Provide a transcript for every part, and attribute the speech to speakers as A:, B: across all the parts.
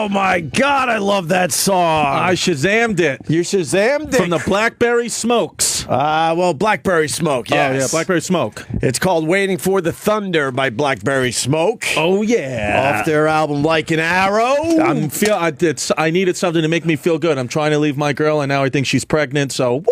A: Oh, my God, I love that song.
B: I Shazammed it.
A: You Shazammed it?
B: From the Blackberry Smokes.
A: Well, Blackberry Smoke, yes.
B: Oh, yeah, Blackberry Smoke.
A: It's called Waiting for the Thunder by Blackberry Smoke.
B: Oh, yeah.
A: Off their album Like an Arrow.
B: I needed something to make me feel good. I'm trying to leave my girl, and now I think she's pregnant, so woo!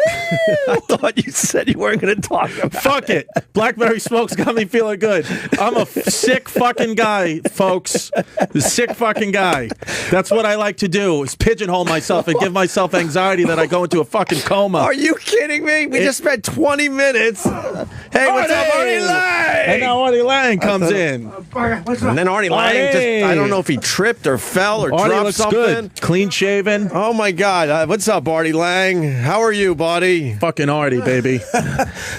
A: I thought you said you weren't going to talk about
B: Fuck it. Blackberry Smoke's got me feeling good. I'm a sick fucking guy, folks. The sick fucking guy. That's what I like to do, is pigeonhole myself and give myself anxiety that I go into a fucking coma.
A: Are you kidding me? We just spent 20 minutes. Hey, what's up, Artie Lange?
B: And now Artie Lange comes in.
A: And then Artie Lange, I don't know if he tripped or fell or
B: Artie
A: dropped
B: looks
A: something.
B: good. Clean shaven.
A: Oh, my God. What's up, Artie Lange? How are you, buddy?
B: Fucking Artie, baby.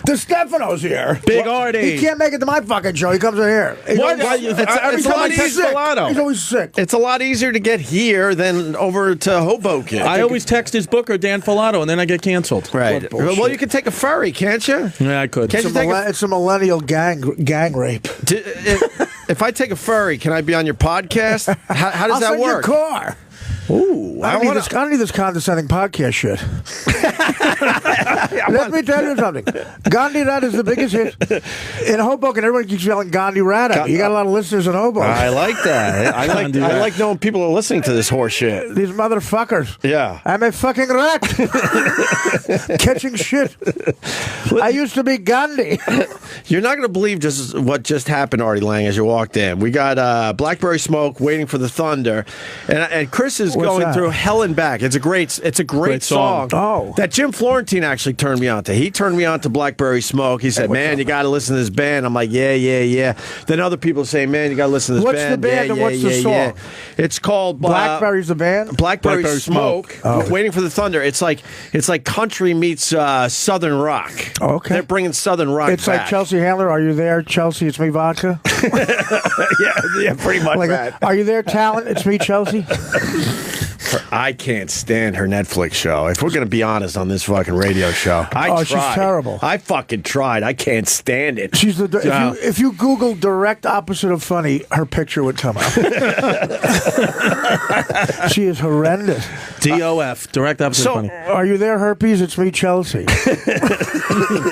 C: Distefano's here.
B: Big Artie.
C: He can't make it to my fucking show. He comes in here.
B: What? Every time I text Filato.
C: He's always sick.
A: It's a lot easier to get here than over to Hoboken.
B: I always text his booker, Dan Filato, and then I get canceled.
A: Right. Well, you can take a ferry, can't you?
B: Yeah, I could.
A: Can't you take
C: It's a millennial gang rape.
A: If I take a ferry, can I be on your podcast? How does that work?
C: Your car.
A: Ooh,
C: I don't need this condescending podcast shit. Let me tell you something. Gandhi Rat is the biggest hit in Hoboken. Everyone keeps yelling Gandhi Rat at me. You got a lot of listeners in Hoboken.
A: I like that. I like knowing people are listening to this horse shit.
C: These motherfuckers.
A: Yeah.
C: I'm a fucking rat. Catching shit. I used to be Gandhi.
A: You're not going to believe what just happened, Artie Lange, as you walked in. We got Blackberry Smoke, Waiting for the Thunder, and Chris is going through hell and back. It's a great song.
C: Oh,
A: that Jim Florentine actually turned me on to. He turned me on to Blackberry Smoke. He said, "Man, you got to listen to this band." I'm like, "Yeah." Then other people say, "Man, you got to listen to this
C: what's
A: band."
C: What's the band and what's the song?
A: Yeah. It's called
C: Blackberry's the band.
A: Blackberry Smoke. Waiting for the Thunder. It's like country meets Southern rock.
C: Okay,
A: they're bringing Southern rock.
C: It's
A: back.
C: like Chelsea Handler. Are you there, Chelsea? It's me, vodka.
A: yeah, pretty much that.
C: Are you there, talent? It's me, Chelsea.
A: I can't stand her Netflix show. If we're going to be honest on this fucking radio show,
C: she's terrible.
A: I fucking tried. I can't stand it.
C: She's if you Google direct opposite of funny, her picture would come up. She is horrendous.
B: DOF, direct opposite of funny.
C: Are you there, herpes? It's me, Chelsea.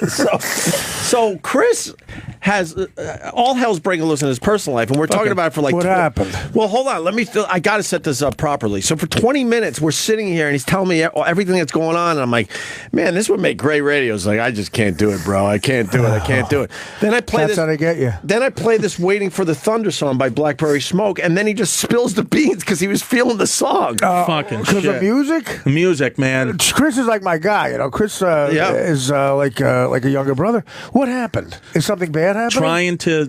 A: So Chris has all hell's breaking loose in his personal life, and we're talking about it for like
C: what happened?
A: Well, hold on. I got to set this up properly. So for 20 minutes, we're sitting here, and he's telling me everything that's going on, and I'm like, man, this would make great radio. It's like, I just can't do it, bro. I can't do it. I can't do it. Then I play
C: That's how they get you.
A: Then I play this "Waiting for the Thunder" song by Blackberry Smoke, and then he just spills the beans because he was feeling the song.
B: Fucking shit.
C: Because of music?
B: Music, man.
C: Chris is like my guy, Chris is like a younger brother. What happened? Is something bad happening?
B: Trying to,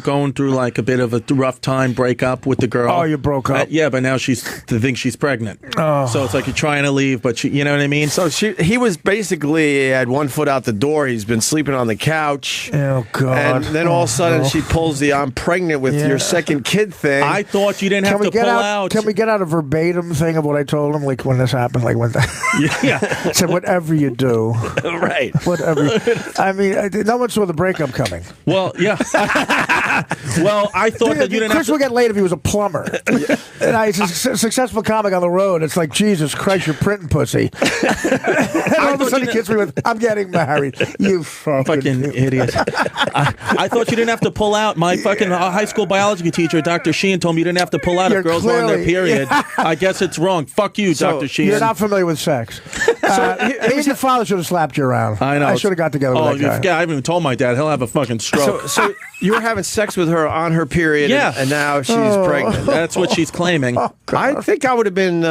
B: going through like a bit of a rough time, break up with the girl.
C: Oh, you broke up?
B: Yeah, but now she thinks she's pregnant. Oh. So it's like you're trying to leave, but you know what I mean?
A: So he was basically had one foot out the door. He's been sleeping on the couch.
C: Oh, God.
A: And then all of a sudden she pulls the "I'm pregnant with your second kid" thing.
B: I thought you didn't have to pull out.
C: Can we get out a verbatim thing of what I told him, like when this happened? Like when
B: yeah.
C: Said, whatever you do.
A: Right.
C: Whatever. I mean, no one saw the breakup coming.
B: Well, yeah. Well, I thought that you didn't
C: Chris
B: have to...
C: would get laid if he was a plumber. And he's a successful comic on the road. It's like, Jesus Christ, you're printing pussy. And all of a sudden he gets me with, "I'm getting married." You fucking
B: idiot. I thought you didn't have to pull out. My fucking high school biology teacher, Dr. Sheehan, told me you didn't have to pull out if girls are on their period. I guess it's wrong. Fuck you, Dr. Sheehan.
C: You're not familiar with sex. Your father should have slapped you around.
B: I know.
C: I should have got together with that guy.
B: I haven't even told my dad. He'll have a fucking stroke.
A: So you were having sex with her on her period, and now she's pregnant.
B: That's what she's claiming.
A: I think I would have been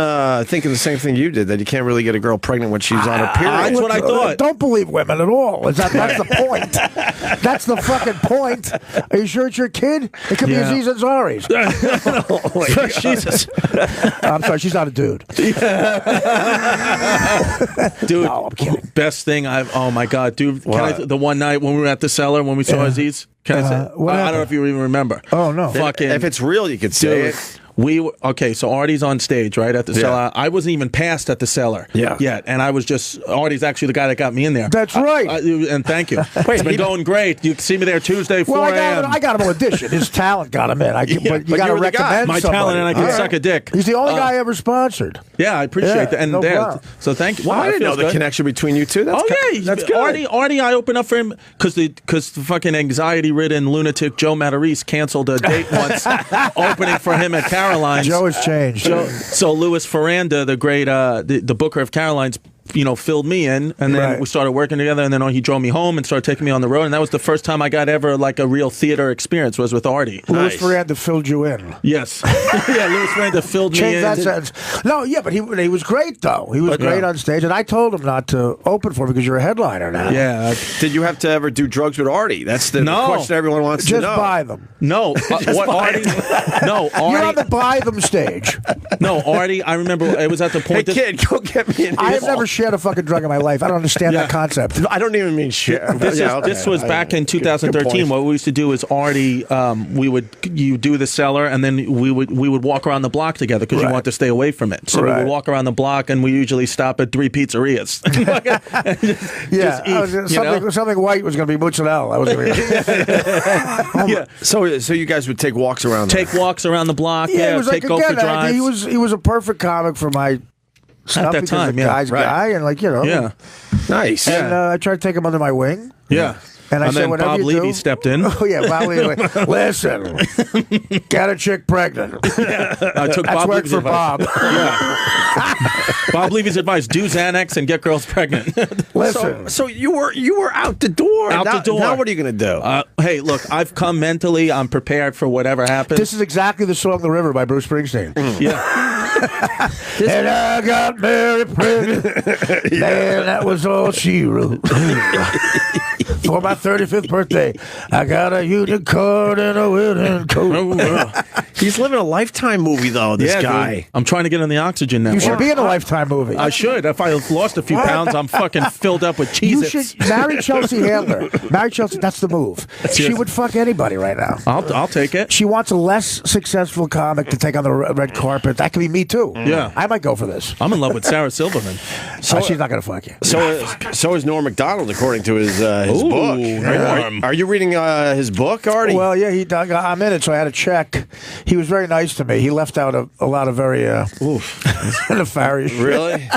A: thinking the same thing you did, that you can't really get a girl pregnant when she's on her period.
B: That's what I thought.
C: Don't believe women at all. That's the point. That's the fucking point. Are you sure it's your kid? It could be Aziz Ansari's.
B: Jesus.
C: I'm sorry, she's not a dude.
B: Dude,
C: no, I'm kidding.
B: Best thing oh my God, dude. The one night when we were at the cellar, when we saw Aziz, can I say? I don't know if you even remember.
C: Oh, no.
A: If it's real, you could say it.
B: Okay, so Artie's on stage, right, at the cellar. I wasn't even passed at the cellar yet, and I was just, Artie's actually the guy that got me in there.
C: That's right.
B: And thank you. It's been going great. You can see me there Tuesday, 4 a.m.
C: I got him audition. His talent got him in. But you got to recommend
B: my talent, and I can suck a dick.
C: He's the only guy ever sponsored.
B: Yeah, I appreciate that. And so thank you.
A: Well, I didn't know the connection between you two. That's
B: that's good. Artie, I opened up for him because the fucking anxiety-ridden lunatic Joe Matarese canceled a date once, opening for him at Caroline's.
C: Joe has changed.
B: So Louis Ferranda, the great the booker of Caroline's, filled me in, and then we started working together, and then he drove me home and started taking me on the road, and that was the first time I got ever like a real theater experience was with Artie.
C: Louis Ferranda filled you in.
B: Yes. Yeah, Louis Ferranda filled me in.
C: That sentence. No, yeah, but he was great, though. He was great on stage, and I told him not to open for me because you're a headliner now.
B: Yeah.
A: Did you have to ever do drugs with Artie? That's the question everyone wants to know.
C: Just buy them.
B: No. What Artie? No, Artie.
C: You're on the buy them stage.
B: No, Artie, I remember it was at the point
A: kid, go get me in.
C: I have never shared a fucking drug in my life. I don't understand that concept.
A: I don't even mean share.
B: This was back in 2013. What we used to do is Artie, you do the cellar, and then we would walk around the block together because you want to stay away from it. So we would walk around the block, and we usually stop at 3 pizzerias. just eat,
C: something white was going to be mozzarella. I was going to
A: So you guys would take walks around.
B: Take walks around the block.
C: Yeah, it was
B: go for drives.
C: He was a perfect comic for my stuff
B: at that time.
C: The guy's guy, and
A: nice.
C: And I tried to take him under my wing.
B: Yeah.
C: And I said,
B: then Bob Levy stepped in.
C: Oh, yeah, Bob Levy. Listen, got a chick pregnant.
B: I took
C: That's
B: Bob
C: work
B: Levy's
C: for
B: advice.
C: Bob.
B: Bob Levy's advice: do Xanax and get girls pregnant.
C: Listen,
A: so you were out the door.
B: The door.
A: Now what are you going to
B: do? Hey, look, I've come mentally. I'm prepared for whatever happens.
C: This is exactly the song "The River" by Bruce Springsteen.
B: Yeah.
C: And I got married pregnant. Man, that was all she wrote. For my 35th birthday, I got a union card and a wedding coat.
A: He's living a Lifetime movie, though, this guy.
B: Dude, I'm trying to get on the Oxygen Network.
C: You should be in a Lifetime movie.
B: I should. If I lost a few pounds, I'm fucking filled up with Cheez-Its.
C: You should marry Chelsea Handler. Marry Chelsea, that's the move. She would fuck anybody right now.
B: I'll take it.
C: She wants a less successful comic to take on the red carpet. That could be me, too.
B: Yeah.
C: I might go for this.
B: I'm in love with Sarah Silverman.
C: So she's not going to fuck you.
A: So is Norm Macdonald, according to his book. Are you reading his book, Artie?
C: Well, yeah, I'm in it, so I had to check. He was very nice to me. He left out a lot of very nefarious shit.
A: Really?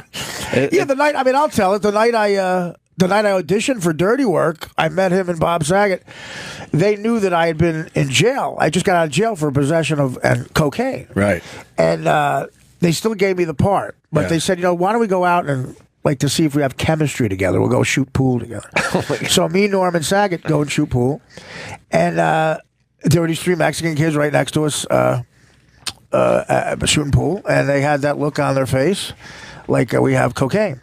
C: Yeah, the night. I mean, I'll tell it. The night I auditioned for Dirty Work, I met him and Bob Saget. They knew that I had been in jail. I just got out of jail for possession of cocaine.
A: Right.
C: And they still gave me the part, but they said, why don't we go out and to see if we have chemistry together. We'll go shoot pool together. So me, Norm, and Saget go and shoot pool. And there were these 3 Mexican kids right next to us shooting pool. And they had that look on their face like we have cocaine.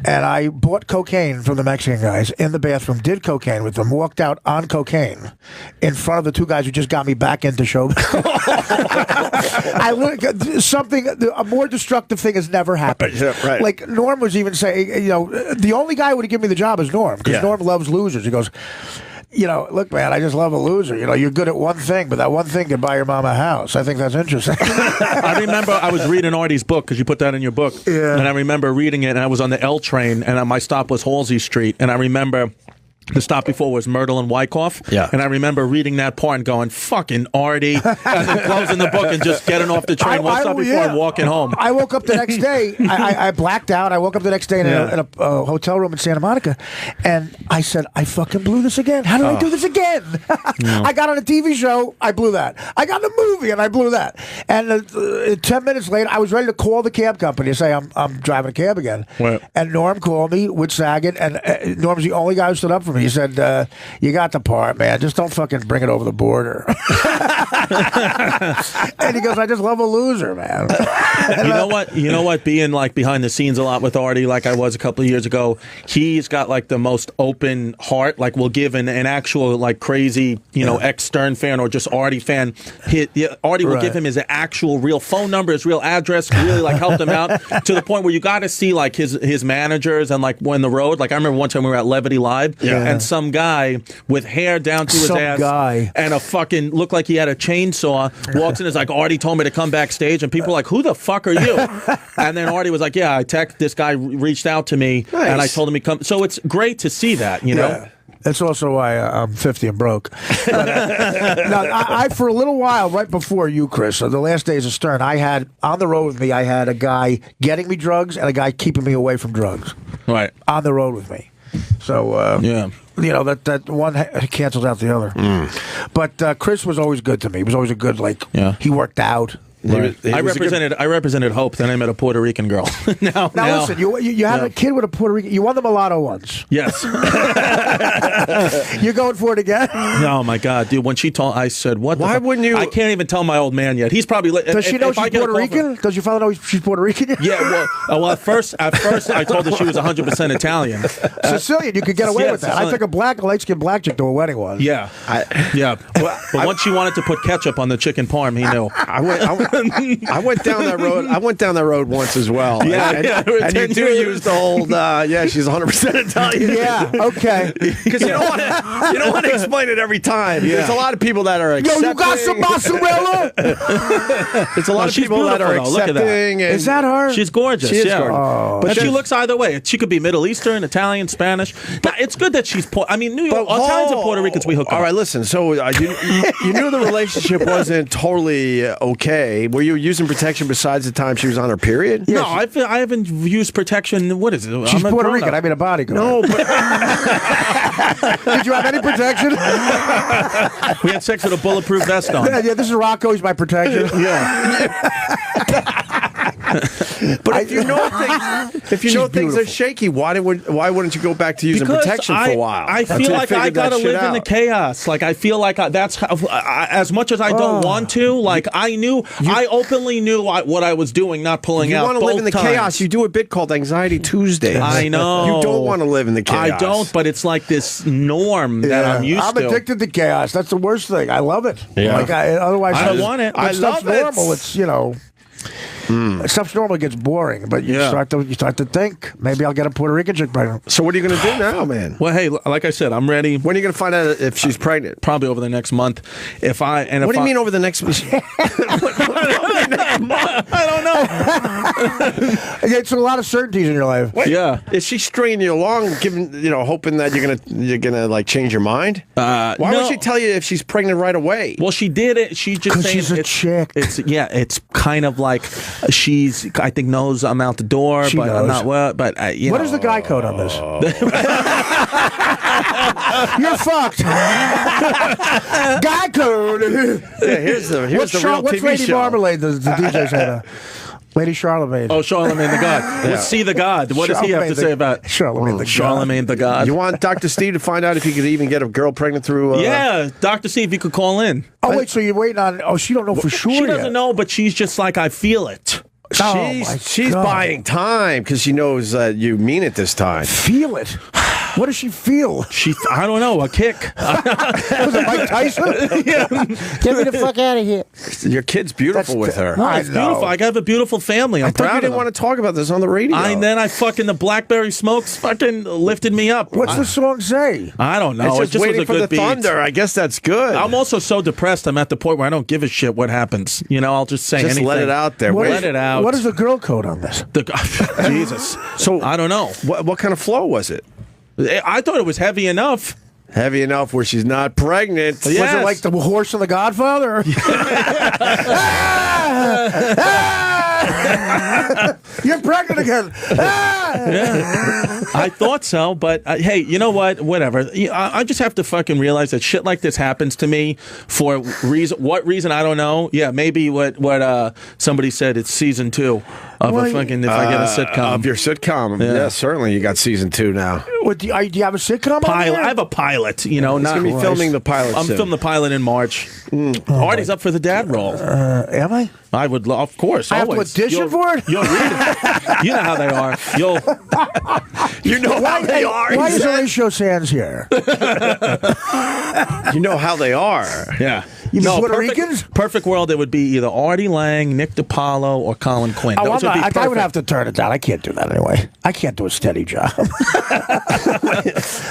C: And I bought cocaine from the Mexican guys in the bathroom, did cocaine with them, walked out on cocaine in front of the 2 guys who just got me back into show. A more destructive thing has never happened.
A: Yeah, right.
C: Like Norm was even saying, the only guy who would have given me the job is Norm, because Norm loves losers. He goes, look, man, I just love a loser. You're good at one thing, but that one thing can buy your mom a house. I think that's interesting.
B: I remember I was reading Artie's book, because you put that in your book.
C: Yeah.
B: And I remember reading it, and I was on the L train, and my stop was Halsey Street. And I remember the stop before was Myrtle and Wyckoff.
A: Yeah.
B: And I remember reading that part and going, fucking Artie. And then closing the book and just getting off the train one stop before and walking home.
C: I woke up the next day. I blacked out. I woke up the next day in a hotel room in Santa Monica. And I said, I fucking blew this again. How did I do this again? I got on a TV show. I blew that. I got in a movie and I blew that. And 10 minutes later, I was ready to call the cab company and say, I'm driving a cab again.
B: Right.
C: And Norm called me with Saget. And Norm's the only guy who stood up for me. He said, you got the part, man. Just don't fucking bring it over the border. And he goes, I just love a loser, man.
B: You know what? Being behind the scenes a lot with Artie, like I was a couple of years ago, he's got the most open heart. Will give an actual crazy, ex-Stern fan or just Artie fan. Artie will give him his actual real phone number, his real address, really helped him out to the point where you got to see his managers and when the road. I remember one time we were at Levity Live, and some guy with hair down to his ass and a fucking looked like he had a chainsaw walks in and is like, Artie told me to come backstage, and people are like, who the fuck are you? And then Artie was like, yeah, I texted this guy, reached out to me, and I told him he come. So it's great to see that, you know.
C: That's also why I'm 50 and broke. But, no, I for a little while, right before you, Chris, the last days of Stern, I had, on the road with me, I had a guy getting me drugs and a guy keeping me away from drugs.
B: Right.
C: On the road with me. So,
B: yeah.
C: You know, that one cancels out the other. But Chris was always good to me. He was always a good, he worked out.
B: Right. I represented hope. Then I met a Puerto Rican girl. now,
C: listen, you had a kid with a Puerto Rican. You won the mulatto once.
B: Yes.
C: You're going for it again?
B: Oh my God, dude! When she told, I said, "What?
A: Why wouldn't you?"
B: I can't even tell my old man yet. He's probably.
C: Does she know she's Puerto Rican? Does your father know she's Puerto Rican?
B: Yeah. Well, at first, I told her she was 100% Italian.
C: Sicilian. You could get away with that.
B: Sicilian.
C: I took a light-skinned black chick to a wedding once.
B: Yeah. But once she wanted to put ketchup on the chicken parm, he knew.
A: I went down that road. I went down that road once as well. And you do use the old, she's 100% Italian.
C: Yeah, okay.
A: Because you don't want to explain it every time. Yeah. There's a lot of people that are accepting.
C: Yo, you got some mozzarella?
A: There's a lot of people that are accepting.
C: Is that her?
B: She's gorgeous.
A: She is
B: gorgeous.
C: Oh.
B: But she looks either way. She could be Middle Eastern, Italian, Spanish. But it's good that she's. I mean, New York. All kinds of Puerto Ricans we hook up.
A: All right, listen. So you knew the relationship wasn't totally okay. Were you using protection besides the time she was on her period?
B: No, I haven't used protection. What is it?
C: She's Puerto Rican. I mean, a bodyguard.
A: No, but
C: did you have any protection?
B: We had sex with a bulletproof vest on.
C: Yeah, this is Rocco. He's my protection.
A: But if you know things are shaky, why wouldn't you go back to using protection for a while?
B: I feel like I gotta live in the chaos. Like I feel like that's how, as much as I don't want to. Like I openly knew what I was doing, not pulling out.
A: You want to live in the chaos. You do a bit called Anxiety Tuesdays.
B: I know.
A: You don't want to live in the chaos.
B: I don't, but it's like this norm that I'm used to.
C: I'm addicted to chaos. That's the worst thing. I love it.
A: Yeah.
C: Like otherwise,
B: I want it.
C: I love it. Normal. It's stuff's normally gets boring, but you start to think maybe I'll get a Puerto Rican chick pregnant.
A: So what are you going to do now, man?
B: Well, hey, like I said, I'm ready.
A: When are you going to find out if she's pregnant?
B: Probably over the next month. What
A: do you mean over the next month?
B: I don't know.
C: It's a lot of certainties in your life.
A: What?
B: Yeah.
A: Is she stringing you along, hoping that you're gonna like change your mind? Why would she tell you if she's pregnant right away?
B: Well, she did it. She just saying
C: she's a chick.
B: It's kind of like I think knows I'm out the door, but knows. I'm not well. But
C: what is the guy code on this? You're fucked. Guy code.
A: Here's the real
C: what's
A: TV
C: Lady
A: show.
C: Marmalade? The DJ said. Lady Charlemagne.
B: Oh, Charlemagne the God. Let's see the God. What does he have to say about
C: Charlemagne
B: the God?
A: You want Dr. Steve to find out if he could even get a girl pregnant through...
B: Yeah, Dr. Steve, you could call in.
C: Oh, wait, so you're waiting on... Oh, she don't know for sure
B: She doesn't know, but she's just like, I feel it.
A: She's buying time because she knows you mean it this time.
C: Feel it? What does she feel?
B: I don't know, a kick.
C: Was it Mike Tyson?
B: Yeah.
C: Get me the fuck out of here.
A: Your kid's beautiful with her.
B: No, it's beautiful. I have a beautiful family. I'm proud
A: you didn't
B: of them.
A: want to talk about this on the radio.
B: And then the Blackberry Smokes fucking lifted me up.
C: What's the song say?
B: I don't know.
A: It's just waiting for the thunder. I guess that's good.
B: I'm also so depressed. I'm at the point where I don't give a shit what happens. I'll just say anything.
A: Let it out there.
B: Let it out.
C: What is the girl code on this?
B: Jesus. So I don't know.
A: What kind of flow was it?
B: I thought it was heavy enough.
A: Heavy enough where she's not pregnant.
C: Yes. Was it like the horse of the Godfather? You're pregnant again.
B: Yeah. I thought so, but hey, you know what? Whatever. I just have to fucking realize that shit like this happens to me for what reason I don't know. Yeah, maybe what somebody said. It's season 2 of if I get a sitcom
A: of your sitcom. Yeah, certainly you got season 2 now.
C: What, do you have a sitcom?
B: Pilot. I have a pilot.
A: He's gonna be filming the pilot.
B: I'm filming the pilot in March. Artie's up for the dad role.
C: Am I?
B: I would, of course.
C: I have to audition for it.
B: You'll read it. You know how they are.
A: You know how they are.
C: Why is Horatio Sands here?
A: You know how they are.
B: Yeah.
C: You mean Puerto
B: perfect,
C: Ricans?
B: perfect world, it would be either Artie Lange, Nick DiPaolo, or Colin Quinn.
C: Oh,
B: Those would be
C: I would
B: perfect.
C: have to turn it down. I can't do that anyway. I can't do a steady job.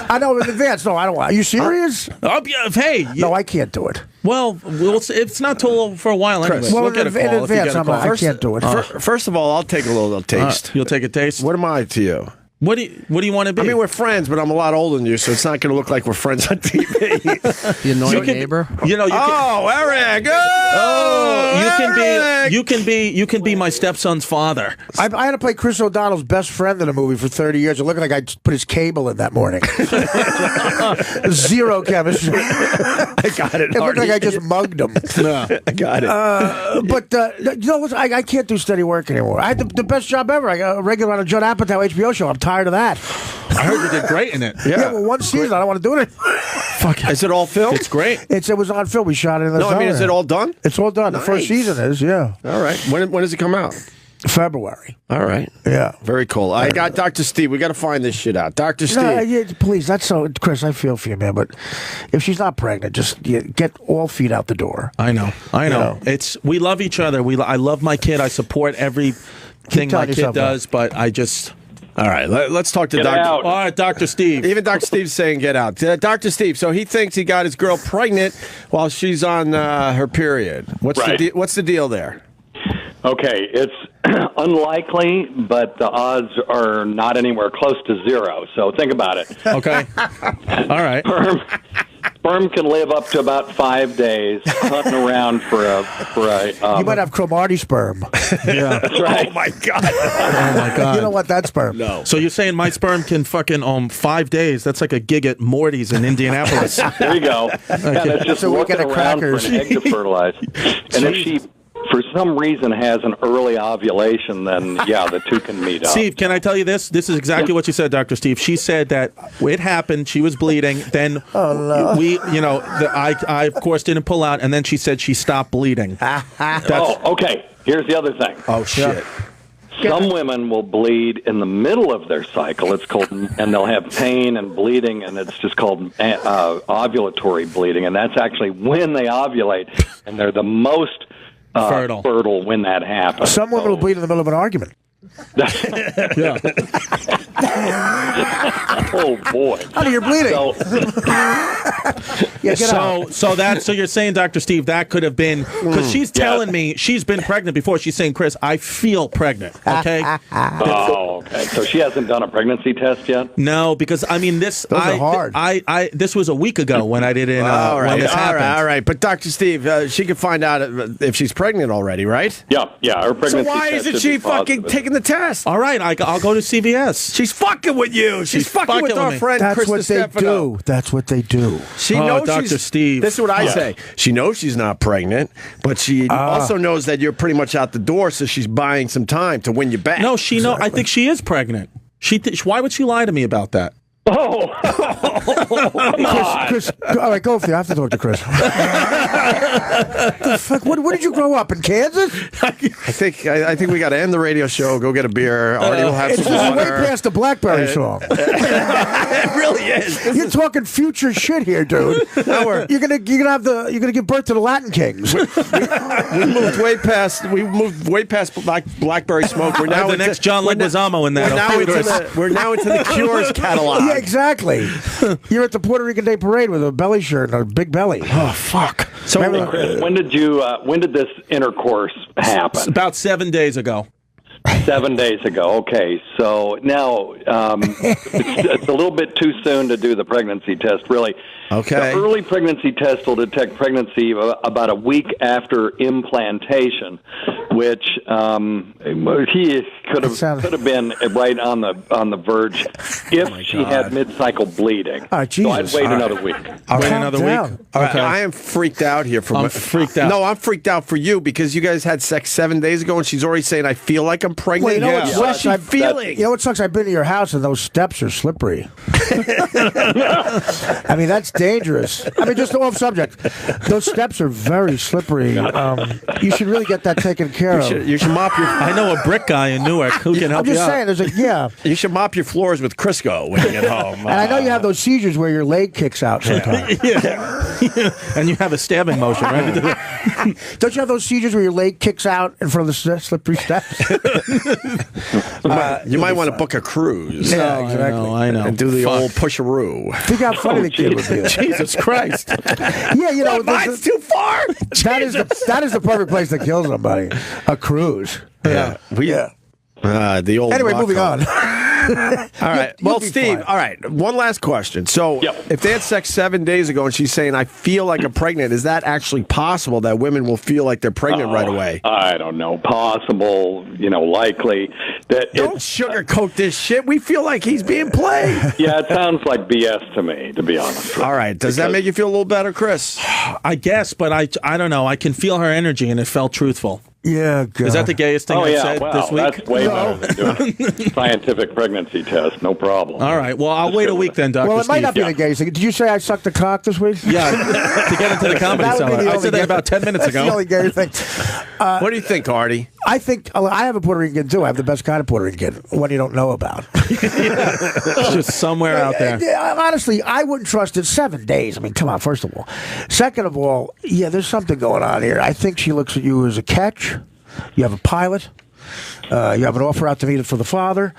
C: I know in advance. No, I don't want. Are you serious?
B: Hey.
C: No, I can't do it.
B: Well, it's not till for a while anyway.
C: Well,
B: we'll get a call
C: in
B: if you
C: advance,
B: get a
C: I'm
B: call.
C: like, I can't do it.
A: First of all, I'll take a little taste.
B: You'll take a taste?
A: What am I to you?
B: What do you want to be?
A: I mean, we're friends, but I'm a lot older than you, so it's not going to look like we're friends on TV.
D: The annoying neighbor.
B: You can,
A: Eric!
B: you can be my stepson's father.
C: I had to play Chris O'Donnell's best friend in a movie for 30 years. It looked like I put his cable in that morning. Zero chemistry.
A: I got it.
C: It looked like I just mugged him.
A: No, I got it.
C: But you know what? I can't do steady work anymore. I had the best job ever. I got a regular on a Judd Apatow HBO show. I'm tired of that.
B: I heard you did great in it.
C: Yeah, well, one season. I don't want to do it.
A: Fuck. Is it all filmed?
B: It's great.
C: It was on film. We shot it in the
A: No, I mean,
C: summer.
A: is it all done?
C: It's all done.
A: Nice.
C: The first season is, yeah.
A: All right. When does it come out?
C: February.
A: All right.
C: Yeah.
A: Very cool. I got Dr. Steve. We got to find this shit out. Dr. Steve.
C: No, yeah, please. That's so, Chris. I feel for you, man. But if she's not pregnant, just get all feet out the door.
B: I know.
C: You know.
B: We love each other. I love my kid. I support everything my kid does. But I just.
A: All right, let's talk to Dr.
B: All right, Dr. Steve.
A: Even Dr. Steve's saying get out. Dr. Steve, so he thinks he got his girl pregnant while she's on her period. What's the deal there?
E: Okay, it's unlikely, but the odds are not anywhere close to zero. So think about it.
B: Okay. All right.
E: Sperm can live up to about 5 days hunting around for a.
C: You might have Cromartie sperm.
B: Yeah.
E: That's right.
A: Oh my god.
B: Oh my god.
C: You don't want that sperm.
A: No.
B: So you're saying my sperm can fucking 5 days? That's like a gig at Morty's in Indianapolis.
E: There you go. Yeah, that's just
C: So we
E: looking
C: get a
E: around
C: crackers.
E: for an egg to fertilize. And if she, for some reason, has an early ovulation, then yeah, the two can meet up.
B: Steve, can I tell you this? This is exactly what you said, Dr. Steve. She said that it happened. She was bleeding. Then I of course didn't pull out, and then she said she stopped bleeding.
E: Okay. Here's the other thing.
A: Oh shit.
E: Some women will bleed in the middle of their cycle. It's called, and they'll have pain and bleeding, and it's just called ovulatory bleeding, and that's actually when they ovulate, and they're the most fertile when that happens.
C: Some women will bleed in the middle of an argument.
B: Yeah.
E: Oh boy!
C: Honey, you're bleeding.
B: So you're saying, Dr. Steve, that could have been because she's telling me she's been pregnant before. She's saying, Chris, I feel pregnant. Okay.
E: Okay. So she hasn't done a pregnancy test yet.
B: No, because I mean this.
C: Those are hard.
B: This was a week ago when I didn't. When this happened.
A: All right. But Dr. Steve, she could find out if she's pregnant already, right?
E: Yeah. Her pregnancy.
A: So why
E: test
A: isn't
E: should
A: she
E: be
A: fucking
E: positive.
A: taking the test?
B: All right, I'll go to CVS.
A: She's fucking with you. She's fucking with our
B: me.
A: friend
C: That's
A: Chris
C: what they
A: Distefano.
C: do. That's what they do.
A: She
B: Oh,
A: knows
B: Dr.
A: she's,
B: Steve.
A: This is what I say. She knows she's not pregnant, but she also knows that you're pretty much out the door, so she's buying some time to win you back.
B: No, she know. I think she is pregnant. Why would she lie to me about that?
E: Oh,
C: Chris, all right, go for it. I have to talk to Chris. The fuck? Where did you grow up in Kansas?
A: I think we got to end the radio show. Go get a beer. Artie will have
C: It's
A: some
C: way
A: water.
C: past the BlackBerry song.
A: It really is.
C: You're talking future shit here, dude. You're gonna give birth to the Latin Kings.
A: We moved way past BlackBerry smoke. We're now
B: the next John Leguizamo in that.
A: We're now into the Cures catalog.
C: Yeah, exactly. You're at the Puerto Rican Day Parade with a belly shirt and a big belly.
A: Oh fuck! So
E: Chris, when did this intercourse happen?
B: About 7 days ago.
E: 7 days ago. Okay, so now it's a little bit too soon to do the pregnancy test, really.
A: Okay.
E: The early pregnancy test will detect pregnancy about a week after implantation, which he could have been right on the verge if she had mid-cycle bleeding.
C: Oh, Jesus.
E: So I'd wait another week.
B: Wait another week.
A: Okay. I am freaked out here.
B: I'm freaked out.
A: No, I'm freaked out for you because you guys had sex 7 days ago, and she's already saying, "I feel like I'm pregnant."
C: Well, you know what
A: What's
C: sucks?
A: she feeling?
C: You know what sucks? I've been to your house and those steps are slippery. I mean, that's dangerous. I mean, just off subject. Those steps are very slippery. You should really get that taken care of.
A: You should mop your.
B: I know a brick guy in Newark who can help
C: I'm
B: you
C: just
B: out.
C: saying,
A: You should mop your floors with Crisco when you get home.
C: And I know you have those seizures where your leg kicks out sometimes.
B: And you have a stabbing motion, right?
C: Don't you have those seizures where your leg kicks out in front of the slippery steps?
A: You might want to book a cruise.
C: Yeah, exactly.
B: I know.
A: And do the old pusharoo.
C: Think how funny the kid would be.
B: Jesus Christ.
C: Yeah, you know,
A: Mine's too far.
C: that is the perfect place to kill somebody. A cruise.
A: Yeah. The old.
C: Anyway,
A: rock
C: moving
A: home.
C: on.
A: All right. Well,
C: be
A: Steve,
C: fine.
A: all right. One last question. So, if they had sex 7 days ago and she's saying, I feel like I'm pregnant, is that actually possible that women will feel like they're pregnant right away?
E: I don't know. Possible, likely.
A: Don't sugarcoat this shit. We feel like he's being played.
E: Yeah, it sounds like BS to me, to be honest with you.
A: All right. Does that make you feel a little better, Chris?
B: I guess, but I don't know. I can feel her energy, and it felt truthful.
C: Yeah, God.
B: Is that the gayest thing I've said this week?
E: That's way better than doing scientific pregnancy test. No problem.
B: All right. Well, I'll wait a week then, Dr.
C: Well, it might
B: Steve.
C: not be the gayest thing. Did you say I sucked a cock this week?
B: Yeah, to get into the comedy
C: That would be
B: cellar.
C: the
B: I
C: only
B: said that
C: gay-
B: about 10 minutes
C: That's the
B: ago.
C: only gay thing.
A: What do you think, Artie?
C: I think I have a Puerto Rican kid, too. I have the best kind of Puerto Rican kid, one you don't know about.
B: It's just somewhere out there.
C: Honestly, I wouldn't trust it 7 days. I mean, come on, first of all. Second of all, yeah, there's something going on here. I think she looks at you as a catch. You have a pilot. You have an offer out to meet it for the father.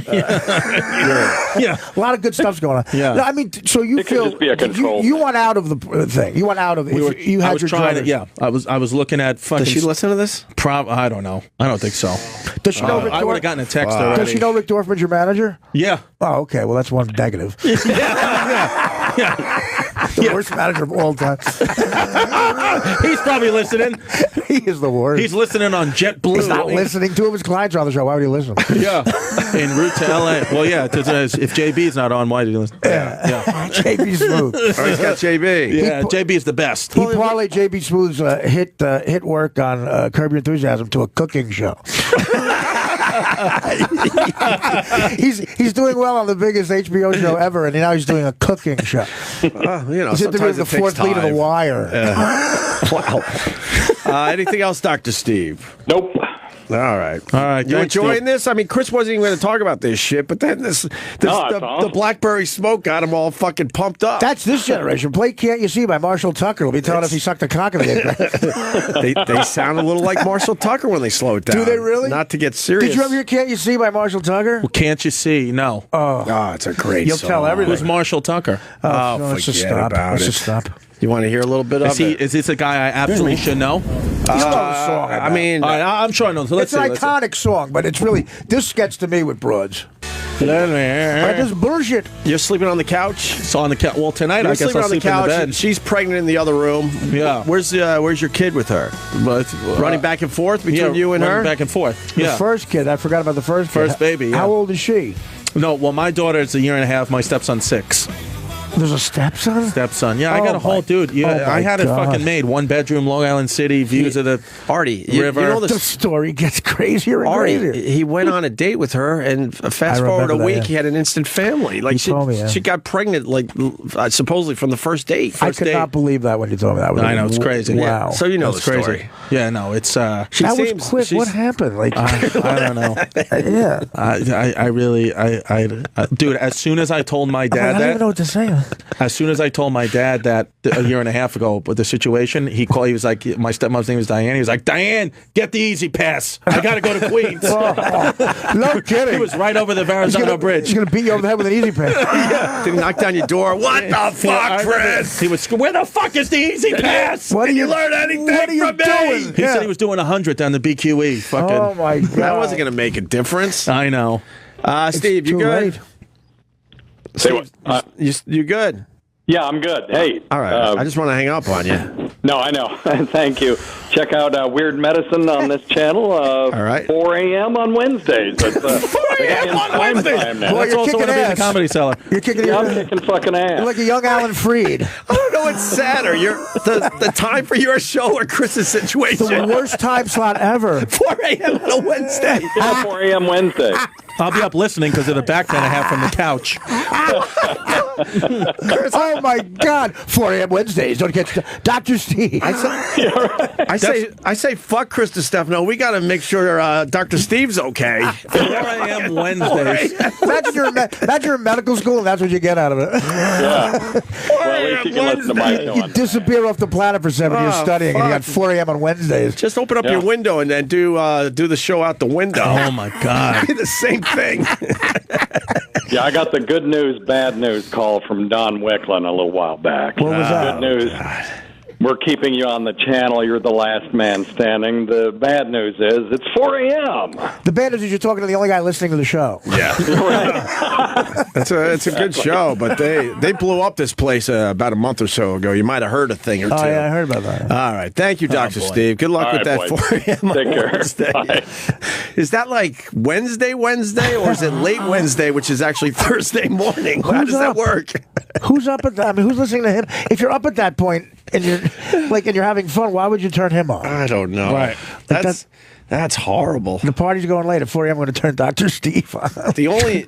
B: Yeah.
C: A lot of good stuff's going on.
B: Yeah.
C: No, I mean, so you
E: It could
C: feel
E: just be a control
C: you want out of the thing. You want out of it. You
B: I
C: had
B: was
C: your
B: trying to,
C: druthers.
B: yeah. I was looking at fucking.
A: Does she listen to this?
B: I don't know. I don't think so.
C: Does she know Rick
B: I would have
C: Dorf-
B: gotten a text already.
C: Does she know Rick Dorfman's your manager?
B: Yeah.
C: Oh, okay. Well, that's one negative. The worst manager of all time.
B: He's probably listening.
C: He is the worst.
B: He's listening on JetBlue.
C: He's not listening. Two of his clients are on the show. Why would he listen?
B: Yeah. En route to LA. Well, yeah. If JB's not on, why did you listen? Yeah.
C: JB Smooth.
A: Or he's got JB.
B: Yeah. JB's the best.
C: He parlayed JB Smooth's hit work on Curb Your Enthusiasm to a cooking show. he's doing well on the biggest HBO show ever, and now he's doing a cooking show. He's interviewing the fourth lead of The Wire.
A: Wow. Anything else, Dr. Steve?
E: Nope.
A: All right. You
B: thanks,
A: enjoying
B: Steve.
A: this? I mean, Chris wasn't even going to talk about this shit, but then the
E: awesome.
A: Blackberry smoke got him all fucking pumped up.
C: That's this generation. Play Can't You See by Marshall Tucker. Will be telling us he sucked a cock in the
A: they sound a little like Marshall Tucker when they slow it down.
C: Do they really?
A: Not to get serious.
C: Did you ever hear Can't You See by Marshall Tucker?
B: Well, can't you see? No.
A: Oh, it's a great
C: You'll
A: song.
C: tell everything.
B: Who's Marshall Tucker?
C: Let's just
A: forget
C: stop.
A: about
C: Let's
A: it.
C: just stop.
A: You want to hear a little bit of it?
B: Is this a guy I absolutely should know?
C: You know the song.
A: I mean,
B: All right, I'm sure I know. So let's
C: It's an
B: see.
C: iconic song, but it's really this gets to me with broads. Like this bullshit.
A: you're sleeping on the couch.
B: So on the couch. Well, tonight
A: You're
B: I guess
A: sleeping
B: I'll
A: on the
B: sleep in the
A: couch.
B: bed.
A: And she's pregnant in the other room.
B: Yeah.
A: Where's your kid with her?
B: But,
A: Running back and forth between you and
B: running
A: her.
B: back and forth.
C: The
B: Yeah.
C: first kid. I forgot about the first kid.
B: First baby, yeah.
C: How old is she?
B: No, well, my daughter is a year and a half. My stepson's 6.
C: There's a stepson?
B: Stepson. Yeah, I
C: Oh
B: got a whole
C: my-
B: dude. Yeah,
C: oh my
B: I had it
C: God.
B: fucking made. 1 bedroom, Long Island City, views of the
A: Artie, you
B: river.
A: know
C: The
A: this.
C: story gets crazier and crazier.
A: Artie, he went on a date with her, and fast
C: I
A: forward a
C: remember that,
A: week,
C: yeah.
A: he had an instant family. Like
C: You told me, yeah.
A: she got pregnant, like supposedly from the first date.
C: I
A: First
C: could
A: date.
C: not believe that when you told me that.
B: I know, it's crazy.
C: Wow.
A: So you know
B: It's
A: the
B: crazy.
A: story.
B: Yeah, no, it's.
A: She
C: that
A: seems-
C: was quick.
A: she's-
C: What happened? Like,
B: I don't know.
C: yeah.
B: I really, dude. As soon as I told my
C: I
B: dad
C: don't even know
B: that,
C: what to say.
B: as soon as I told my dad that a year and a half ago, but the situation, he called. He was like, my stepmom's name was Diane. He was like, Diane, get the easy pass. I got to go to Queens.
C: No kidding.
B: He was right over the
C: He's
B: Verrazano
C: gonna,
B: Bridge.
C: He's going to beat you over the head with an easy pass.
A: Did he knock down your door? What the
B: I
A: fuck,
B: remember
A: Chris?
B: He was, where the fuck is the easy pass?
C: What
A: Did
C: are
A: you learn anything
C: What are you
A: from me?
C: doing?
B: He said he was doing 100 down the BQE. Fucking.
C: Oh my God.
A: That wasn't going to make a difference.
B: I know.
A: Steve, you
C: Too
A: good?
C: late.
E: Say what?
A: You good?
E: Yeah, I'm good. Hey.
A: All right. I just want to hang up on you.
E: No, I know. Thank you. Check out Weird Medicine on this channel. All
A: right.
E: 4 a.m. on Wednesdays. That's, 4
A: a.m. on Wednesdays.
E: Time now.
C: Boy,
B: That's
C: you're
B: also
C: kicking
B: going to be in the
C: ass.
B: Comedy Cellar.
C: You're kicking
E: Yeah, I'm
C: your
E: kicking fucking ass.
C: You're like a young Alan Freed.
A: I don't know what's sadder. The time for your show or Chris's situation.
C: The worst time slot ever.
A: 4 a.m. on a Wednesday.
E: Yeah, 4 a.m. Wednesday.
B: I'll be up listening because of the back that I have from the couch.
C: Oh my God! 4 a.m. Wednesdays. Don't get Dr. Steve.
A: I say, fuck Chris Distefano. We got to make sure Dr. Steve's okay.
B: 4 a.m. Wednesdays.
C: Imagine you're in medical school and that's what you get out of it.
E: Yeah. Well, at least you can listen to Mike
C: You
E: doing.
C: disappear off the planet for 7 years studying, and you got 4 a.m. on Wednesdays.
A: Just open up your window and then do the show out the window.
B: Oh my God.
A: The same thing.
E: Yeah, I got the good news, bad news call from Don Wicklin a little while back.
C: What was that?
E: Good news. We're keeping you on the channel. You're the last man standing. The bad news is it's 4 a.m.
C: The bad news is you're talking to the only guy listening to the show.
A: Yeah. It's a good show, but they blew up this place about a month or so ago. You might have heard a thing or two.
C: Oh, yeah, I heard about that.
A: All right. Thank you, Dr.
B: boy.
A: Steve. Good luck
E: All
A: with
E: right,
A: that
E: boys.
A: 4 a.m.
E: Take care.
A: Wednesday.
E: Bye.
A: Is that like Wednesday, or is it late Wednesday, which is actually Thursday morning? How does that work?
C: Who's up at that? I mean, who's listening to him? If you're up at that point and you're having fun, why would you turn him on?
A: I don't know.
B: Right.
A: That's horrible.
C: The party's going late at 4 a.m. I'm going to turn Dr. Steve on.
A: The only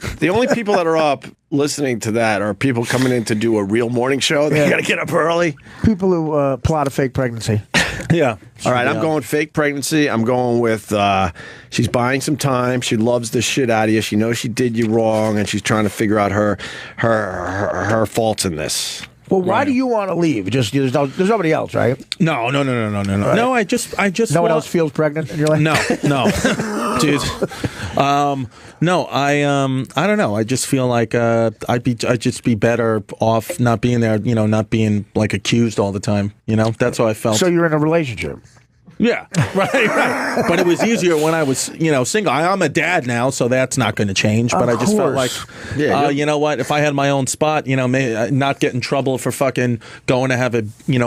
A: people that are up listening to that are people coming in to do a real morning show. They got to get up early.
C: People who plot a fake pregnancy.
B: Yeah.
A: All right, I'm going fake pregnancy. I'm going with she's buying some time. She loves the shit out of you. She knows she did you wrong, and she's trying to figure out her faults in this.
C: Well, why do you want to leave? Just there's nobody else, right?
B: No.
C: Right.
B: No, I just.
C: No one else feels pregnant in your life.
B: No, dude. No, I don't know. I just feel like I'd just be better off not being there. You know, not being like accused all the time. You know, that's how I felt.
C: So you're in a relationship.
B: Yeah, right. But it was easier when I was, single. I'm a dad now, so that's not going to change. But I just felt like, you know what? If I had my own spot, may not get in trouble for fucking going to have a,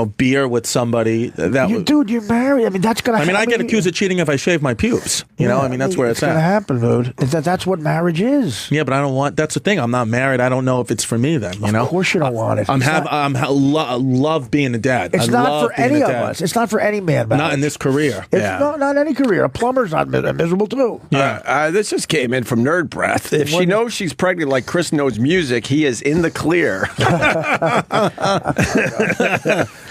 B: beer with somebody.
C: Dude, you're married. I mean, that's gonna.
B: I get accused of cheating if I shave my pubes. That's where it's
C: gonna
B: at.
C: happen, dude. That's what marriage is.
B: Yeah, but I don't want. That's the thing. I'm not married. I don't know if it's for me. Then
C: Of course you don't want it.
B: Love being a dad.
C: It's not for any of us. It's not for any man.
B: Not in this career.
C: It's not any career. A plumber's not miserable too.
A: Yeah. This just came in from Nerd Breath. If she knows she's pregnant like Chris knows music, he is in the clear.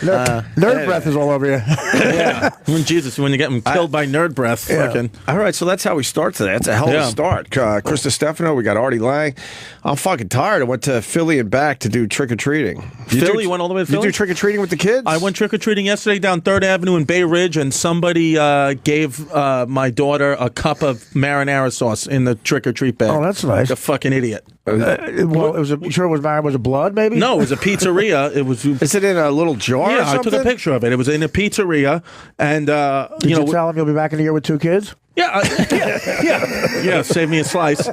C: Nerd Breath is all over you.
B: Yeah. Jesus, when you get killed by Nerd Breath. Fucking.
A: All right, so that's how we start today. That's a hell of a start. Chris Distefano, we got Artie Lange. I'm fucking tired. I went to Philly and back to do trick-or-treating.
B: Philly? Went all the way to Philly?
A: You do trick-or-treating with the kids?
B: I went trick-or-treating yesterday down 3rd Avenue in Bay Ridge, and somebody gave my daughter a cup of marinara sauce in the trick-or-treat bag.
C: Oh, that's nice.
B: Like a fucking idiot.
C: Well, was it blood, maybe?
B: No, it was a pizzeria. It was.
A: Is it in a little jar or
B: Yeah, I
A: something?
B: took a picture of it. It was in a pizzeria, and
C: Did you tell him you'll be back in a year with 2 kids?
B: Yeah, save me a slice.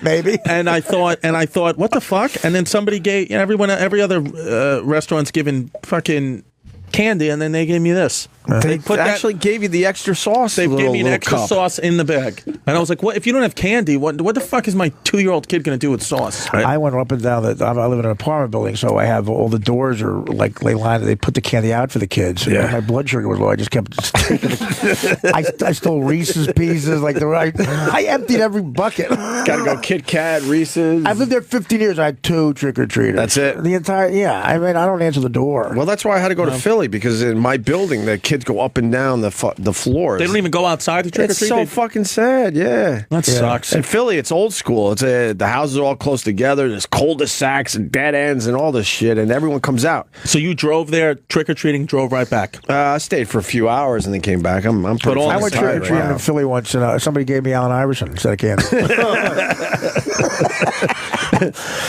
C: Maybe.
B: And I thought, what the fuck? And then somebody gave every other restaurant's giving fucking candy, and then they gave me this.
A: They actually gave you the extra sauce.
B: They gave me an extra
A: cup.
B: sauce in the bag, and I was like, "What? If you don't have candy, what the fuck is my 2-year-old kid going to do with sauce?" Right?
C: I went up and down. I live in an apartment building, so I have all the doors are like they line. They put the candy out for the kids.
A: Yeah.
C: My blood sugar was low. I just kept taking it. I stole Reese's Pieces. I emptied every bucket.
A: Got to go Kit Kat, Reese's.
C: I've lived there 15 years. I had 2 trick-or-treaters.
A: That's it?
C: The entire, I mean, I don't answer the door.
A: Well, that's why I had to go to Philly, because in my building, the kids go up and down the floors.
B: They don't even go outside to trick or
A: It's
B: treat.
A: so fucking sad, yeah.
B: That sucks.
A: In Philly, it's old school. It's the houses are all close together. There's cul-de-sacs and dead ends and all this shit, and everyone comes out.
B: So you drove there trick or treating, drove right back.
A: I stayed for a few hours and then came back. I'm pretty
C: I went
A: tired
C: trick-or-treating
A: right now.
C: in Philly once, and somebody gave me Allen Iverson instead of candy.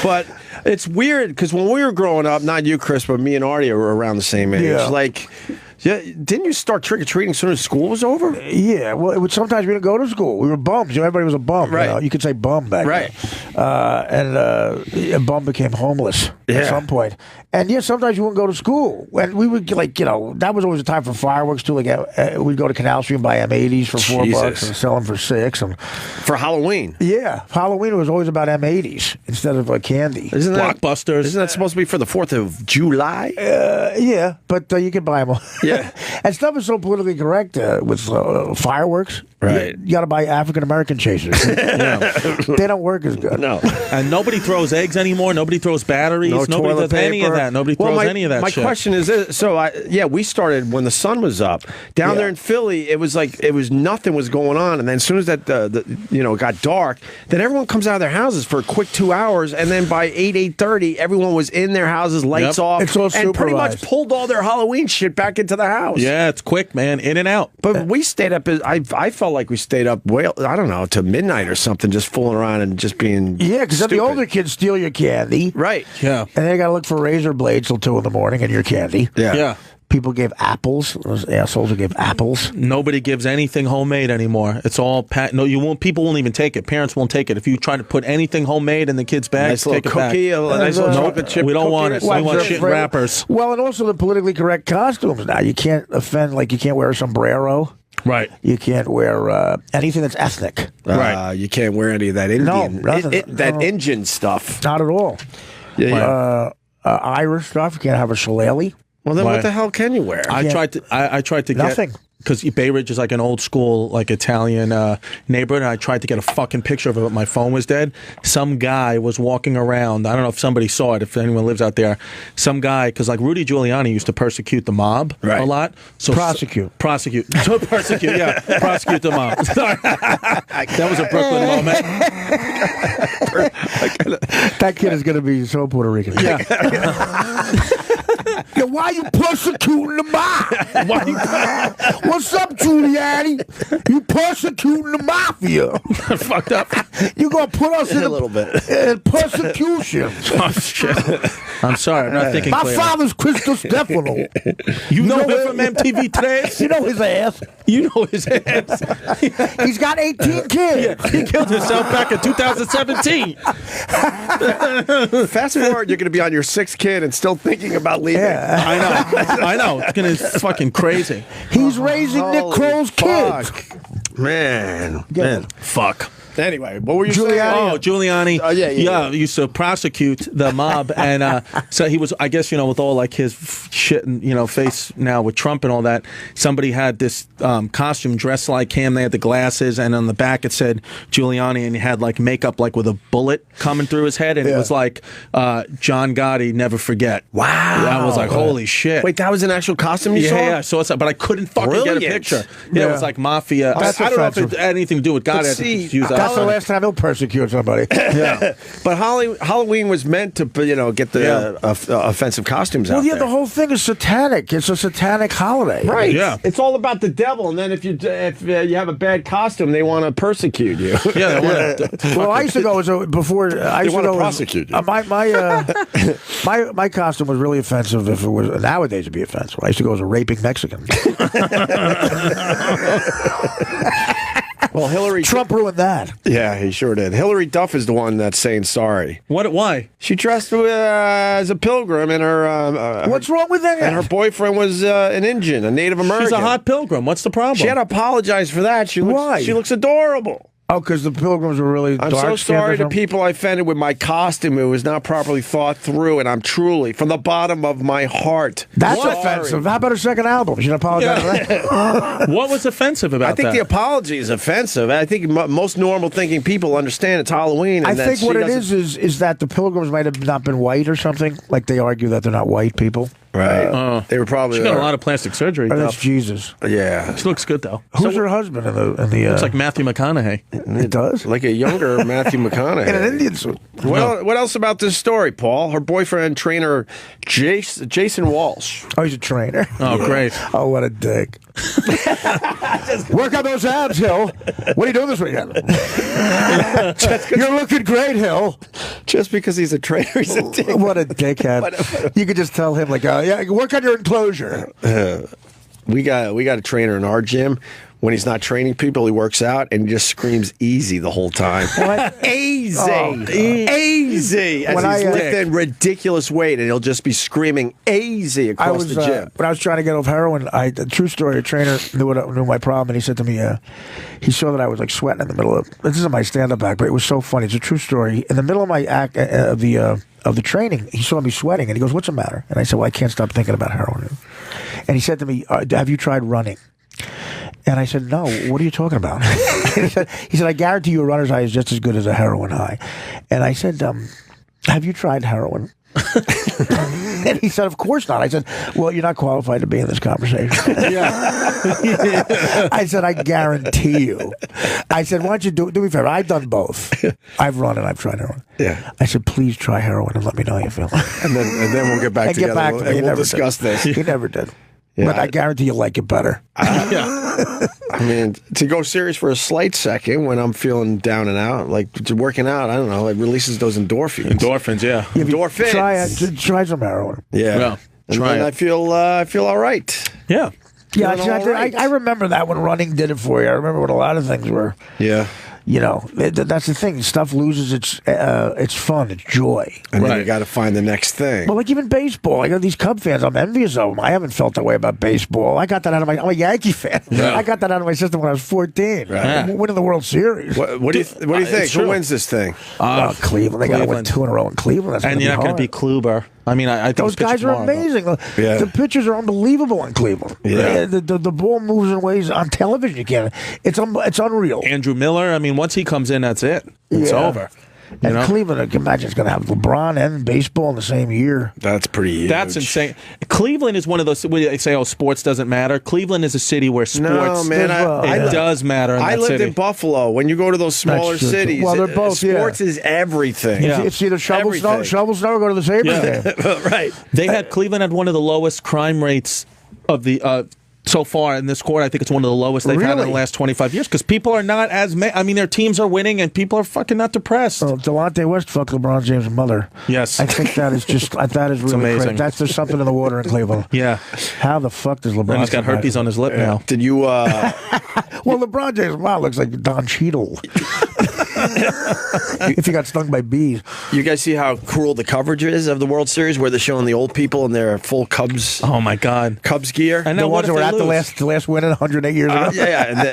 A: But it's weird because when we were growing up, not you, Chris, but me and Artie were around the same age.
C: Yeah.
A: Didn't you start trick-or-treating as soon as school was over?
C: Yeah, well, sometimes we didn't go to school. We were bums. Everybody was a bum.
A: Right.
C: You could say bum back
A: Right.
C: then. And bum became homeless at some point. And sometimes you wouldn't go to school. And we would, that was always a time for fireworks, too. We'd go to Canal Street and buy M80s for $4 and sell them for $6. And
A: For Halloween.
C: yeah, Halloween was always about M80s instead of candy.
B: Blockbusters.
A: Isn't that supposed to be for the 4th of July?
C: Yeah, but you could buy them all.
A: Yeah.
C: And stuff is so politically correct with fireworks.
A: Right.
C: You got to buy African American chasers. They don't work as good.
A: No.
B: And nobody throws eggs anymore. Nobody throws batteries.
A: No
B: Nobody
A: toilet
B: does any of
A: paper.
B: that. Nobody throws any of that
A: my
B: shit.
A: question is this, we started when the sun was up. Down there in Philly, it was like nothing was going on, and then as soon as that it got dark, then everyone comes out of their houses for a quick 2 hours, and then by 8:30 everyone was in their houses, lights off.
C: It's all
A: and pretty much
C: supervised.
A: pulled all their Halloween shit back into the house.
B: Yeah, it's quick, man. In and out.
A: But we stayed up. I felt like we stayed up. I don't know, to midnight or something, just fooling around and just being.
C: Yeah, because then the
A: stupid.
C: older kids steal your candy.
A: Right.
B: Yeah.
C: And they got to look for razor blades till 2 in the morning and your candy.
B: Yeah.
C: People gave apples. Those assholes who gave apples.
B: Nobody gives anything homemade anymore. It's all no. You won't. People won't even take it. Parents won't take it. If you try to put anything homemade in the kids' bags,
A: Nice little
B: take it back.
A: cookie, a nice little chocolate chip.
B: We don't
A: cookie
B: want
A: or
B: it. We
A: something.
B: want shit wrappers.
C: Well, and also the politically correct costumes now. You can't offend, like you can't wear a sombrero.
B: Right.
C: You can't wear anything that's ethnic.
B: Right.
A: You can't wear any of that Indian,
C: nothing.
A: Indian stuff.
C: Not at all.
A: Yeah.
C: Irish stuff. You can't have a shillelagh.
A: Well, then
B: Why?
A: what the hell can you wear?
B: I tried to get
C: Nothing.
B: because Bay Ridge is like an old school like Italian neighborhood. And I tried to get a fucking picture of it, but my phone was dead. Some guy was walking around. I don't know if somebody saw it. If anyone lives out there, some guy, because like Rudy Giuliani used to persecute the mob a lot. So
C: Prosecute.
B: So persecute. Yeah, prosecute the mob. Sorry. That was a Brooklyn moment.
C: That kid is going to be so Puerto Rican.
B: Yeah.
C: Yeah, why you persecuting the mob? What's up, Giuliani? You persecuting the mafia?
B: Fucked up.
C: You gonna put us in
A: A little bit.
C: in persecution?
B: Oh shit. I'm sorry. I'm not thinking
C: My
B: clearly.
C: father's Chris Distefano.
B: You know him from MTV3?
C: You know his ass.
B: You know his ass.
C: He's got 18 kids.
B: He killed himself back in 2017.
A: Fast forward, you're going to be on your 6th kid and still thinking about leaving.
C: Yeah.
B: I know. It's fucking crazy.
C: He's raising Nick
A: Holy
C: Kroll's kids.
A: fuck. Man.
B: Fuck.
A: Anyway, what were you
C: Giuliani.
A: saying?
B: Oh, Giuliani.
A: Yeah.
B: He used to prosecute the mob, and so he was. I guess with all like his shit and face now with Trump and all that. Somebody had this costume dressed like him. They had the glasses, and on the back it said Giuliani, and he had like makeup like with a bullet coming through his head, and it was like John Gotti, never forget.
A: Wow.
B: I was like, holy shit.
A: Wait, that was an actual costume you saw?
B: Yeah. So it's, but I couldn't fucking get a
A: Brilliant.
B: picture. Yeah, it was like mafia. I
C: That's
B: don't know if
C: offensive.
B: it had anything to do with God.
A: But
B: I had to
A: see,
B: just use
C: That's the last time he'll persecute somebody.
B: Yeah.
A: But Halloween was meant to, get the offensive costumes out
C: Well, yeah,
A: there.
C: the whole thing is satanic. It's a satanic holiday.
A: Right.
B: Yeah.
A: It's all about the devil, and then if you have a bad costume, they want to persecute you.
B: Yeah, they want to.
C: Well, I used to go before. I used to
A: wanna
C: go
A: prosecute you.
C: My costume was really offensive. If it was nowadays, it'd be offensive. I used to go as a raping Mexican.
A: Well, Hillary
C: Trump ruined that.
A: Yeah, he sure did. Hillary Duff is the one that's saying sorry.
B: What? Why?
A: She dressed as a pilgrim, and her
C: What's wrong with that?
A: and her boyfriend was an Indian, a Native American.
B: She's a hot pilgrim. What's the problem?
A: She had to apologize for that.
C: Why?
A: She looks adorable.
C: Oh, because the pilgrims were really
A: I'm
C: dark.
A: so sorry to people I offended with my costume. It was not properly thought through, and I'm truly, from the bottom of my heart,
C: That's
A: sorry.
C: offensive. How about her second album? She didn't apologize for that.
B: What was offensive about
A: I think
B: that?
A: the apology is offensive. I think most normal thinking people understand it's Halloween. And
C: I
A: that
C: think
A: she
C: what it
A: doesn't-
C: is that the pilgrims might have not been white or something. Like they argue that they're not white people.
A: Right. They were probably
B: She got a lot of plastic surgery.
C: Or
B: Though.
C: that's Jesus.
A: Yeah.
B: She looks good though.
C: Who's her husband in the?
B: Looks like Matthew McConaughey.
C: it does.
A: Like a younger Matthew McConaughey.
C: In an Indian suit.
A: What else about this story, Paul? Her boyfriend, trainer Jason Walsh.
C: Oh, he's a trainer.
B: Oh, great.
C: Oh, what a dick. Work on those abs, Hill. What are you doing this weekend? You're looking great, Hill.
A: Just because he's a trainer, he's a dick.
C: What a dickhead. You could just tell him, like, yeah, work on your enclosure.
A: We got a trainer in our gym. when he's not training people, he works out and he just screams easy the whole time. Easy. Easy. As
C: When
A: he's
C: I,
A: lifting ridiculous weight, and he'll just be screaming easy across the gym.
C: When I was trying to get off heroin, true story, a trainer knew my problem, and he said to me, he saw that I was like sweating in the middle of, this isn't my stand-up act, but it was so funny. It's a true story. In the middle of my act, of the training, he saw me sweating, and he goes, "What's the matter?" And I said, "Well, I can't stop thinking about heroin." And he said to me, "Have you tried running?" And I said, "No, what are you talking about?" he said, "I guarantee you a runner's high is just as good as a heroin high." And I said, "Have you tried heroin?" And he said, "Of course not." I said, "Well, you're not qualified to be in this conversation." I said, "I guarantee you." I said, "Why don't you do me a favor? I've done both. I've run and I've tried heroin."
A: Yeah.
C: I said, "Please try heroin and let me know how you feel."
A: And then we'll get back together and we'll discuss this.
C: He never did.
A: Yeah,
C: but I guarantee you'll like it better.
A: I mean, to go serious for a slight second when I'm feeling down and out, like working out, I don't know, it releases those endorphins.
B: Endorphins, yeah.
A: Endorphins.
C: Try some heroin.
A: Yeah. And then I feel all right.
B: Yeah.
C: Yeah, I remember that when running did it for you. I remember when a lot of things were.
A: Yeah.
C: You know, that's the thing. Stuff loses its fun, its joy.
A: And then you got to find the next thing.
C: Well, like even baseball. I got these Cub fans. I'm envious of them. I haven't felt that way about baseball. I got that out of I'm a Yankee fan. Yeah. I got that out of my system when I was 14.
A: Right.
C: Winning the World Series.
A: What do you think? Who wins this thing?
C: Cleveland. They got to win 2 in a row in Cleveland.
B: And you're not going to be Kluber. I mean, I
C: those guys are amazing. The pitchers are unbelievable in Cleveland.
A: Yeah.
C: The ball moves in ways on television you can't. It's unreal.
B: Andrew Miller. I mean, once he comes in, that's it. It's over.
C: And Cleveland, I can imagine, is going to have LeBron and baseball in the same year.
A: That's pretty huge.
B: That's insane. Cleveland is one of those. They say, "Oh, sports doesn't matter." Cleveland is a city where sports does matter.
A: I lived in Buffalo. When you go to those smaller cities,
C: they're both.
A: Sports is everything.
C: Yeah. It's either shovel snow, or go to the Sabres game.
A: Right.
B: Cleveland had one of the lowest crime rates of the. So far in this court, I think it's one of the lowest they've had in the last 25 years because people are not as. I mean, their teams are winning and people are fucking not depressed.
C: Oh, Delonte West fucked LeBron James' mother.
B: Yes,
C: I think that is really
B: amazing.
C: Crazy. There's something in the water in Cleveland.
B: Yeah,
C: how the fuck does LeBron?
B: And he's got herpes on his lip now.
A: Did you?
C: Well, LeBron James' mom looks like Don Cheadle. If he got stung by bees.
A: You guys see how cruel the coverage is of the World Series, where they're showing the old people in their full Cubs.
B: Oh my God,
A: Cubs gear.
B: And
C: the ones that were at the last win 108 years ago.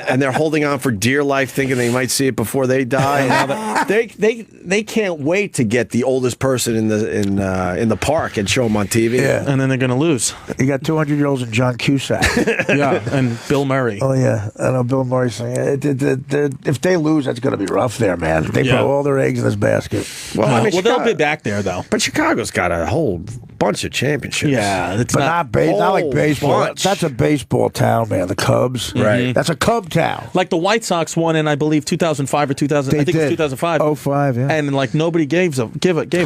A: And they're holding on for dear life, thinking they might see it before they die. They can't wait to get the oldest person in the park and show them on TV.
C: Yeah,
B: and then they're going to lose.
C: You got 200-year-olds and John Cusack.
B: Yeah, and Bill Murray.
C: Oh yeah, I know Bill Murray saying if they lose, that's going to be rough there, man. They put all their eggs in this basket.
A: Well,
B: they'll be back there though.
A: But Chicago's got a whole bunch of championships.
B: Yeah,
C: it's not like baseball.
A: Bunch.
C: That's a baseball town, man. The Cubs,
A: right?
C: That's a Cub town.
B: Like the White Sox won in, I believe, 2005 or 2000. I think it was 2005.
C: 05, yeah.
B: And like nobody gave a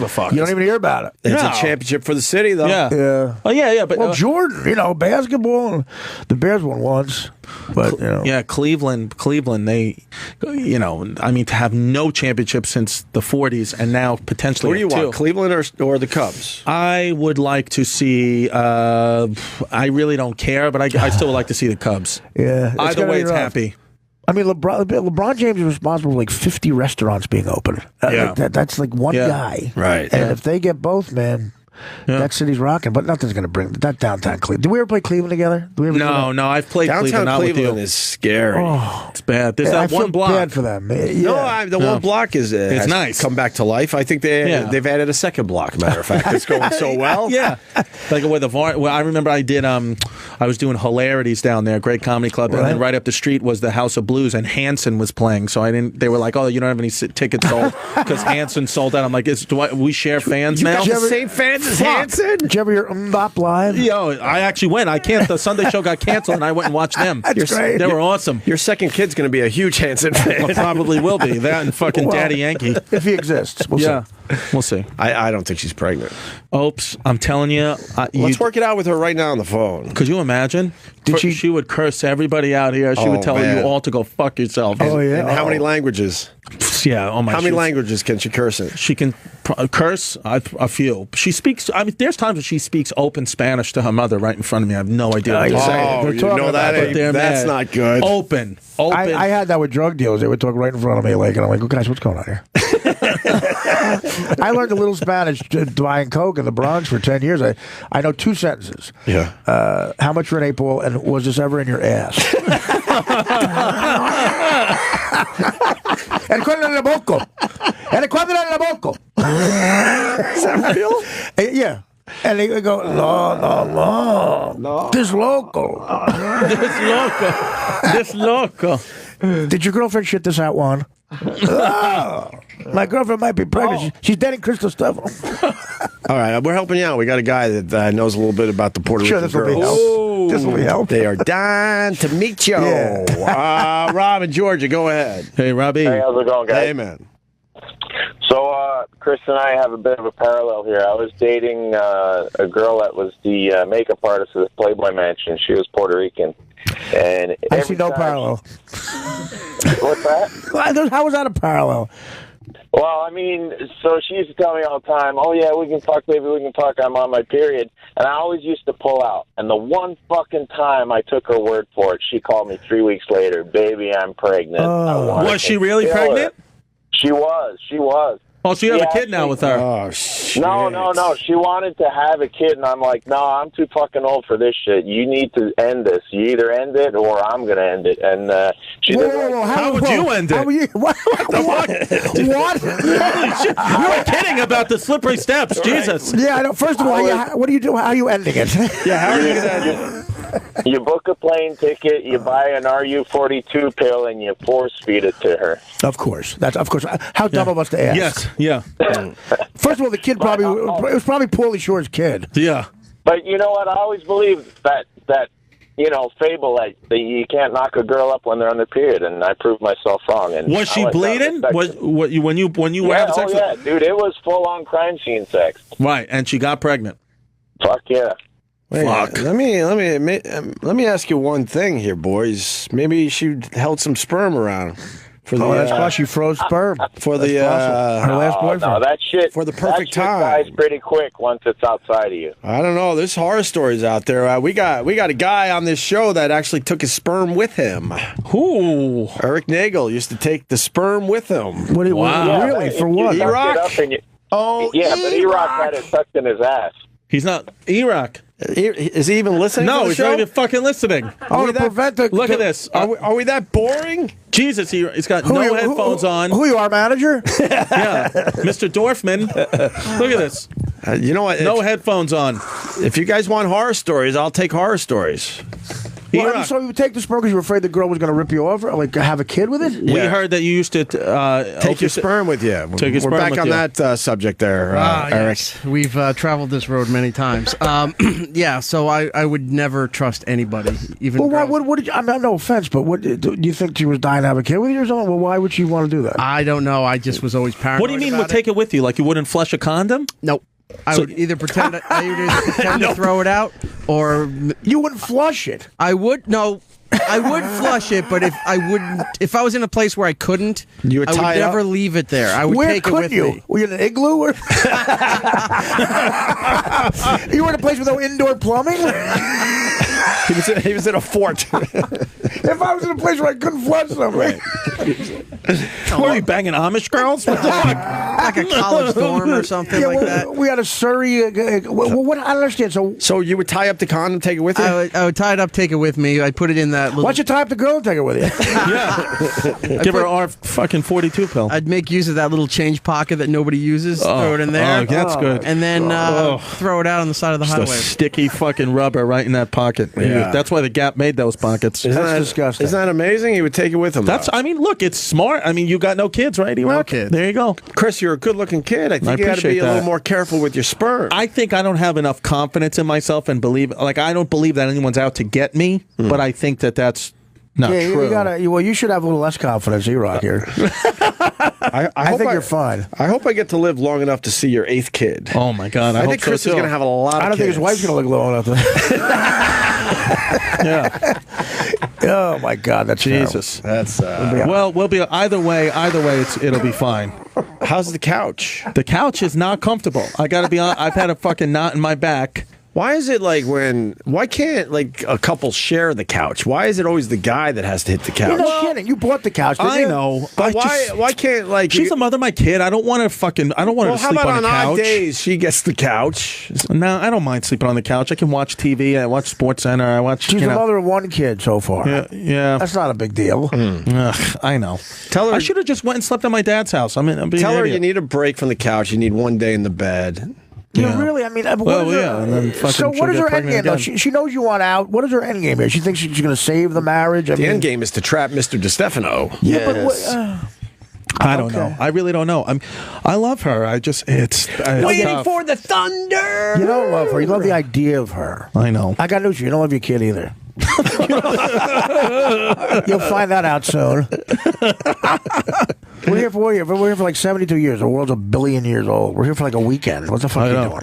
B: fuck.
C: You don't even hear about it.
A: It's a championship for the city, though.
B: Yeah. Oh yeah. But
C: Jordan, basketball. The Bears won once. But
B: yeah, Cleveland. They, I mean, to have no championship since the '40s, and now potentially.
A: What do you want, Cleveland or the Cubs?
B: I would like to see. I really don't care, but I still would like to see the Cubs.
C: Yeah,
B: either way, it's happy.
C: I mean, LeBron James is responsible for like 50 restaurants being open. That's like one guy,
A: right?
C: And if they get both, man. Yeah. That city's rocking, but nothing's going to bring that downtown Cleveland. Did we ever play Cleveland together?
B: No, I've played
A: downtown
B: Cleveland.
A: Cleveland is scary.
C: Oh,
B: it's bad. There's that one block.
C: Bad for them. Yeah.
A: No, the one block is
B: it's nice.
A: Come back to life. I think they've added a second block. Matter of fact, it's going so well.
B: Yeah, like where the VAR. Well, I remember I did. I was doing Hilarities down there, great comedy club, and then right up the street was the House of Blues, and Hanson was playing. So I didn't. They were like, "Oh, you don't have any tickets sold because Hanson sold out." I'm like, we share fans now?
A: You got the same fans as Hanson?
C: Did you ever hear Mbop live?
B: Yo, I actually went. The Sunday show got canceled, and I went and watched them.
C: That's great.
B: They were awesome.
A: Your second kid's going to be a huge Hanson fan.
B: Well, probably will be. That and fucking Daddy Yankee.
C: If he exists. We'll see.
B: We'll see.
A: I don't think she's pregnant.
B: Oops. I'm telling you.
A: Let's work it out with her right now on the phone.
B: Could you imagine? She would curse everybody out here. She would tell you all to go fuck yourself.
C: Oh, yeah.
A: And how many languages?
B: Yeah. Oh my.
A: How many languages can she curse in?
B: She can curse a few. She speaks. I mean, there's times when she speaks open Spanish to her mother right in front of me. I have no idea. What
A: You know that? That's not good.
B: Open.
C: I had that with drug dealers. They would talk right in front of me, and I'm like, "Oh, guys, what's going on here?" I learned a little Spanish buying coke in the Bronx for 10 years. I know 2 sentences.
A: Yeah.
C: How much for an 8-ball, and was this ever in your ass? El cuadro en el boco. El cuadro en el boco.
A: Is that real?
C: Yeah. And they go, no. This loco.
B: This loco.
C: Did your girlfriend shit this out, Juan? Oh, my girlfriend might be pregnant. She's dating Crystal Stefano.
A: All right, we're helping you out. We got a guy that knows a little bit about the Puerto Rican
C: this will be
A: girls.
C: help. This will be help.
A: They are dying to meet you.
C: Yeah.
A: Rob in Georgia, go ahead.
B: Hey, Robbie.
F: Hey, how's it going, guys?
A: Hey, man.
F: So, Chris and I have a bit of a parallel here. I was dating a girl that was the makeup artist of the Playboy Mansion. She was Puerto Rican. And
C: I see no parallel.
F: What's that?
C: How was that a parallel?
F: Well, I mean, so she used to tell me all the time, oh, yeah, we can talk, baby, we can talk. I'm on my period. And I always used to pull out. And the one fucking time I took her word for it, she called me 3 weeks later, baby, I'm pregnant.
B: Was she really pregnant?
F: She was.
B: Oh, so you have a kid now with her?
A: Oh, shit.
F: No. She wanted to have a kid, and I'm like, no, I'm too fucking old for this shit. You need to end this. You either end it or I'm going to end it. And she
C: Whoa,
B: how would you end it?
C: How would you? What? What?
B: Holy shit. You were kidding about the slippery steps. Jesus.
C: Yeah, I know. First of all, what do you do? How are you ending it?
A: Yeah, how are you going to end it?
F: You book a plane ticket, you buy an RU-42 pill, and you force feed it to her.
C: Of course. How dumb of us to ask.
B: Yes, yeah.
C: First of all, the kid it was probably Pauly Shore's kid.
B: Yeah.
F: But you know what? I always believed that fable that you can't knock a girl up when they're on their period, and I proved myself wrong. And
B: was she bleeding? When you were having sex?
F: Yeah, dude, it was full-on crime scene sex.
B: Right, and she got pregnant.
F: Fuck yeah.
A: Wait, let me ask you one thing here, boys. Maybe she held some sperm around for the.
C: That's why she froze sperm
A: for the
C: her last boyfriend.
F: No, that shit
A: for the perfect time.
F: That shit dies pretty quick once it's outside of you.
A: I don't know. There's horror stories out there. We got a guy on this show that actually took his sperm with him.
B: Who?
A: Eric Nagel used to take the sperm with him.
C: Wow. Really? For what?
A: E-Rock?
F: Oh, yeah, but E-Rock had it tucked in his ass.
B: He's not E-Rock.
A: Is he even listening?
B: No,
A: to the
B: he's
A: show?
B: not even fucking listening.
C: Look at
B: this.
A: Are we that boring?
B: Jesus, he's got no headphones on.
C: Who you are, manager?
B: Yeah, Mr. Dorfman. Look at this.
A: You know what?
B: No headphones on.
A: If you guys want horror stories, I'll take horror stories.
C: Well, so you take the sperm because you were afraid the girl was going to rip you over, like have a kid with it?
B: Yeah. We heard that you used to
A: take your sperm with you.
B: Take your sperm
A: We're back
B: with
A: on
B: you.
A: that subject there, Eric.
D: Yes. We've traveled this road many times. Yeah, so I would never trust anybody. Even
C: well, what did you, I mean, no offense, but what do you think she was dying to have a kid with you or something? Well, why would she want to do that?
D: I don't know. I just was always paranoid.
B: What do you mean would take it with you? Like you wouldn't flush a condom?
D: Nope. I would either pretend to throw it out, or
C: you wouldn't flush it.
D: I would I would flush it, but if I was in a place where I couldn't, I would never leave it there. I would take it with me.
C: Were you in an igloo? Or you were in a place with no indoor plumbing?
A: He was in a fort.
C: If I was in a place where I couldn't flush something.
B: Were you banging Amish girls?
D: Like a college dorm or something like that?
C: We had a Surrey. What I don't understand. So
A: you would tie up the condom, take it with you?
D: I would tie it up, take it with me. I'd put it in that little...
C: Why don't you tie up the girl and take it with you?
B: Yeah. Give her our fucking 42 pill.
D: I'd make use of that little change pocket that nobody uses. Throw it in there.
B: Oh, that's good.
D: And then throw it out on the side of the highway.
B: Just a sticky fucking rubber right in that pocket. Yeah. That's why the Gap made those pockets.
C: That's disgusting.
A: Isn't that amazing? He would take it with him.
B: I mean, look, it's smart. I mean, you got no kids, right, E-Rock?
D: No kids.
B: There you go.
A: Chris, you're a good-looking kid. I think you got to be a little more careful with your sperm.
B: I think I don't have enough confidence in myself and I don't believe that anyone's out to get me, but I think that's not true.
C: You should have a little less confidence, E-Rock, here. I think you're fine.
A: I hope I get to live long enough to see your 8th kid.
B: Oh, my God. I
A: think Chris is going to have a lot of kids.
C: I don't think his wife's going to live long enough.
B: Yeah.
C: Oh my God, that's
B: Jesus.
C: terrible.
A: That's
B: Well, we'll be either way. Either way, it'll be fine.
A: how's the couch?
B: The couch is not comfortable. I got to be honest. I've had a fucking knot in my back.
A: Why is it like why can't like a couple share the couch? Why is it always the guy that has to hit the couch?
C: You're not kidding. You bought the couch, didn't
B: I
C: you?
B: know.
A: But why can't like
B: She's the mother of my kid. I don't want her fucking. I don't want her to
A: how
B: sleep
A: about
B: on the
A: on
B: couch.
A: odd days she gets the couch?
B: No, I don't mind sleeping on the couch. I can watch TV. I watch Sports Center. I watch.
C: She's the mother of one kid so far.
B: Yeah.
C: That's not a big deal.
B: Ugh, I know.
A: Tell her
B: I should have just went and slept at my dad's house. I'm being
A: Tell
B: an
A: her
B: idiot.
A: you need a break from the couch. You need one day in the bed.
C: Yeah, really. I mean,
B: Well, yeah, and then fucking
C: so
B: she'll
C: what is
B: get
C: her end
B: pregnant
C: game? Though?
B: again.
C: She knows you want out. What is her end game here? She thinks she's going to save the marriage.
A: The end game is to trap Mr. Distefano.
C: Yeah, but
B: I don't know. I really don't know. I love her. It's
A: Waiting for the thunder.
C: you don't love her. You love the idea of her.
B: I know.
C: I got news for you. You don't love your kid either. You'll find that out soon. We're here for like 72 years. The world's 1 billion years old. We're here for like a weekend. What the fuck are you doing?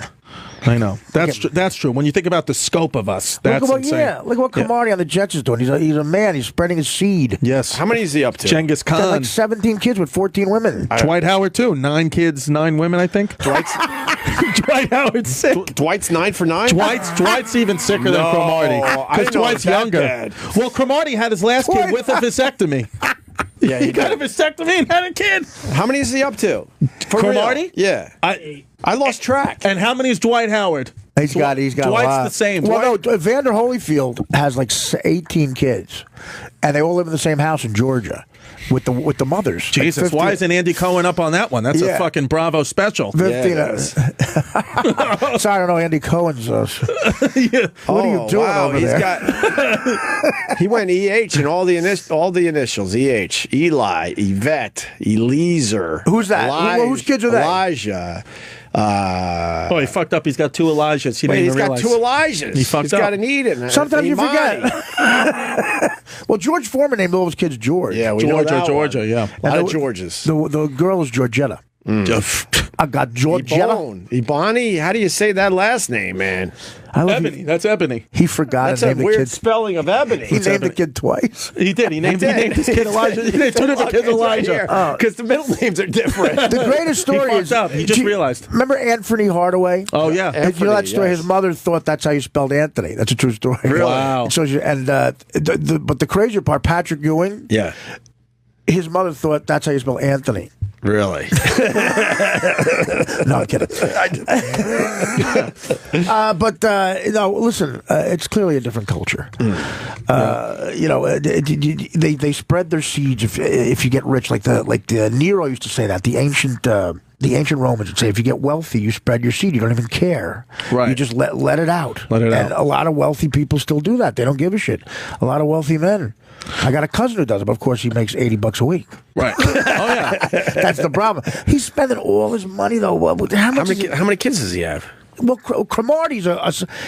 B: I know. That's true. When you think about the scope of us, that's insane.
C: Look what Kamari on the Jets is doing. He's a man. He's spreading his seed.
B: Yes.
A: How many is he up to?
B: Genghis
C: Got
B: Khan.
C: like 17 kids with 14 women.
B: Dwight Howard too. 9 kids, 9 women. I think.
A: Dwight's
B: Howard's sick.
A: Dwight's 9 for 9.
B: Dwight's even sicker than Cromartie
A: I
B: because
A: didn't know it was
B: Dwight's
A: that
B: younger.
A: bad.
B: Well, Cromartie had his last kid with a vasectomy.
A: Yeah,
B: He got a vasectomy and had a kid.
A: How many is he up to? For
B: Cromartie?
A: real? Yeah. I lost track.
B: And how many is Dwight Howard?
C: He's got a
B: Dwight's
C: lot.
B: the same.
C: Well, no, Vander Holyfield has like 18 kids, and they all live in the same house in Georgia with the mothers.
B: Jesus,
C: Like 15
B: why isn't Andy Cohen up on that one? That's a fucking Bravo special.
C: 15. Sorry, I don't know Andy Cohen's. What are you doing over there?
A: He went EH and all the initials. EH, Eli, Yvette, Eliezer.
C: Who's that? Whose kids are they?
A: Elijah.
B: He fucked up. He's got 2 Elijahs. He didn't even
A: got
B: realize.
A: 2 Elijahs.
B: He fucked
A: He's
B: up.
A: got an Eden.
C: Sometimes you forget. Well, George Foreman named all his kids George.
A: Yeah, we know that
B: Georgia,
A: one.
B: yeah.
A: A lot of Georges.
C: The girl is Georgetta. I got Georgetta.
A: Ebony. How do you say that last name, man?
B: Ebony. That's Ebony.
C: He forgot
A: That's
C: to
A: a
C: name the
A: weird
C: kid.
A: spelling of Ebony.
C: He named the kid twice.
B: He did. He named his kid Elijah. He named 2 different kids Elijah.
A: Because the middle names are different.
C: The greatest story
B: He
C: is
B: fucked up. He just realized.
C: Remember Anthony Hardaway?
B: Oh yeah.
C: You know that story?
A: yes.
C: His mother thought that's how you spelled Anthony. That's a true story.
A: Really?
B: Wow.
C: So but the crazier part, Patrick Ewing,
A: Yeah.
C: his mother thought that's how you spell Anthony.
A: Really?
C: No, I'm kidding. No, listen, it's clearly a different culture. They spread their seeds if you get rich, like the Nero used to say that. The ancient Romans would say, if you get wealthy, you spread your seed. You don't even care.
B: Right.
C: You just let it out.
B: Let it
C: and
B: out.
C: a lot of wealthy people still do that. They don't give a shit. A lot of wealthy men. I got a cousin who does it, but of course he makes $80 a week.
B: Right. Oh yeah.
C: That's the problem. He's spending all his money though. How
A: many kids does he have?
C: Well, Cromartie's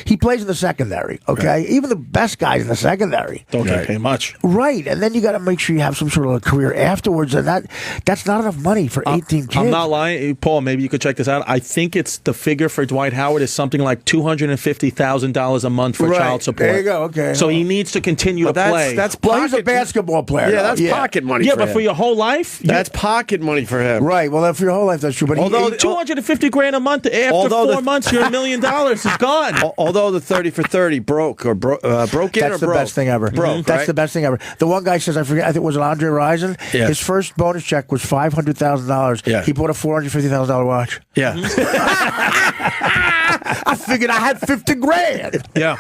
C: he plays in the secondary. Okay, right. Even the best guys in the secondary
B: Don't get paid much.
C: Right, and then you got to make sure you have some sort of a career afterwards, and that's not enough money for 18 kids.
B: I'm not lying, Paul. Maybe you could check this out. I think it's the figure for Dwight Howard is something like $250,000 a month for child support.
C: There you go. Okay,
B: so he needs to continue to play.
C: He's a basketball player.
A: Yeah, that's pocket money.
B: Yeah,
A: for
B: but
A: him.
B: for your whole life,
A: that's pocket money for him.
C: Right. Well, for your whole life, that's true. But
B: although $250,000 a month after 4 months, you're $1 million. Is gone.
A: Although the 30 for 30 broke in
C: That's
A: or
C: the
A: broke?
C: best thing ever.
A: Broke,
C: That's
A: right?
C: the best thing ever. The one guy says, I think it was Andre Rison.
A: Yeah.
C: His first bonus check was $500,000.
A: Yeah.
C: He bought a $450,000 watch.
A: Yeah.
C: I figured I had $50,000.
B: Yeah.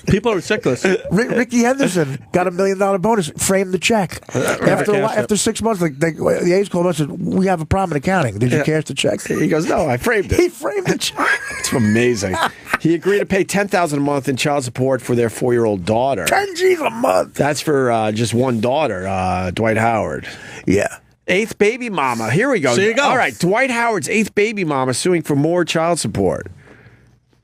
B: People are ridiculous.
C: Ricky Henderson got $1 million bonus, framed the check. After 6 months, the A's called us and said, we have a problem in accounting. Did you cash the check?
A: He goes, no, I framed it.
C: He framed the check.
A: It's amazing. He agreed to pay $10,000 a month in child support for their 4-year-old daughter.
C: 10 G's a month.
A: That's for just one daughter, Dwight Howard.
C: Yeah.
A: 8th baby mama. Here we go.
B: So you go.
A: All right, Dwight Howard's 8th baby mama suing for more child support.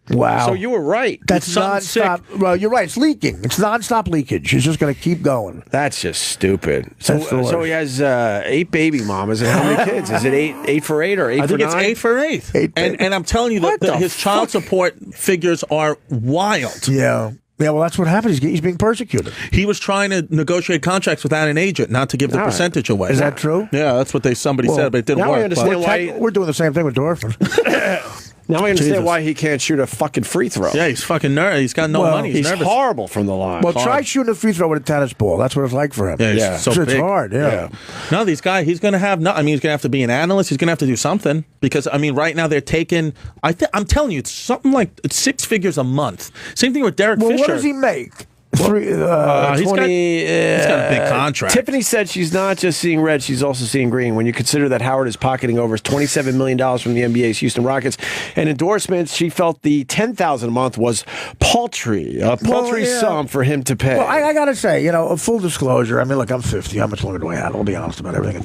C: Wow.
A: So you were right.
C: That's nonstop. Well, you're right. It's leaking. It's nonstop leakage. It's just going to keep going.
A: That's just stupid.
C: That's the worst.
A: So he has 8 baby mamas and how many kids? Is it 8 for 8 or 8
B: I
A: for 9?
B: think it's 8 for 8. And I'm telling you that his child support figures are wild.
C: Yeah. Yeah, well, that's what happened. He's being persecuted.
B: He was trying to negotiate contracts without an agent, not to give the percentage away.
C: Is that true?
B: Yeah, that's what somebody said, but it didn't
A: now
B: work.
A: I understand why
C: we're doing the same thing with Dorfman.
A: Now I understand why he can't shoot a fucking free throw.
B: Yeah, he's fucking nervous. He's got no money.
A: He's
B: nervous.
A: horrible from the line.
C: Well, try shooting a free throw with a tennis ball. That's what it's like for him.
B: Yeah, he's so
C: it's
B: big.
C: hard. Yeah.
B: No, these guys. He's going to have. No, I mean, he's going to have to be an analyst. He's going to have to do something because I mean, right now they're taking. I'm telling you, it's something like 6 figures a month. Same thing with Derek Fisher.
C: What does he make?
B: He's got a big contract.
A: Tiffany said she's not just seeing red, she's also seeing green. When you consider that Howard is pocketing over $27 million from the NBA's Houston Rockets and endorsements, she felt the $10,000 a month was paltry, a paltry sum for him to pay.
C: Well, I got to say, a full disclosure. I mean, look, I'm 50. How much longer do I have? I'll be honest about everything.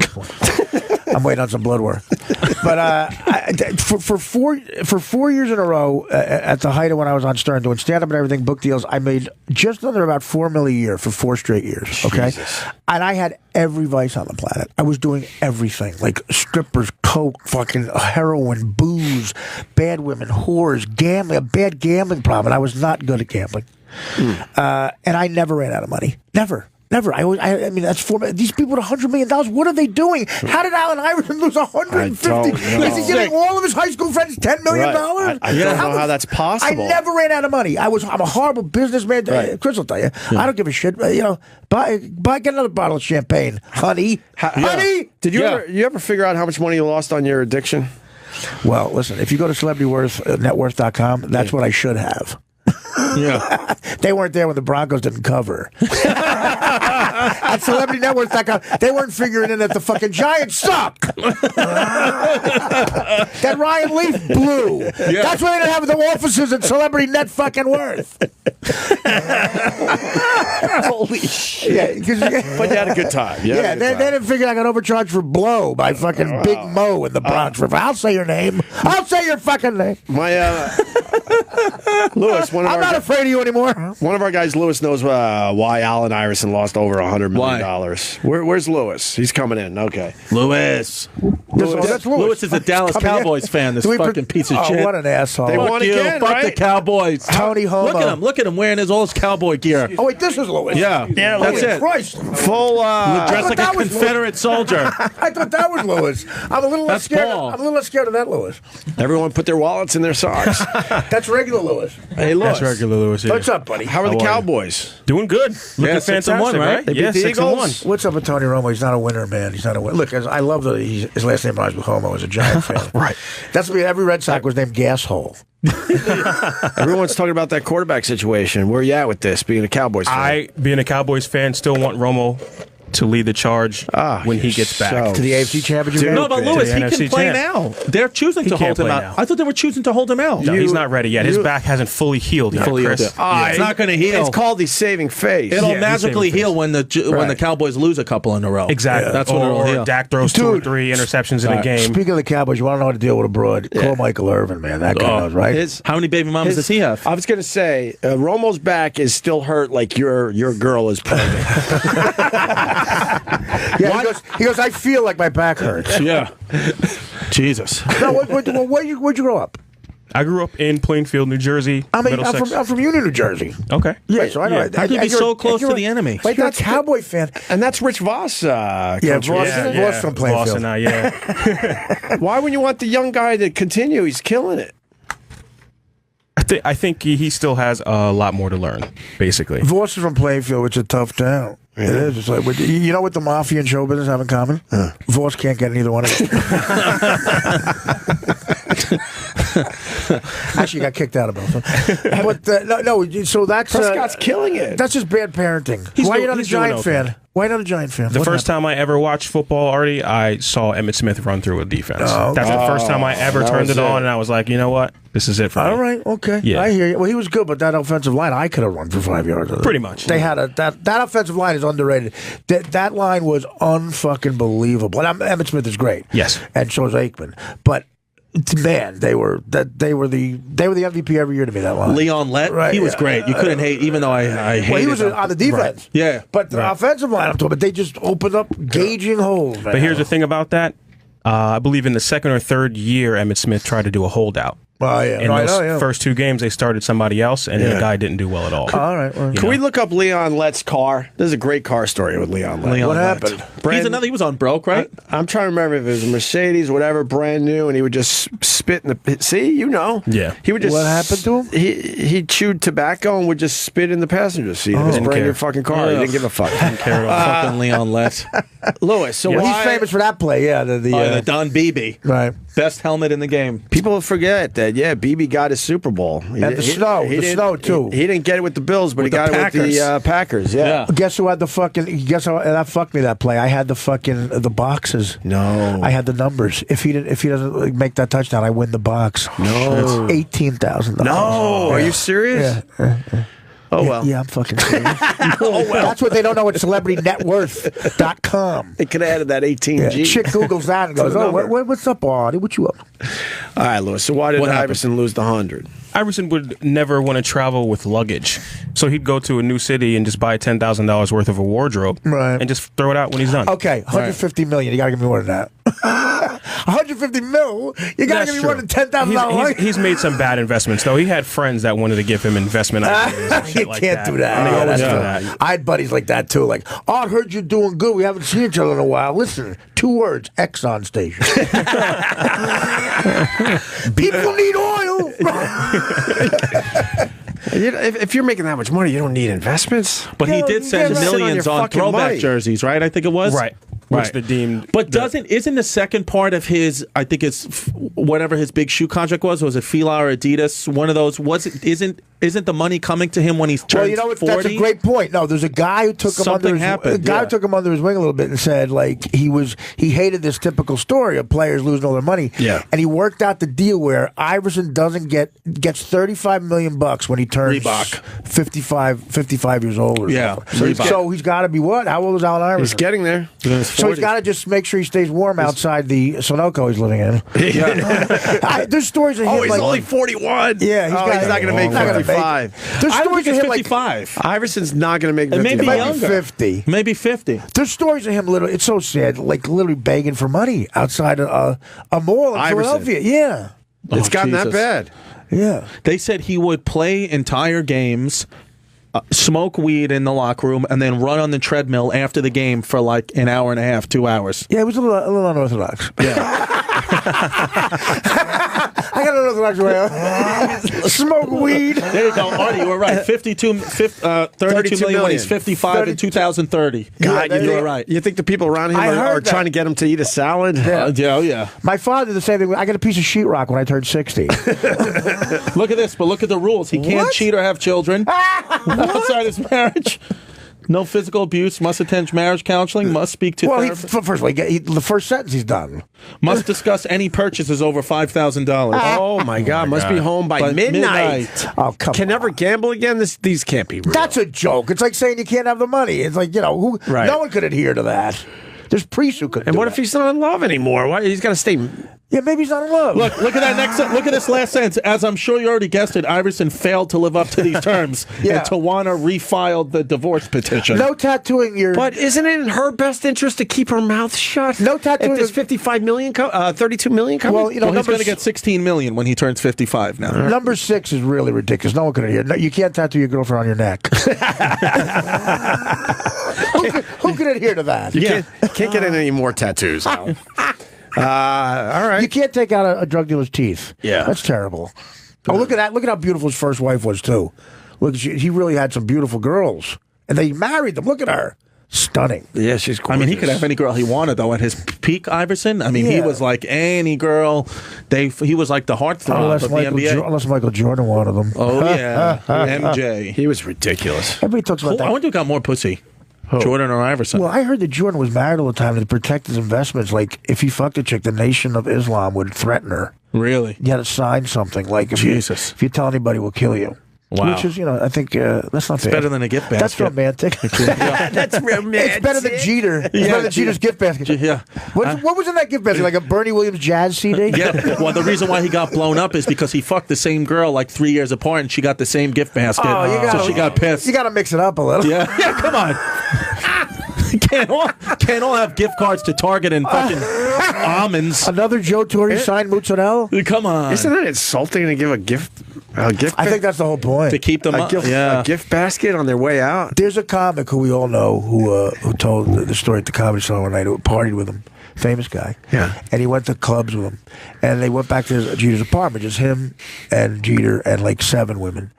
C: I'm waiting on some blood work. But for 4 years in a row, at the height of when I was on Stern doing stand-up and everything, book deals, I made just under about $4 million a year for 4 straight years. Okay,
A: Jesus.
C: And I had every vice on the planet. I was doing everything, like strippers, coke, fucking heroin, booze, bad women, whores, gambling, a bad gambling problem. I was not good at gambling, and I never ran out of money. Never. I mean, that's these people with $100 million. What are they doing? How did Allen Iverson lose $150? Is he giving all of his high school friends $10 million?
A: Right. I don't know how that's possible.
C: I never ran out of money. I'm a horrible businessman.
A: Right.
C: Chris will tell you. I don't give a shit. Get another bottle of champagne, honey. Honey.
A: Did you ever figure out how much money you lost on your addiction?
C: Well, listen. If you go to CelebrityNetWorth.com, that's what I should have.
B: Yeah.
C: They weren't there when the Broncos didn't cover. At CelebrityNetwork.com, they weren't figuring in that the fucking Giants suck. That Ryan Leaf blew. Yeah. That's why they didn't have the offices at Celebrity Net fucking Worth.
A: Holy shit. But you had a good time. They
C: didn't figure I got overcharged for blow by fucking Big Mo in the Bronx River. I'll say your name. I'll say your fucking name.
A: Lewis,
C: I'm not afraid of you anymore.
A: One of our guys, Lewis, knows why Allen Iverson lost over $100 million. Where's Lewis? He's coming in. Okay.
B: Lewis.
C: That's Lewis.
B: Lewis is a Dallas Cowboys fan, this fucking piece of shit.
C: What an asshole.
A: They won again,
B: Fuck
A: right?
B: the Cowboys.
C: Tony Homo.
B: Look at him wearing all his cowboy gear.
C: Oh, wait, this is Lewis.
B: Yeah, that's it.
C: Christ.
A: Full
B: dressed like a Confederate soldier.
C: I thought that was Lewis. I'm a little less scared. I'm a little less scared of that Lewis.
A: Everyone put their wallets in their socks.
C: That's regular Lewis.
A: Hey, Lewis.
G: That's regular Lewis. Yeah.
C: What's up, buddy?
A: How are the Cowboys?
G: Doing good. Looking
B: 6-1, right?
A: They beat the Eagles.
C: What's up with Tony Romo? He's not a winner, man. He's not a winner. Look, I love his last name rhymes with Homo. As a Giant fan,
A: Right.
C: That's what every Red Sox was named Gasshole.
A: Everyone's talking about that quarterback situation. Where are you at with this, being a Cowboys fan?
G: Being a Cowboys fan, still want Romo to lead the charge when he gets back
C: to the AFC Championship game.
B: No, but Lewis, he
G: NFC
B: can play
G: champ.
B: now. They're choosing to hold him out.
G: now.
B: I thought they were choosing to hold him out.
G: No, he's not ready yet. His back hasn't fully healed yet, Chris.
B: It's not going to heal.
A: It's called the saving face.
B: It'll
G: he's
B: magically
G: saving
B: heal when the Cowboys lose a couple in a row.
G: Exactly.
B: That's when it'll heal.
G: Dak throws 2 or 3 interceptions in a game.
C: Speaking of the Cowboys, you want to know how to deal with a broad? Call Michael Irvin, man. That guy knows, right?
B: How many baby mamas does he have?
A: I was going to say, Romo's back is still hurt like your girl is pregnant.
C: Yeah, he goes, I feel like my back hurts.
B: Yeah. Jesus.
C: No, where'd you grow up?
G: I grew up in Plainfield, New Jersey.
C: I'm from Union, New Jersey.
G: Okay.
C: Yeah, so I know.
B: How can you be so close to the enemy?
C: Wait, you're a Cowboy fan.
A: And that's Rich Voss.
C: Voss from Plainfield.
G: Voss and I, yeah.
A: Why wouldn't you want the young guy to continue? He's killing it.
G: I think he still has a lot more to learn, basically.
C: Voss is from Plainfield, which is a tough town. Yeah. It is. It's like, you know what the mafia and show business have in common? Voss can't get neither one of them. Actually, got kicked out of both. But so that's
A: Prescott's killing it.
C: That's just bad parenting. Why are you not a Giant fan? Why not a Giant fan?
G: The first time I ever watched football, Artie, I saw Emmitt Smith run through a defense. That's the first time I ever turned it on, and I was like, you know what? This is it for me.
C: All right, okay. Yeah. I hear you. Well, he was good, but that offensive line, I could have run for 5 yards.
G: Pretty much.
C: They had that offensive line is underrated. That line was unfucking believable. And Emmitt Smith is great.
G: Yes.
C: And so is Aikman. But man, they were the MVP every year to me, that line.
B: Leon Lett, he was great. You couldn't hate, even though I hated him.
C: Well, he was on the defense.
B: Right. Yeah.
C: But the offensive line, I'm talking about, they just opened up gauging holes. Man.
G: But here's the thing about that. I believe in the second or third year, Emmitt Smith tried to do a holdout.
C: Oh, yeah.
G: In those first 2 games, they started somebody else, and the guy didn't do well at all.
C: All right. Well,
A: Can we look up Leon Lett's car? There's a great car story with Leon Lett.
C: what happened?
B: He was on broke, right?
A: I'm trying to remember if it was a Mercedes, whatever, brand new, and he would just spit in the. See, you know.
G: Yeah.
A: He would just.
C: What happened to him?
A: He chewed tobacco and would just spit in the passenger seat of his brand new fucking car. He didn't give a fuck.
B: Didn't care about fucking Leon Lett.
A: Lewis. So
C: He's famous for that play. Yeah,
B: the Don Beebe.
C: Right.
B: Best helmet in the game.
A: People forget that. Yeah, Beebe got his Super Bowl.
C: And the snow too.
A: He didn't get it with the Bills, but he got it with the Packers. Yeah.
C: Guess who had the fucking? Guess how that fucked me that play. I had the boxes.
A: No.
C: I had the numbers. If he doesn't make that touchdown, I win the box.
A: No.
C: It's $18,000.
A: No. Are you serious?
C: Yeah.
A: Oh, well.
C: Yeah, I'm fucking serious. That's what they don't know at celebritynetworth.com.
A: They could have added that 18G.
C: Chick Googles that and goes, what's up, Artie? What you up?
A: All right, Lewis. So why did Iverson lose the 100?
G: Iverson would never want to travel with luggage. So he'd go to a new city and just buy $10,000 worth of a wardrobe and just throw it out when he's done.
C: Okay, $150 million. You got to give me more than that. $150 million? You got to give me more than $10,000.
G: He's made some bad investments, though. He had friends that wanted to give him investment ideas and shit
C: You
G: like
C: can't
G: that.
C: do that.
G: And they always
C: That's
G: do
C: true.
G: that.
C: I had buddies like that, too. Like, I heard you're doing good. We haven't seen each other in a while. Listen, 2 words, Exxon station. People need oil.
A: If you're making that much money, you don't need investments.
B: But he did send millions on throwback jerseys, right? I think it was.
G: Right. Which the deemed.
B: But isn't the second part of his, I think it's whatever his big shoe contract was it Fila or Adidas? One of those, isn't the money coming to him when he's turned 40?
C: Well, you know what? That's a great point. No, there's a guy who took him under his wing a little bit and said, like, he hated this typical story of players losing all their money.
A: Yeah.
C: And he worked out the deal where Iverson gets $35 million when he turns 55 years old. Or something. So he's got to be what? How old is Allen Iverson?
A: He's getting there.
C: So he's got to just make sure he stays warm outside the Sunoco he's living in. There's stories of him.
A: Oh, he's only 41.
C: Yeah, he's
A: not going to make 55.
C: There's
B: I
C: stories
B: think
C: of
B: it's
C: him
B: 55.
A: Iverson's not going to make 55.
B: Maybe
C: younger. 50.
B: Maybe 50.
C: There's stories of him it's so sad, like literally begging for money outside a mall in Philadelphia. Yeah.
A: It's gotten that bad.
C: Yeah.
B: They said he would play entire games, smoke weed in the locker room, and then run on the treadmill after the game for like an hour and a half, 2 hours.
C: Yeah, it was a little unorthodox.
B: Yeah.
C: I got an unorthodox way. Smoke weed.
B: There you go, Artie. You were right. 32 million when he's 55 in 2030.
A: God,
B: you were right.
A: You think the people around him are trying to get him to eat a salad?
B: Yeah.
C: My father did the same thing. I got a piece of sheetrock when I turned 60.
B: Look at this, but look at the rules. He can't cheat or have children outside his marriage. No physical abuse. Must attend marriage counseling. Must speak to therapist.
C: First of all, the first sentence he's done.
B: Must discuss any purchases over $5,000.
A: Oh my God! Must be home by midnight.
C: Oh, come on.
A: Can never gamble again. These can't be real.
C: That's a joke. It's like saying you can't have the money. It's like, no one could adhere to that. There's priests who could.
A: And what if he's not in love anymore? Why he's got to stay?
C: Yeah, maybe he's not in love.
B: Look at that next. Look at this last sentence. As I'm sure you already guessed it, Iverson failed to live up to these terms, and Tawana refiled the divorce petition.
C: No tattooing your.
A: But isn't it in her best interest to keep her mouth shut?
C: No tattooing.
A: If there's 55 million, 32 million coming.
C: Well,
B: he's going to get 16 million when he turns 55 now.
C: Number 6 is really ridiculous. No one can adhere. No, you can't tattoo your girlfriend on your neck. Who can adhere to that?
A: You can't get any more tattoos. All right.
C: You can't take out a drug dealer's teeth.
A: Yeah.
C: That's terrible. Oh, look at that. Look at how beautiful his first wife was, too. Look, he really had some beautiful girls. And they married them. Look at her. Stunning.
A: Yeah, she's gorgeous.
B: I mean, he could have any girl he wanted, though, at his peak, Iverson. I mean, he was like any girl. He was like the heartthrob of the NBA.
C: Unless Michael Jordan wanted them.
B: Oh, yeah. MJ.
A: He was ridiculous.
C: Everybody talks about that.
B: I wonder who got more pussy. Jordan or Iverson?
C: Well, I heard that Jordan was married all the time to protect his investments. Like, if he fucked a chick, the Nation of Islam would threaten her.
B: Really?
C: You had to sign something. Like, if you tell anybody, we'll kill you.
B: Wow.
C: Which is, I think that's not fair.
B: Better than a gift basket.
C: That's romantic.
A: That's romantic.
C: It's better than Jeter. It's better than Jeter's gift basket.
B: Yeah.
C: What was in that gift basket? Like a Bernie Williams jazz CD?
B: Yeah. Well, the reason why he got blown up is because he fucked the same girl like 3 years apart, and she got the same gift basket. So she got pissed.
C: You got to mix it up a little.
B: Yeah. Come on. Can't all have gift cards to Target and fucking almonds.
C: Another Joe Torre signed mozzarella?
B: Come on.
A: Isn't that insulting to give a gift? I
C: think that's the whole point.
B: To keep them up.
A: A gift basket on their way out.
C: There's a comic who we all know who told the story at the Comedy Cellar one night, who partied with him. Famous guy.
A: Yeah.
C: And he went to clubs with him. And they went back to Jeter's apartment, just him and Jeter and like 7 women.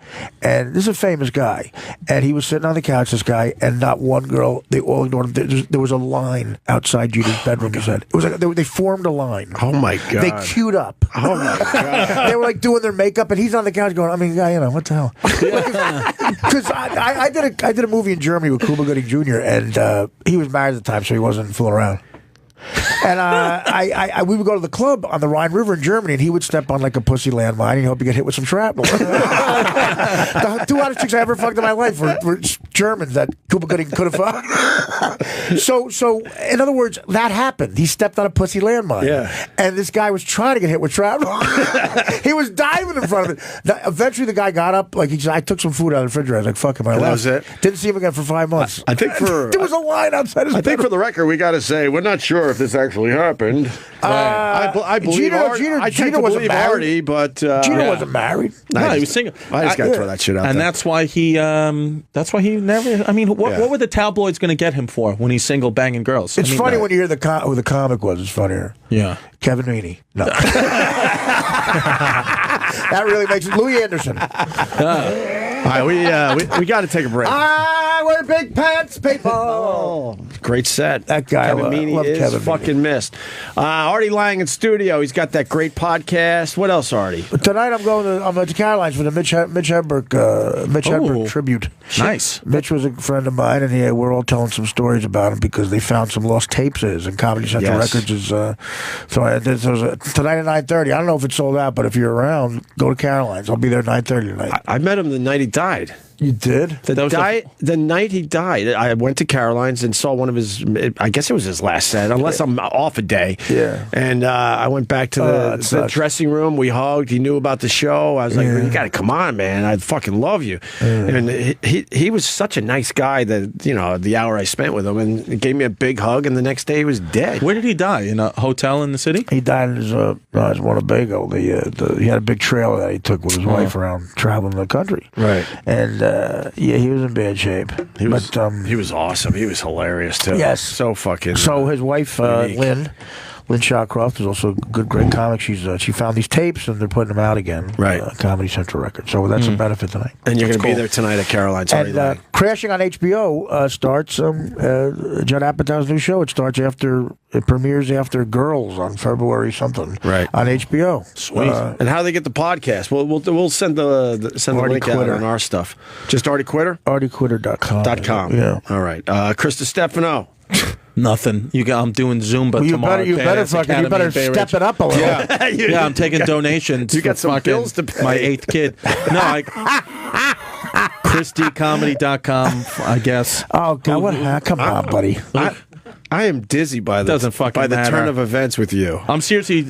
C: And this is a famous guy. And he was sitting on the couch, this guy, and not one girl, they all ignored him. There was a line outside Jeter's bedroom, he said. It was like they formed a line.
A: Oh, my God.
C: They queued up.
A: Oh, my God.
C: They were like doing their makeup, and he's on the couch going, I mean, you know, what the hell? Because I did a movie in Germany with Cuba Gooding Jr., and he was married at the time, so he wasn't fooling around. And we would go to the club on the Rhine River in Germany, and he would step on like a pussy landmine and hope he get hit with some shrapnel. The 2 hottest chicks I ever fucked in my life were Germans that Cuba Gooding could have fucked. So in other words, that happened. He stepped on a pussy landmine.
A: Yeah.
C: And this guy was trying to get hit with shrapnel. He was diving in front of it. Eventually, the guy got up. Like he said, I took some food out of the refrigerator. I was like, fuck him. I left.
A: That was it?
C: Didn't see him again for 5 months.
A: I think
C: there was a line outside his bedroom.
A: I think for the record, we got to say, we're not sure if this actually happened. I believe
C: Jeter wasn't married.
A: Artie, but
C: Jeter wasn't married.
B: No, he was single.
A: I just got to throw that shit out
B: and
A: there.
B: that's why he never. I mean, what were the tabloids going to get him for when he's single banging girls?
C: It's funny when you hear who the comic was. It's funnier.
B: Yeah,
C: Kevin Meaney. No, that really makes it. Louis Anderson.
A: All right, we got to take a break.
C: I wear big pants, people.
A: Oh, great set.
C: That guy,
A: Kevin Meaney is
C: Kevin
A: fucking missed. Artie Lange in studio. He's got that great podcast. What else, Artie?
C: Tonight I'm to Caroline's for the Mitch Hedberg tribute.
B: Nice.
C: Mitch was a friend of mine, and we're all telling some stories about him because they found some lost tapes of his, and Comedy Central Records is. So tonight at 9:30. I don't know if it's sold out, but if you're around, go to Caroline's. I'll be there at 9:30 tonight.
A: I met him the night he died.
C: You did?
A: The night he died, I went to Caroline's and saw one of his, I guess it was his last set, unless I'm off a day.
C: Yeah.
A: And I went back to the dressing room. We hugged. He knew about the show. I was like, you got to come on, man. I fucking love you. And he was such a nice guy that, you know, the hour I spent with him, and he gave me a big hug, and the next day he was dead.
B: Where did he die? In a hotel in the city?
C: He died in his Winnebago. He had a big trailer that he took with his wife around traveling the country.
A: Right.
C: And he was in bad shape.
A: He was awesome. He was hilarious too.
C: Yes,
A: so fucking.
C: So his wife Lynn Shawcroft is also a great comic. She found these tapes and they're putting them out again.
A: Right,
C: Comedy Central Records. So that's a benefit tonight.
A: And you're going to be there tonight at Caroline's.
C: And Crashing on HBO starts Judd Apatow's new show. It premieres after Girls on February something.
A: Right.
C: On HBO.
A: Sweet. And how do they get the podcast? We'll send the link out on our stuff. Just Artie Quitter?
C: ArtieQuitter.com.
A: Yeah. All right. Chris Distefano.
B: Nothing. I'm doing Zumba tomorrow.
C: You better step it up a little.
B: Yeah, I'm taking donations.
A: You got some bills to pay.
B: My 8th kid. No, ChrisDComedy.com, I guess.
C: Oh God! Come on, buddy.
A: I am dizzy by the turn of events with you.
B: I'm seriously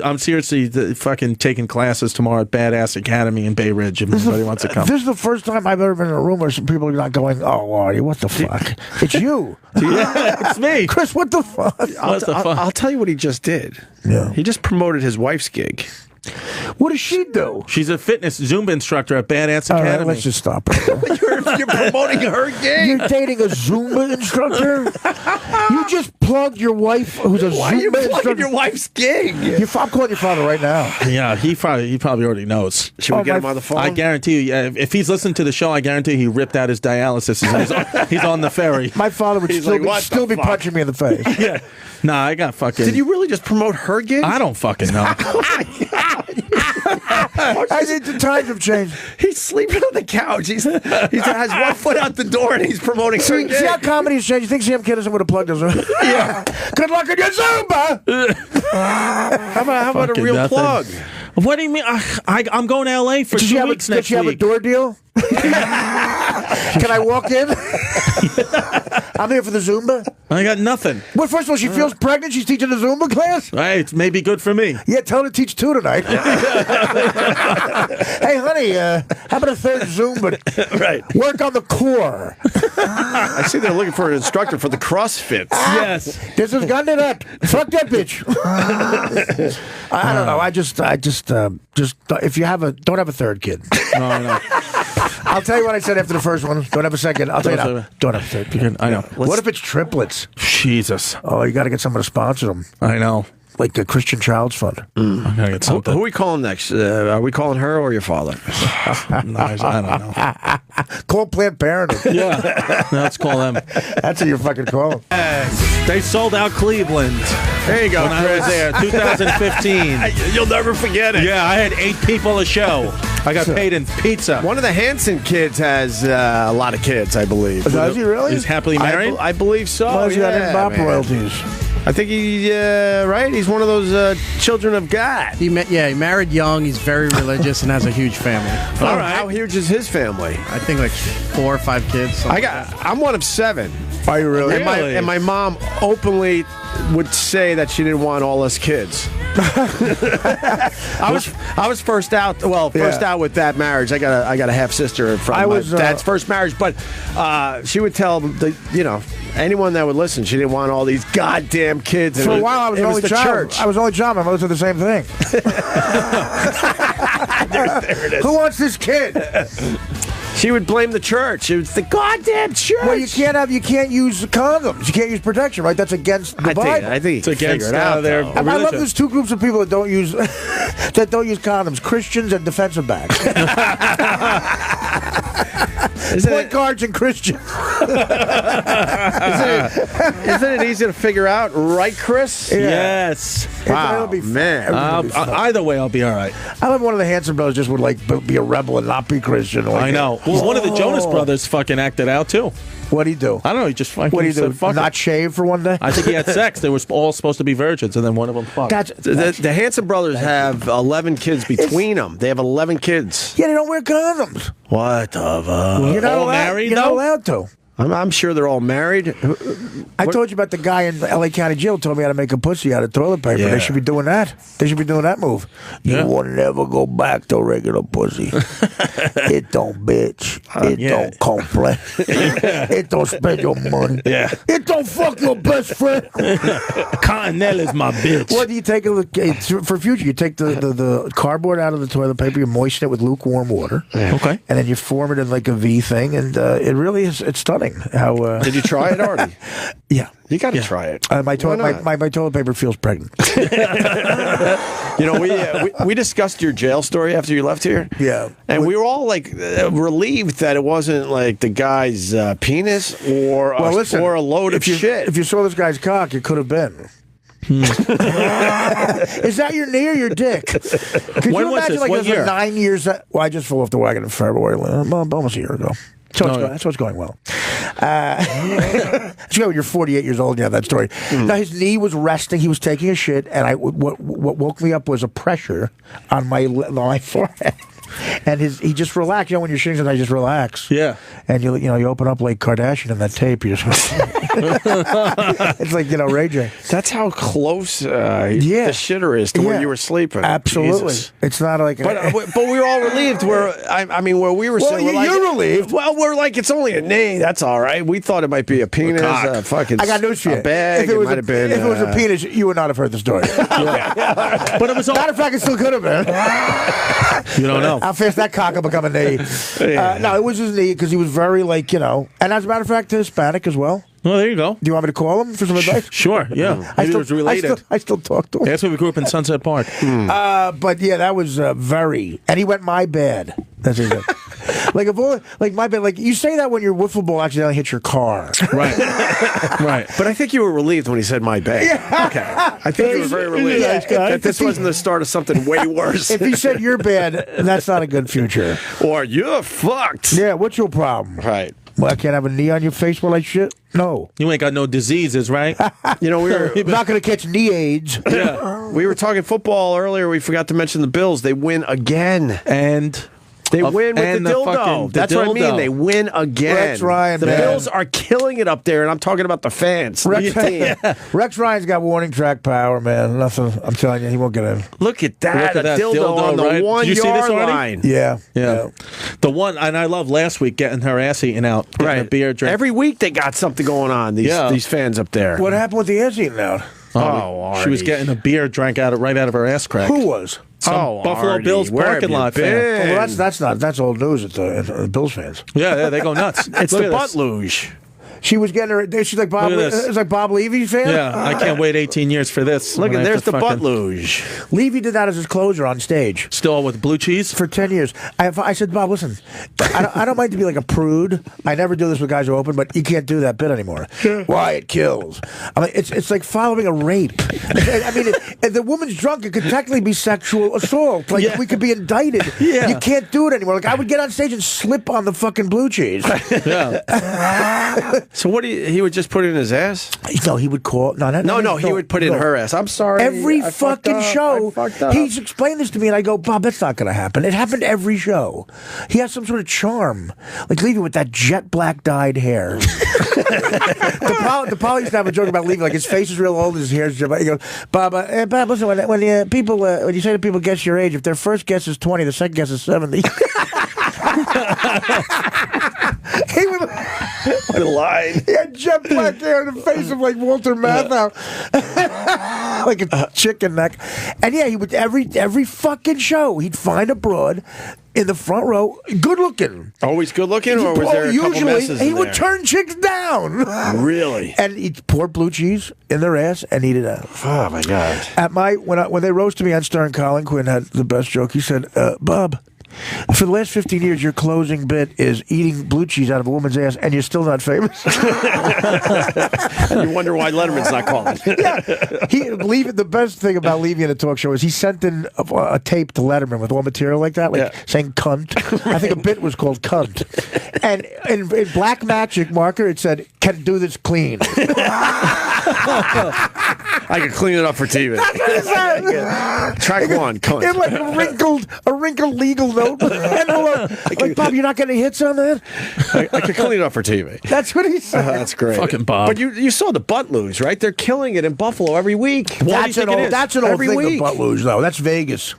B: fucking taking classes tomorrow at Badass Academy in Bay Ridge. If anybody wants to come.
C: This is the first time I've ever been in a room where some people are not going, "Oh, Artie, what the fuck?" It's you.
B: It's me,
C: Chris. What the fuck?
A: I'll tell you what he just did.
C: Yeah.
A: He just promoted his wife's gig.
C: What does she do?
B: She's a fitness Zumba instructor at Badass Academy.
C: All right, let's just stop it.
A: You're promoting her gig.
C: You're dating a Zumba instructor? You just plugged your wife, who's a Zumba instructor.
A: Why are you plugging your wife's gig?
C: I'm calling your father right now.
B: Yeah, he probably already knows.
A: Should we get him on the phone?
B: I guarantee you, if he's listening to the show, I guarantee he ripped out his dialysis. He's on the ferry.
C: My father would still be punching me in the face.
B: Yeah. Nah, I got fucking...
A: Did you really just promote her gig?
B: I don't fucking know.
A: Oh my God.
C: I think the times have changed.
A: He's sleeping on the couch. He has one foot out the door and he's promoting her gig.
C: See how comedy's changed? You think Sam Kinison would have plugged us? Yeah. Good luck in your Zumba.
A: How about a real plug?
B: What do you mean? I'm going to L.A. for 2 weeks next week.
C: Did she have a door deal? Can I walk in? I'm here for the Zumba.
B: I got nothing.
C: Well, first of all, she feels pregnant. She's teaching the Zumba class.
B: Hey, it's maybe good for me.
C: Yeah, tell her to teach 2 tonight. Hey, honey, how about a 3rd Zumba?
A: Right.
C: Work on the core.
A: I see they're looking for an instructor for the CrossFit.
B: Yes.
C: This has gone to that. Fuck that bitch. I don't know. I just, if you have don't have a 3rd kid.
B: No.
C: I'll tell you what I said after the first one. Don't have a second. I'll tell you now. Don't have a 3rd kid.
B: I know.
C: What if it's triplets?
B: Jesus.
C: Oh, you got to get someone to sponsor them.
B: I know.
C: Like the Christian Child's Fund.
B: I gotta get something.
A: Who are we calling next? Are we calling her or your father?
B: No, I don't know.
C: Call Planned Parenthood.
B: Yeah. Let's call them.
C: That's what you're fucking calling.
B: They sold out Cleveland.
A: There you go,
B: When I was there, 2015.
A: You'll never forget it.
B: Yeah, I had 8 people a show. I got paid in pizza.
A: One of the Hanson kids has a lot of kids, I believe.
C: Does he really?
B: He's happily married?
A: I believe so.
C: Well, he's got
A: yeah,
C: Bop royalties.
A: I think he, right? He's one of those children of God.
D: He married young. He's very religious and has a huge family.
A: All right. How huge is his family?
D: I think like 4 or 5 kids.
A: I'm one of 7.
C: Are you really?
A: And my mom openly would say that she didn't want all us kids. I was first out. Well, first out with that marriage. I got a half sister from my dad's first marriage, but she would tell anyone that would listen, she didn't want all these goddamn kids.
C: For a while, I was the only child. I was only child. My mother said the same thing.
A: there it is.
C: Who wants this kid?
A: She would blame the church. It was the goddamn church.
C: Well, you can't use condoms. You can't use protection, right? That's against the Bible.
A: I think
B: it's against their religion.
C: I love there's 2 groups of people that don't use condoms: Christians and defensive backs. Point guards and Christians.
A: Isn't it easy to figure out, right, Chris?
C: Yeah.
B: Yes.
A: Wow, man.
B: Either way, I'll be all right.
C: I love one of the Hanson brothers just would be a rebel and not be Christian.
B: I know. Well, one of the Jonas brothers fucking acted out too.
C: What'd he do?
B: I don't know. He just fucking
C: What did he do?
B: said,
C: Not shave for one day?
B: I think he had sex. They were all supposed to be virgins, and then one of them fucked.
A: The Hanson brothers have 11 kids between them. They have 11 kids.
C: Yeah, they don't wear condoms.
A: What the fuck?
C: You're not
B: all
C: allowed,
B: married,
C: You're not
B: though?
C: allowed to.
A: I'm sure they're all married.
C: I told you about the guy in L.A. County Jail told me how to make a pussy out of toilet paper.
A: Yeah.
C: They should be doing that. They should be doing that move.
B: Yeah.
C: You will never go back to regular pussy. It don't bitch. It don't complain. It don't spend your money.
B: Yeah.
C: It don't fuck your best friend.
B: Connell is my bitch.
C: What do you take for future? You take the cardboard out of the toilet paper, you moisten it with lukewarm water.
B: Okay.
C: And then you form it in like a V thing, and it really is. It's stunning. How
A: Did you try it, Artie?
C: Yeah.
A: You got to try it.
C: My toilet paper feels pregnant.
A: We discussed your jail story after you left here.
C: Yeah.
A: And we were all like relieved that it wasn't like the guy's penis or a load of shit.
C: If you saw this guy's cock, it could have been. Is that your knee or your dick? Could
B: When
C: you
B: was
C: imagine
B: this?
C: like
B: What
C: it was
B: year?
C: 9 years? Well, I just fell off the wagon in February, almost a year ago. So that's what's going well. It's when you're 48 years old and you have that story. Now, his knee was resting. He was taking a shit, and what woke me up was a pressure on my forehead. And he just relaxed. When you're shitting, sometimes you just relax.
B: Yeah.
C: And you open up like Kardashian in that tape. You just it's like Ray J.
A: That's how close the shitter is to where you were sleeping.
C: Absolutely.
A: Jesus.
C: It's not like.
A: But we were all relieved. Where we were sitting,
C: you're relieved.
A: Well, we're like, it's only a knee. That's all right. We thought it might be a penis. I
C: got news for you.
A: A bag. It might have been.
C: If it was a penis, you would not have heard the story.
B: But it was all.
C: Matter of fact, it still could have been.
B: You don't know.
C: How fast that cock will become a knee. No, it was his knee because he was very and as a matter of fact, Hispanic as well.
B: Well, there you go.
C: Do you want me to call him for some advice?
B: Sure, yeah. Maybe it was related.
C: I still talk to him.
B: That's why we grew up in Sunset Park.
C: But yeah, that was very. And he went my bad. That's it. Like my bad. Like you say that when your wiffle ball accidentally hits your car.
B: Right. Right.
A: But I think you were relieved when he said my bad.
C: Yeah.
A: Okay. I think you were very relieved that this wasn't the start of something way worse.
C: If he said you're bad, that's not a good future.
A: Or you're fucked.
C: Yeah. What's your problem?
A: Right.
C: Well, I can't have a knee on your face while I shit? No.
B: You ain't got no diseases, right?
C: We're not going to catch knee AIDS.
B: Yeah.
A: We were talking football earlier. We forgot to mention the Bills. They win again.
B: And
A: They win with the dildo. That's what I mean. They win again.
C: Rex Ryan,
A: the
C: man.
A: Bills are killing it up there, and I'm talking about the fans.
C: Rex Ryan's got warning track power, man. Nothing. I'm telling you, he won't get in.
A: Look at that.
B: Look at that
A: dildo on the
B: right?
A: 1
B: Did you see this
A: yard
B: already?
A: line.
C: Yeah.
B: The one, and I love last week getting her ass eaten out. Getting a beer drink.
A: Every week they got something going on, these fans up there.
C: What happened with the ass eating out?
B: She was getting a beer drank right out of her ass crack.
C: Who was?
B: Some Buffalo
A: Artie,
B: Bills
A: where
B: parking
A: have you
B: lot
A: been?
B: fan.
C: Well, that's old news at the Bills fans.
B: Yeah, they go nuts.
A: It's
B: Look
A: the
B: at
A: butt
B: this.
A: luge.
C: She was getting her. She's like Bob.
B: Look at this.
C: It's like Bob Levy's fan.
B: Yeah, I can't wait 18 years for this.
A: Look
B: when
A: at
B: I have
A: there's
B: to
A: the butt
B: fucking-
A: luge.
C: Levy did that as his closer on stage.
B: Still with blue cheese?
C: For 10 years. I said, Bob, listen, I don't mind to be like a prude. I never do this with guys who are open, but you can't do that bit anymore. Why? It kills. I mean, it's like following a rape. I mean, if the woman's drunk, it could technically be sexual assault. Like, we could be indicted.
B: Yeah.
C: You can't do it anymore. Like, I would get on stage and slip on the fucking blue cheese.
B: Yeah.
A: So what he would just put it in his ass?
C: No, he would call.
A: No, he would put it in her ass. I'm sorry.
C: Every
A: I fucked
C: fucking
A: up.
C: show,
A: I fucked up.
C: he's explained this to me, and I go, Bob, that's not going to happen. It happened every show. He has some sort of charm, like Levy with that jet black dyed hair. the Polly used to have a joke about Levy, like his face is real old, his hair's jet black. He goes, Bob, listen, when you say to people guess your age, if their first guess is 20, the second guess is 70. He would.
A: What a line.
C: He had jet black hair and the face of like Walter Matthau. Like a chicken neck. And yeah, he would every fucking show, he'd find a broad in the front row, good looking.
A: Always good looking, or was there a couple
C: usually
A: messes in
C: he would
A: there?
C: turn chicks down.
A: Really?
C: And he'd pour blue cheese in their ass and eat it out.
A: Oh my God.
C: At when they roasted me on Stern, Colin Quinn had the best joke. He said, Bob, for the last 15 years, your closing bit is eating blue cheese out of a woman's ass, and you're still not famous.
A: And you wonder why Letterman's not calling.
C: Yeah, the best thing about Levy in a talk show is he sent in a tape to Letterman with all material like that, like saying cunt. I think a bit was called cunt. And in black magic marker, it said, "Can do this clean."
A: I can clean it up for TV. Track one, cunt.
C: In like a wrinkled legal note. Like, Bob, you're not getting hits on that?
A: I can clean it up for TV.
C: That's what he said.
A: That's great.
B: Fucking Bob.
A: But you saw the butt luge, right? They're killing it in Buffalo every week.
C: That's an old
A: Every
C: thing,
A: week.
C: the butt luge, though. That's Vegas.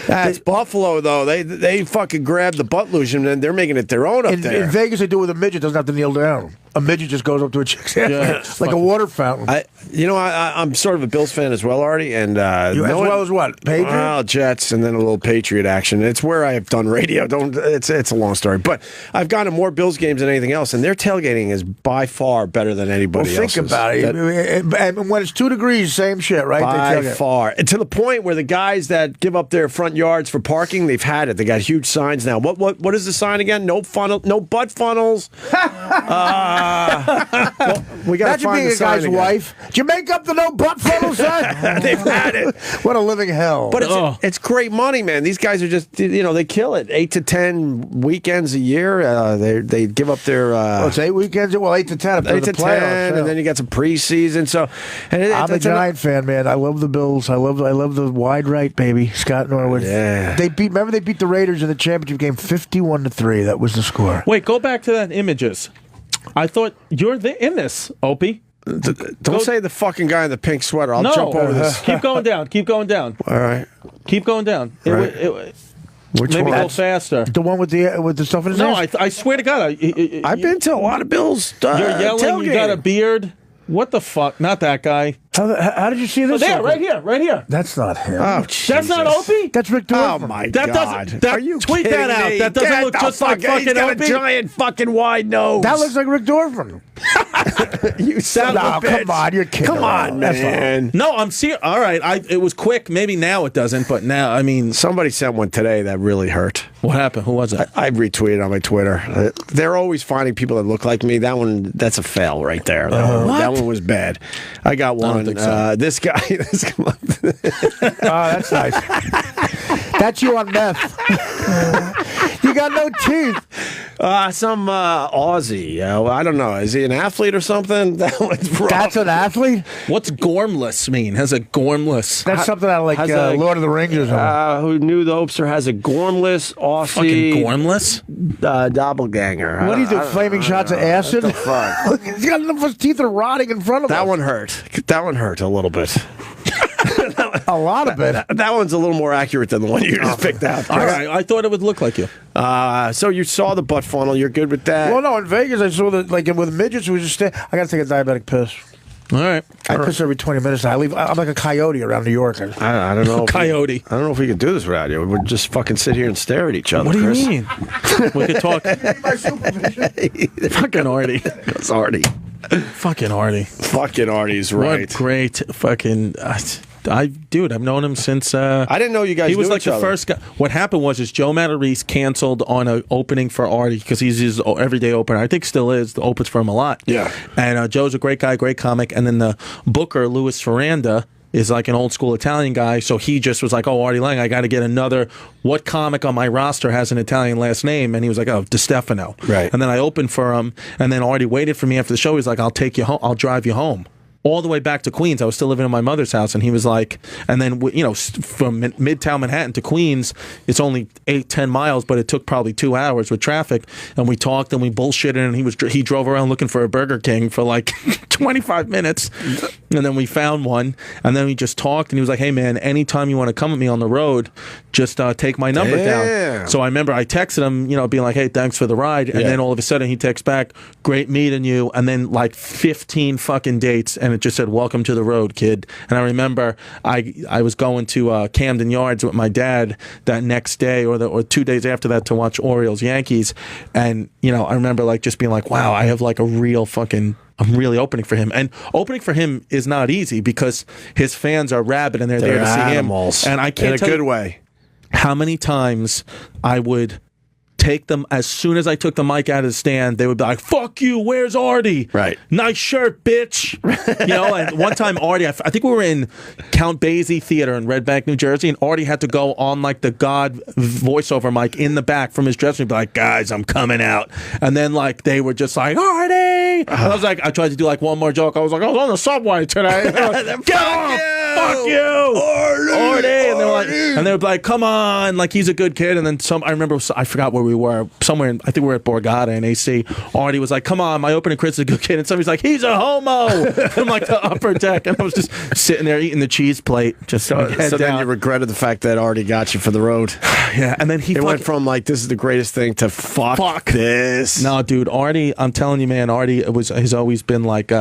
A: That's Buffalo, though. They fucking grab the butt luge and then they're making it their own up there.
C: In Vegas, they do it with a midget. Doesn't have to kneel down. A midget just goes up to a chick's ass like a water fountain.
A: I'm sort of a Bills fan as well, Artie. And
C: As well as what? Patriot?
A: Well, Jets and then a little Patriot action. It's where I've done radio. It's a long story. But I've gone to more Bills games than anything else, and their tailgating is by far better than anybody else's.
C: Think about it. And when it's 2 degrees, same shit, right?
A: By far. And to the point where the guys that give up their front yards for parking, they've had it. They got huge signs now. What is the sign again? No butt funnels. Well, we got to
C: Imagine
A: find
C: being
A: the
C: a
A: sign
C: guy's
A: again.
C: wife. Did you make up the no butt funnel sign?
A: They've had it.
C: What a living hell.
A: But it's great money, man. These guys are just, they kill it. 8 to 10 weekends a year. They give up their.
C: It's 8 weekends. Well, 8 to 10.
A: 8 to 10, and then you got some preseason. So,
C: I'm a Giant fan, man. I love the Bills. I love the wide right, baby. Scott Norwood.
A: Yeah.
C: Remember they beat the Raiders in the championship game 51-3. That was the score.
B: Wait, go back to that images. I thought you're in this, Opie.
A: Don't say the fucking guy in the pink sweater. I'll jump over this.
B: Keep going down. Keep going down.
A: All right.
B: Keep going down.
A: Right. Which
B: maybe
A: one?
B: go faster.
C: The one with the stuff in his
B: No,
C: ass?
B: I swear to God.
A: I've been to a lot of Bills.
B: You're yelling. You got a beard. What the fuck? Not that guy.
C: How did you see this?
B: There, right here.
C: That's not him.
A: Oh,
B: That's not Opie.
C: That's Rick Dorfman.
A: Oh my
B: That
A: God!
B: doesn't. Are you tweet that out?
A: Me?
B: That doesn't look just like fucking
A: He's got
B: Opie.
A: a giant fucking wide nose.
C: That looks like Rick Dorfman.
A: You son of a bitch.
C: Come on, you're kidding.
A: Come on, man.
B: No, I'm serious. All right, it was quick. Maybe now it doesn't, but now, I mean,
A: Somebody sent one today that really hurt.
B: what happened? Who was it?
A: I retweeted on my Twitter. They're always finding people that look like me. That's a fail right there. That one was bad. I got one.
B: don't think so.
A: This guy.
C: That's nice. That's you on meth. You got no teeth.
A: Some Aussie. I don't know. Is he an athlete or something? That one's wrong.
C: That's an athlete?
B: What's gormless mean? Has a gormless?
C: That's something out of like Lord of the Rings or something.
A: Who knew the Opster has a gormless Aussie
B: Fucking gormless?
A: doppelganger.
C: What do you do? Flaming shots of acid?
A: What the fuck?
C: He's got enough of his teeth are rotting in front of him.
A: That one hurt. That one hurt a little bit.
C: A lot of it.
A: That one's a little more accurate than the one you just picked out.
B: All right, I thought it would look like you.
A: So you saw the butt funnel. You're good with that?
C: Well, no, in Vegas, I saw that, like, with midgets, we just I got to take a diabetic piss.
B: All right.
C: I piss every 20 minutes. I'm like a coyote around New York.
A: I don't know.
B: Coyote.
A: I don't know if we can do this without you. We'd just fucking sit here and stare at each other.
B: What do
A: Chris.
B: you mean? We could talk. Fucking Artie.
A: That's Artie.
B: Fucking Artie.
A: Fucking Artie's right.
B: What great fucking. Dude, I've known him since.
A: I didn't know you guys.
B: He was
A: knew
B: like
A: each
B: the
A: other.
B: first guy. What happened was Joe Matarese canceled on an opening for Artie because he's his everyday opener. I think still is. The opens for him a lot.
A: Yeah.
B: And Joe's a great guy, great comic. And then the booker, Louis Ferranda, is like an old school Italian guy. So he just was like, "Oh, Artie Lange, I got to get another. What comic on my roster has an Italian last name?" And he was like, "Oh, Distefano."
A: Right.
B: And then I opened for him, and then Artie waited for me after the show. He's like, "I'll take you home. I'll drive you home." All the way back to Queens. I was still living in my mother's house, and he was like, and then, from Midtown Manhattan to Queens, it's only 8-10 miles, but it took probably 2 hours with traffic. And we talked and we bullshitted, and he drove around looking for a Burger King for like 25 minutes. And then we found one, and then we just talked, and he was like, "Hey man, anytime you want to come with me on the road, just take my number down." So I remember I texted him, being like, "Hey, thanks for the ride." And then all of a sudden he texts back, "Great meeting you." And then like 15 fucking dates, and it just said, "Welcome to the road, kid." And I remember I was going to Camden Yards with my dad that next day or 2 days after that to watch Orioles Yankees, and I remember like just being like, "Wow, I have like a real fucking." I'm really opening for him, and opening for him is not easy because his fans are rabid and they're there to see
A: animals.
B: him. And I can't
A: in a good way.
B: How many times I would take them as soon as I took the mic out of the stand, they would be like, "Fuck you, where's Artie?"
A: Right.
B: "Nice shirt, bitch." And one time Artie, I think we were in Count Basie Theater in Red Bank, New Jersey, and Artie had to go on like the God voiceover mic in the back from his dressing room, be like, "Guys, I'm coming out." And then like they were just like, "Artie!" And I was like, I tried to do like one more joke. I was like, "I was on the subway today." Get off! Fuck you, Artie! And they were like, and they were like, "Come on!" Like he's a good kid. And then I remember, I forgot where we were. Somewhere I think we were at Borgata in AC. Artie was like, "Come on, my opening Chris is a good kid." And somebody's like, "He's a homo." From like the upper deck, and I was just sitting there eating the cheese plate, just
A: so
B: head
A: then
B: down.
A: you regretted the fact that Artie got you for the road.
B: Yeah, and then he
A: went from like, "This is the greatest thing" to fuck this.
B: No, dude, Artie, I'm telling you, man, Artie has always been like,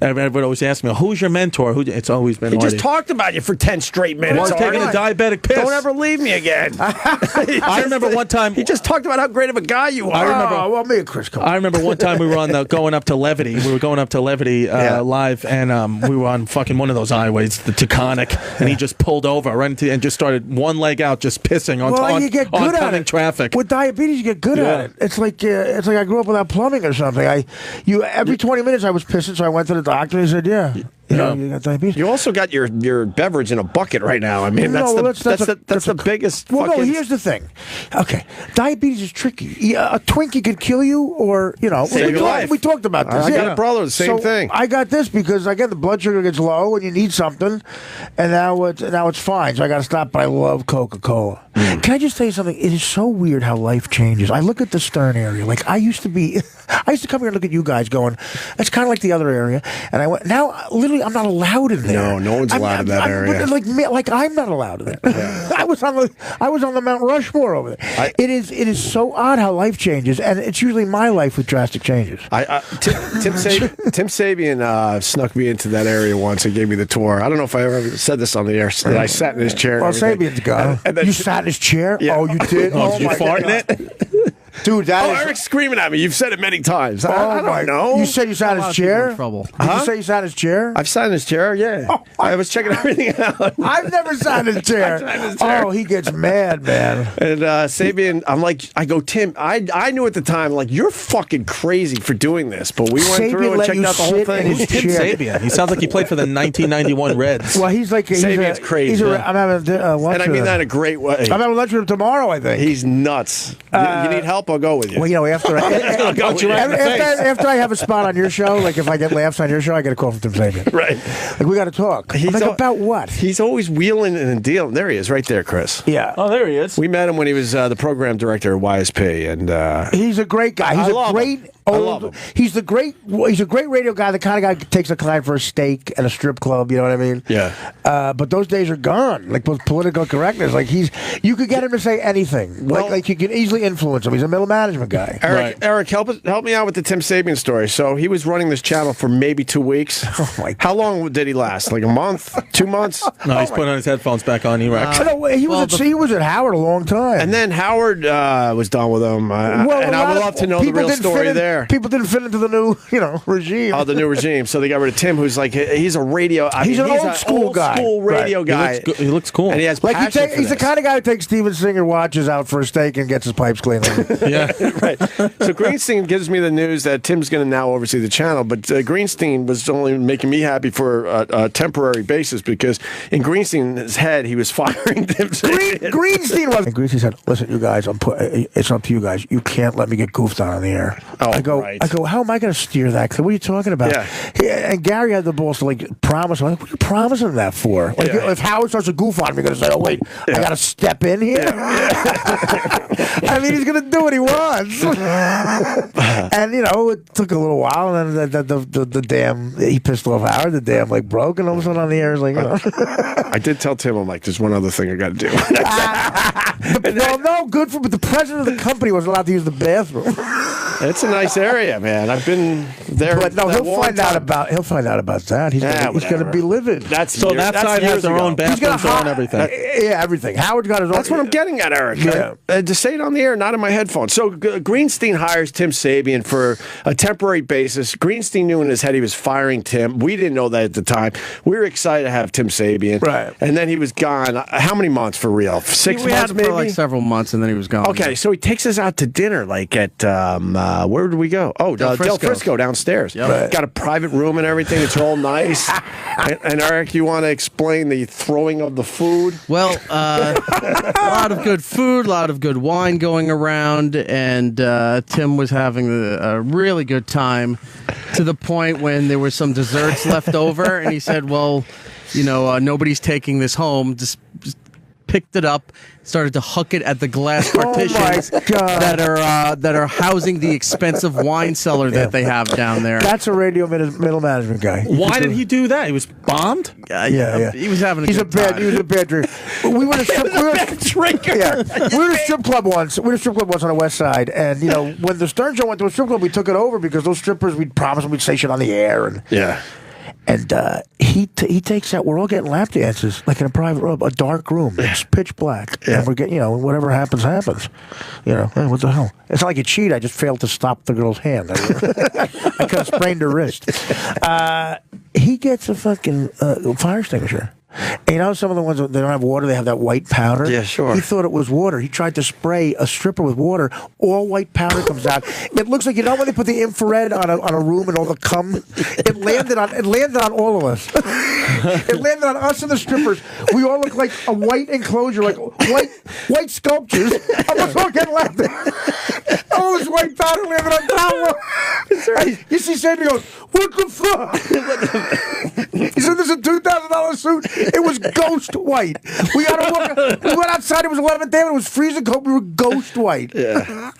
B: everybody always asks me, "Who's your mentor?" It's always been
A: He
B: Artie.
A: just talked about you for 10 straight minutes.
B: Well, taking a diabetic piss.
A: Don't ever leave me again.
B: I remember one time
A: he just talked about how great of a guy you are.
C: Me and Chris come.
B: I remember one time we were on going up to Levity. We were going up to Levity live, and we were on fucking one of those highways, the Taconic, and he just pulled over right into and just started one leg out, just pissing on
C: you get good at
B: oncoming
C: it.
B: traffic.
C: With diabetes, you get good at it. It's like I grew up without plumbing or something. Every 20 minutes I was pissing, so I went to the doctor and he said, "Yeah, you got diabetes."
A: You also got your beverage in a bucket right now. I mean, that's the biggest.
C: Well, no. Here's the thing. Okay, diabetes is tricky. A Twinkie could kill you, or
A: save your life.
C: We talked about this.
A: I got a brother, the same thing.
C: I got this because again the blood sugar gets low and you need something, and now it's fine. So I got to stop. But I love Coca-Cola. Can I just tell you something? It is so weird how life changes. I look at the Stern area. Like I used to come here and look at you guys going, "That's kind of like the other area," and I went now. Literally, I'm not allowed in there.
A: No one's allowed in that area.
C: Like I'm not allowed in there.
A: Yeah.
C: I was on the Mount Rushmore over there. It is so odd how life changes, and it's usually my life with drastic changes.
A: Tim Sabian snuck me into that area once and gave me the tour. I don't know if I ever said this on the air. That I sat in his chair.
C: Well, Sabian's gone. You sat in his chair?
A: Yeah.
C: Oh, you did?
B: Did you fart in it?
C: Dude,
A: Eric's screaming at me. You've said it many times. I don't know.
C: You said you sat in his chair?
D: Trouble.
C: Did you say you sat in his chair?
A: I've sat in his chair, yeah. I was checking everything out.
C: I've never sat in his chair. Oh, he gets mad, man.
A: And Sabian, I go, "Tim, I knew at the time, like, you're fucking crazy for doing this, but we went through and checked out the whole thing."
C: Who's
B: Tim Sabian? He sounds like he played for the 1991 Reds.
C: Well, he's like
A: Sabian's crazy.
C: I'm having lunch.
A: And I mean that in a great way.
C: I'm having lunch with him tomorrow, I think.
A: He's nuts. You need help? help, I'll go with you.
C: Well, you know, after I have a spot on your show, like if I get laughs on your show, I get a call from Tim Sabian.
A: Right.
C: Like, we got to talk. I'm like, about what?
A: He's always wheeling and dealing. There he is, right there, Chris.
C: Yeah.
B: Oh, there he is.
A: We met him when he was the program director at YSP, and
C: he's a great guy. He's a great old. He's a great radio guy. The kind of guy who takes a client for a steak at a strip club. You know what I mean?
A: Yeah.
C: But those days are gone. Like with political correctness, like you could get him to say anything.
A: Well,
C: like you can easily influence him. He's a middle management guy.
A: Eric, help me out with the Tim Sabian story. So he was running this channel for maybe 2 weeks.
C: Oh my!
A: How long did he last? Like a month? 2 months?
B: No, he's putting on his headphones back on. He
C: He was at Howard a long time.
A: And then Howard was done with him. And I would love to know the real story there.
C: People didn't fit into the new, regime.
A: Oh, the new regime. So they got rid of Tim, who's like, he's a radio.
C: He's an old school guy.
A: School radio guy.
B: He looks cool.
A: And he has
C: like
A: passion for
C: he's the
A: this.
C: kind of guy who takes Steven Singer watches out for a steak and gets his pipes cleaned.
B: Yeah.
A: Right. So Greenstein gives me the news that Tim's going to now oversee the channel, but Greenstein was only making me happy for a temporary basis because in Greenstein's head, he was firing Tim Sabian.
C: Greenstein was. And Greenstein said, "Listen, you guys, it's up to you guys. You can't let me get goofed on the air."
A: Oh,
C: I go, how am I going to steer that? What are you talking about?
A: Yeah.
C: And Gary had the balls to promise. I'm like, what are you promising that for? Like, if Howard starts to goof on me, you're going to say, "Oh wait, I got to step in here." I mean, he's going to do what he wants. And it took a little while, and then the dam, he pissed off Howard. The dam broke, and all of a sudden on the air,
A: I did tell Tim, I'm like, there's one other thing I got to do.
C: Well, no, good for, but the president of the company was allowed to use the bathroom.
A: It's a nice area, man. I've been there.
C: But no, he'll find out about that. He's going to be livid.
B: That side has their own bathrooms and everything.
C: Everything. Howard's got his own.
A: That's what I'm getting at, Eric.
C: Yeah.
A: To say it on the air, not in my headphones. So Greenstein hires Tim Sabian for a temporary basis. Greenstein knew in his head he was firing Tim. We didn't know that at the time. We were excited to have Tim Sabian.
C: Right.
A: And then he was gone. How many months for real? 6 months,
D: we had him
A: maybe?
D: for like several months, and then he was gone.
A: Okay, so he takes us out to dinner, like at where did we go? Oh, Del Frisco downstairs.
D: Yep. Right.
A: Got a private room and everything. It's all nice. and Eric, you want to explain the throwing of the food?
D: Well, a lot of good food, a lot of good wine going around, and Tim was having a really good time to the point when there were some desserts left over, and he said, well, nobody's taking this home. Just picked it up, started to huck it at the glass partitions that are housing the expensive wine cellar that they have down there.
C: That's a radio middle management guy.
B: Why did he do that? He was bombed?
C: Yeah.
D: He was having
C: He was a bad drinker. We were a strip club once. We were a strip club once on the West Side, and when the Stern Show went to a strip club, we took it over because those strippers, we'd promise them we'd say shit on the air, and he takes out. We're all getting lap dances, like in a private room, a dark room. It's pitch black, and we're getting, whatever happens. Hey, what the hell? It's not like you cheat. I just failed to stop the girl's hand. I could have sprained her wrist. He gets a fucking fire extinguisher. And some of the ones that don't have water, they have that white powder.
A: Yeah, sure.
C: He thought it was water. He tried to spray a stripper with water. All white powder comes out. It looks like when they put the infrared on a room and all the cum. It landed on all of us. It landed on us and the strippers. We all look like a white enclosure, like white sculptures. I was all getting laughed at. All this white powder landed on top of us. You see Sandy goes, what the fuck? He said, this is a $2,000 suit. It was ghost white. We went outside. It was 11th day. It was freezing cold. We were ghost white.
A: Yeah.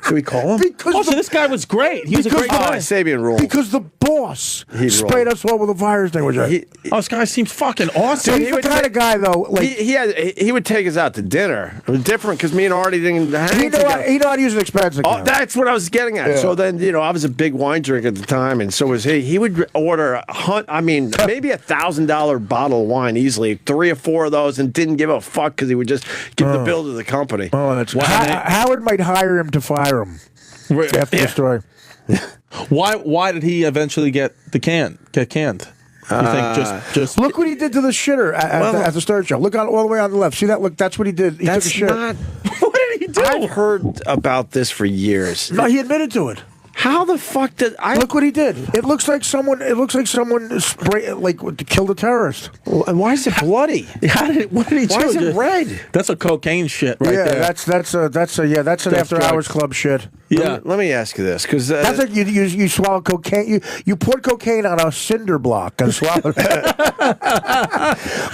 A: Should we call him?
B: So this guy was great. He was a great guy.
A: Sabian ruled.
C: Because the boss sprayed us all with a fire extinguisher.
B: This guy seems fucking awesome.
C: He's the kind of guy, though.
A: He would take us out to dinner. It was different because me and Artie didn't hang together.
C: He knew how to use an expense account.
A: Oh, that's what I was getting at. Yeah. So then, I was a big wine drinker at the time, and so was he. He would order maybe $1,000 bottle of wine easily, 3 or 4 of those, and didn't give a fuck because he would just give the bill to the company.
C: Oh, that's Howard might hire him to fire him after the story.
B: Why did he eventually get canned? You think just
C: look what he did to the shitter at the Stern Show. Look all the way on the left. See that? Look, that's what he did. He took a shit.
A: What did he do? I've heard about this for years.
C: No, he admitted to it.
A: How the fuck did I
C: Look what he did. It looks like someone. It looks like someone killed a terrorist.
A: And why is it bloody?
B: What did he do?
A: Why is it red?
B: That's a cocaine shit right there.
C: That's an after hours club shit.
B: Yeah.
A: Let me ask you this, because
C: That's like you swallow cocaine. You poured cocaine on a cinder block and swallowed it.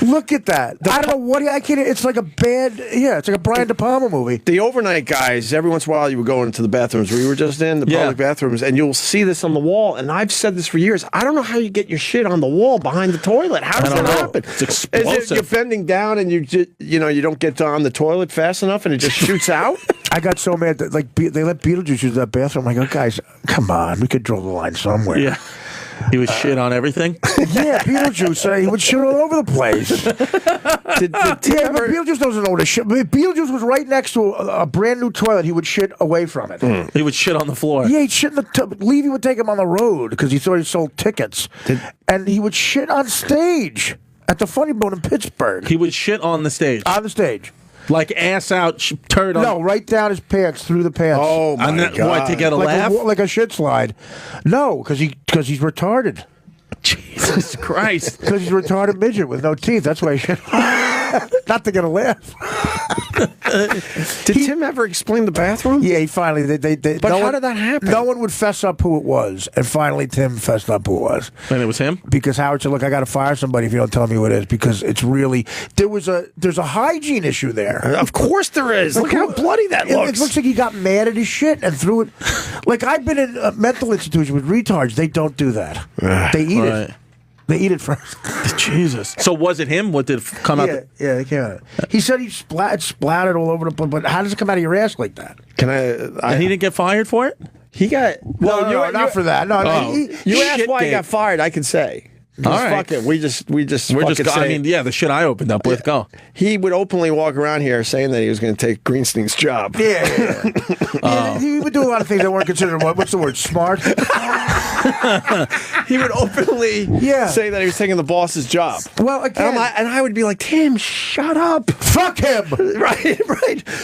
C: Look at that. I don't know what I can't. It's like a bad. Yeah, it's like a Brian De Palma movie.
A: the overnight guys, every once in a while you would go into the bathrooms where you were just in, the public bathrooms, and you'll see this on the wall. And I've said this for years. I don't know how you get your shit on the wall behind the toilet. How does that happen?
B: It's explosive.
A: Is it you're bending down and you don't get on the toilet fast enough and it just shoots out?
C: I got so mad that they let Beetlejuice use that bathroom. I'm like, oh, guys, come on, we could draw the line somewhere.
B: Yeah. He was shit on everything.
C: Yeah, Beetlejuice. He would shit all over the place.
A: Did
C: But Beetlejuice doesn't know this shit. But Beetlejuice was right next to a brand new toilet. He would shit away from it.
B: He would shit on the floor.
C: Yeah, he'd shit in the tub. Levy would take him on the road because he thought he sold tickets. And he would shit on stage at the Funny Bone in Pittsburgh.
B: He would shit on the stage.
C: On the stage.
B: Like ass out, turd on.
C: No, right down his pants, through the pants.
A: Oh, my God.
B: What, to get a
C: like
B: laugh?
C: like a shit slide. No, because he's retarded.
B: Jesus Christ.
C: Because he's a retarded midget with no teeth. That's why he shit. Not to get a laugh.
A: Did Tim ever explain the bathroom?
C: Yeah, he finally. But
A: how did that happen?
C: No one would fess up who it was, and finally Tim fessed up who it was.
B: And it was him?
C: Because Howard said, "Look, I got to fire somebody if you don't tell me who it is." Because it's really there's a hygiene issue there.
A: Of course there is. Look how bloody that looks.
C: It looks like he got mad at his shit and threw it. Like I've been in a mental institution with retards. They don't do that. They eat it. They eat it first.
B: Jesus. So was it him? What did it come out?
C: Yeah, they came out. He said he splattered all over the place. But how does it come out of your ass like that?
B: And he didn't get fired for it?
A: He got
C: No, not for that. No,
A: you asked
B: Shit
A: why he
B: game.
A: got fired. I can say.
B: All right.
A: Fuck it. We're just
B: I mean, yeah, the shit I opened up with. Go.
A: He would openly walk around here saying that he was going to take Greenstein's job.
C: Yeah. Yeah, he would do a lot of things that weren't considered, what's the word, smart?
A: He would openly say that he was taking the boss's job.
C: Well, again.
A: And I would be like, Tim, shut up.
C: Fuck him.
A: Right.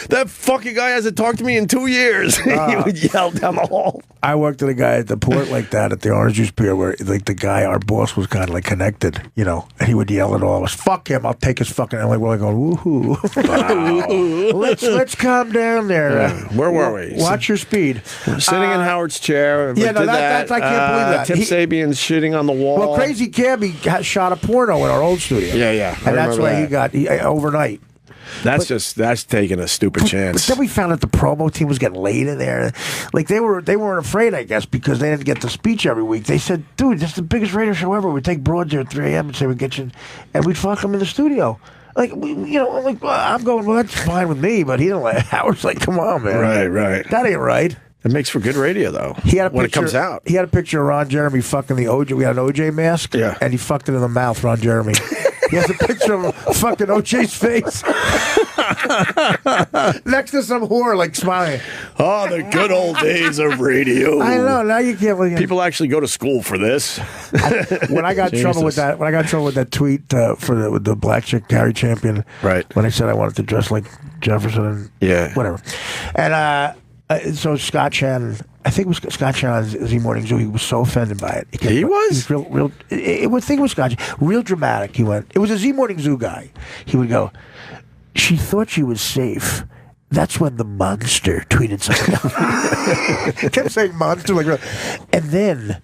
A: That fucking guy hasn't talked to me in 2 years. He would yell down the hall.
C: I worked with a guy at the port like that at the Orange Juice Pier where like the guy, our boss, was kind of like connected, you know, and he would yell at all of us, "Fuck him, I'll take his fucking," and like we're like going, woohoo. Let's calm down there.
A: Where were we?
C: Watch your speed.
A: Sitting in Howard's chair.
C: Yeah, no, that's I can't believe that.
A: Tim Sabian's shitting on the wall.
C: Well, Crazy Cabby shot a porno in our old studio.
A: Yeah.
C: And that's why he got overnight.
A: That's taking a stupid chance.
C: But then we found out the promo team was getting laid in there. Like they weren't afraid, I guess, because they didn't get the speech every week. They said, "Dude, this is the biggest radio show ever. We'd take broads here at 3 a.m. and say we get you," and we'd fuck them in the studio. Like I'm going, well, that's fine with me, but he didn't like. Howard's like, come on, man,
A: right.
C: that ain't right.
A: It makes for good radio, though. When it comes out.
C: He had a picture of Ron Jeremy fucking the OJ. We had an OJ mask, and he fucked it in the mouth, Ron Jeremy. He has a picture of fucking OJ's face next to some whore, like smiling.
A: Oh, the good old days of radio.
C: I know. Now you can't believe
A: people actually go to school for this.
C: When I got in trouble with that tweet with the black chick Gary Champion,
A: right?
C: When I said I wanted to dress like Jefferson, and whatever, and so Scott Shannon, I think it was Scott Shannon's Z Morning Zoo. He was so offended by it.
A: He was
C: real. It would think it was Scott, real dramatic. He went. It was a Z Morning Zoo guy. He would go. She thought she was safe. That's when the monster tweeted something. Kept saying monster like, and then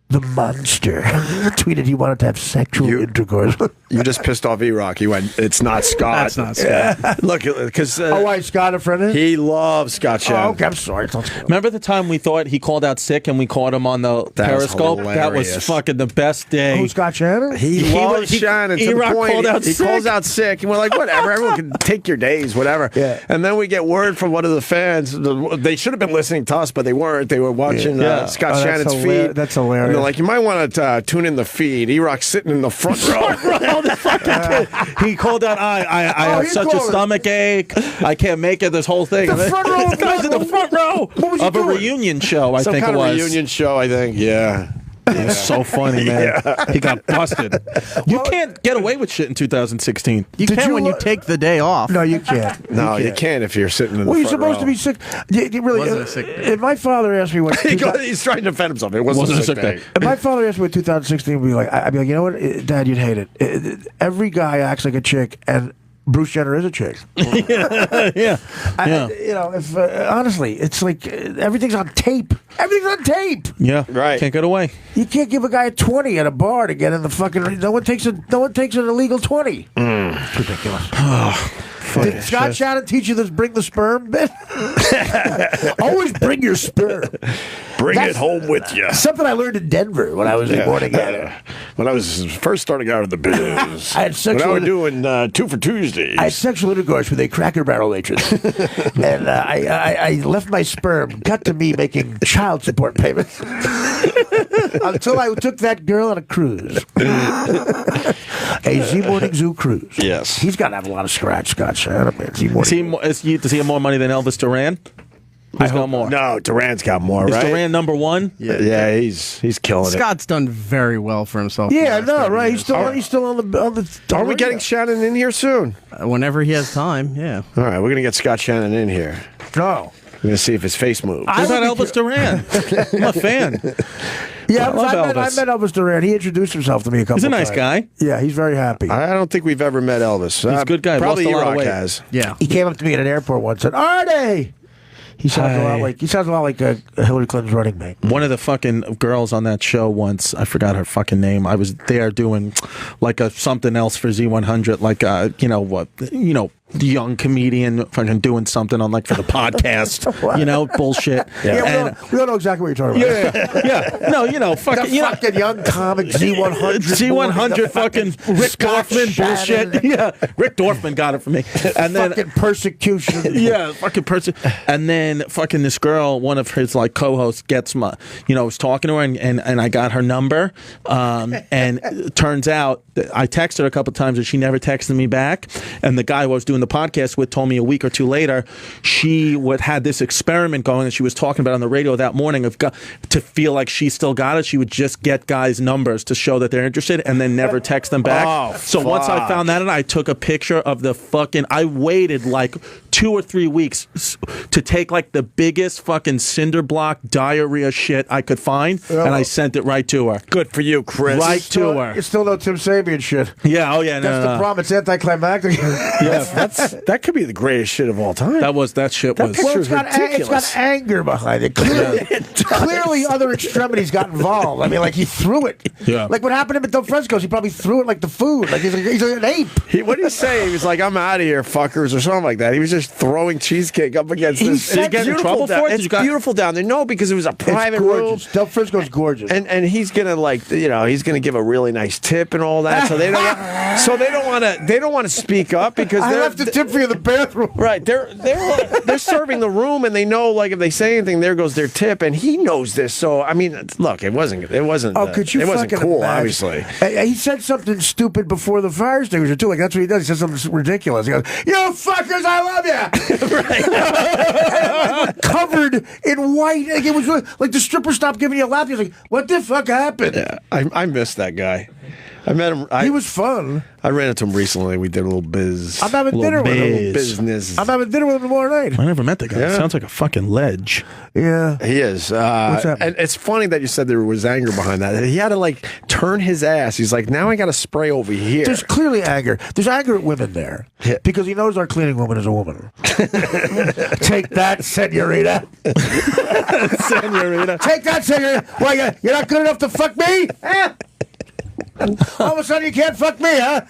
C: the monster tweeted he wanted to have sexual intercourse.
A: You just pissed off E-Rock. He went, "It's not Scott."
B: That's not Scott.
A: Yeah. Look, because
C: why Scott a friend?
A: He loves Scott Shannon.
C: Oh, okay, I'm sorry.
B: Remember the time we thought he called out sick and we caught him on the Periscope? That was fucking the best day.
C: Who's Scott Shannon?
A: He loves Shannon to the point. He calls out sick, and we're like, whatever. Everyone can take your days, whatever.
C: Yeah.
A: And then we get word from one of the fans. They should have been listening to us, but they weren't. They were watching Scott Shannon's feed.
C: That's hilarious.
A: And they're like, you might want to tune in the feed. E-Rock's sitting in the front row.
B: He called out, I have such a stomach ache. I can't make it. This whole thing.
C: The front row.
B: This guy's in the front row of a reunion show. I think it was
A: reunion show. I think. Yeah.
B: It was so funny, man. He got busted. You can't get away with shit in 2016.
D: You can when you take the day off.
C: No, you can't.
A: No, you can't if you're sitting in the
C: Well, you're
A: front
C: supposed
A: row.
C: to be sick. You really,
D: Wasn't a sick day.
C: if my father asked me what
A: He's trying to defend himself. It wasn't a sick day.
C: if my father asked me what 2016 would be like, I'd be like, you know what, Dad, you'd hate it. Every guy acts like a chick, and Bruce Jenner is a chick.
B: Yeah.
C: You know, if honestly, it's like everything's on tape. Everything's on tape.
B: Yeah.
A: Right.
B: Can't get away.
C: You can't give a guy a 20 at a bar to get in the fucking. No one takes an illegal 20. It's ridiculous. Did Scott Shannon teach you this bring the sperm bit? Always bring your sperm.
A: Bring it home with you.
C: Something I learned in Denver when I was a morning editor.
A: When I was first starting out in the business.
C: I had sexual-
A: when I was doing 2 for Tuesdays.
C: I had sexual intercourse with a Cracker Barrel waitress, and I left my sperm cut to me making child support payments until I took that girl on a cruise, a Z Morning Zoo cruise.
A: Yes.
C: He's got to have a lot of scratch, Scott Shannon. Man. Z Morning.
B: Does he have more money than Elvis Duran? Who's got more?
A: No, Duran's got more,
B: Is
A: right?
B: Duran number one?
A: Yeah, he's killing
D: Scott's done very well for himself.
C: Yeah,
D: the last 30
C: right.
D: years.
C: He's still on the.
A: it. Are we getting Shannon in here soon?
D: Whenever he has time, yeah.
A: All right, we're going to get Scott Shannon in here.
C: No.
A: We're going to see if his face moves.
B: What about Elvis Duran? I'm a fan.
C: Yeah,
B: I love
C: I
B: Elvis.
C: met Elvis Duran. He introduced himself to me a couple
B: He's a
C: of
B: nice
C: times.
B: guy.
C: Yeah, he's very happy.
A: I don't think we've ever met Elvis.
B: He's a good guy.
A: Probably
B: Lost a lot of
A: E-Rock
B: weight.
A: has.
D: Yeah.
C: He came up to me at an airport once and said, Artie! He sounds a lot like Hillary Clinton's running mate.
B: One of the fucking girls on that show once, I forgot her fucking name. I was there doing like a something else for Z100, like the young comedian fucking doing something on like for the podcast, bullshit.
C: Yeah, we don't know exactly what you're talking about.
B: Yeah. No, fucking,
C: The fucking young comic Z100.
B: Z100 fucking Rick
C: Scott
B: Dorfman
C: Shannon.
B: bullshit. Yeah, Rick Dorfman got it for me. And then
C: Fucking persecution.
B: yeah, fucking person. And then fucking this girl, one of his like co-hosts, gets my, was talking to her, and I got her number. And it turns out that I texted her a couple times and she never texted me back. And the guy I was doing the podcast with told me a week or two later she had this experiment going that she was talking about on the radio that morning to feel like she still got it. She would just get guys' numbers to show that they're interested and then never text them back.
A: Oh,
B: so once I found that out, I took a picture of the fucking. I waited like 2 or 3 weeks to take like the biggest fucking cinder block diarrhea shit I could find, and I sent it right to her.
A: Good for you, Chris.
B: Right to her.
C: It's still no Tim Sabian shit.
B: Yeah. Oh yeah.
C: That's the problem. It's anticlimactic.
A: Yeah, that could be the greatest shit of all time.
B: That shit was.
C: Well,
A: Picture's
C: it's got anger behind it. Clearly, other extremities got involved. I mean, like he threw it.
B: Yeah.
C: Like what happened to him at Del Fresco's, he probably threw it like the food. Like he's an ape.
A: What did he say? He was like, "I'm out of here, fuckers," or something like that. He was just throwing cheesecake up against this.
C: said-
B: Did he get in trouble for it?
A: It's beautiful down there. No, because it was a private
C: It's
A: room.
C: gorgeous. Del Frisco's gorgeous.
A: And he's gonna he's gonna give a really nice tip and all that. So they don't want to speak up because
C: I
A: they're
C: left the tip for you in the bathroom.
A: right. They're serving the room and they know like if they say anything, there goes their tip. And he knows this. So I mean, look, it wasn't.
C: Oh, could you
A: It wasn't
C: fucking
A: cool,
C: imagine?
A: obviously.
C: He said something stupid before the fire extinguisher too. Like that's what he does. He says something ridiculous. He goes, "You fuckers, I love you." Right. Covered in white. Like it was like the stripper stopped giving you a lap. He was like, "What the fuck happened?"
A: Yeah, I missed that guy. I met him.
C: He was fun.
A: I ran into him recently. We did a little biz.
C: I'm having dinner with
A: Little
C: him.
A: business.
C: I'm having dinner with him tomorrow night.
B: I never met the guy.
A: Yeah.
B: Sounds like a fucking ledge.
C: Yeah.
A: He is.
C: What's that?
A: And it's funny that you said there was anger behind that. He had to like turn his ass. He's like, now I got to spray over here.
C: There's clearly anger. There's anger at women there.
A: Yeah.
C: Because he knows our cleaning woman is a woman. Take that, senorita.
B: Senorita.
C: Take that, senorita. Why, you're not good enough to fuck me? Huh? All of a sudden you can't fuck me, huh?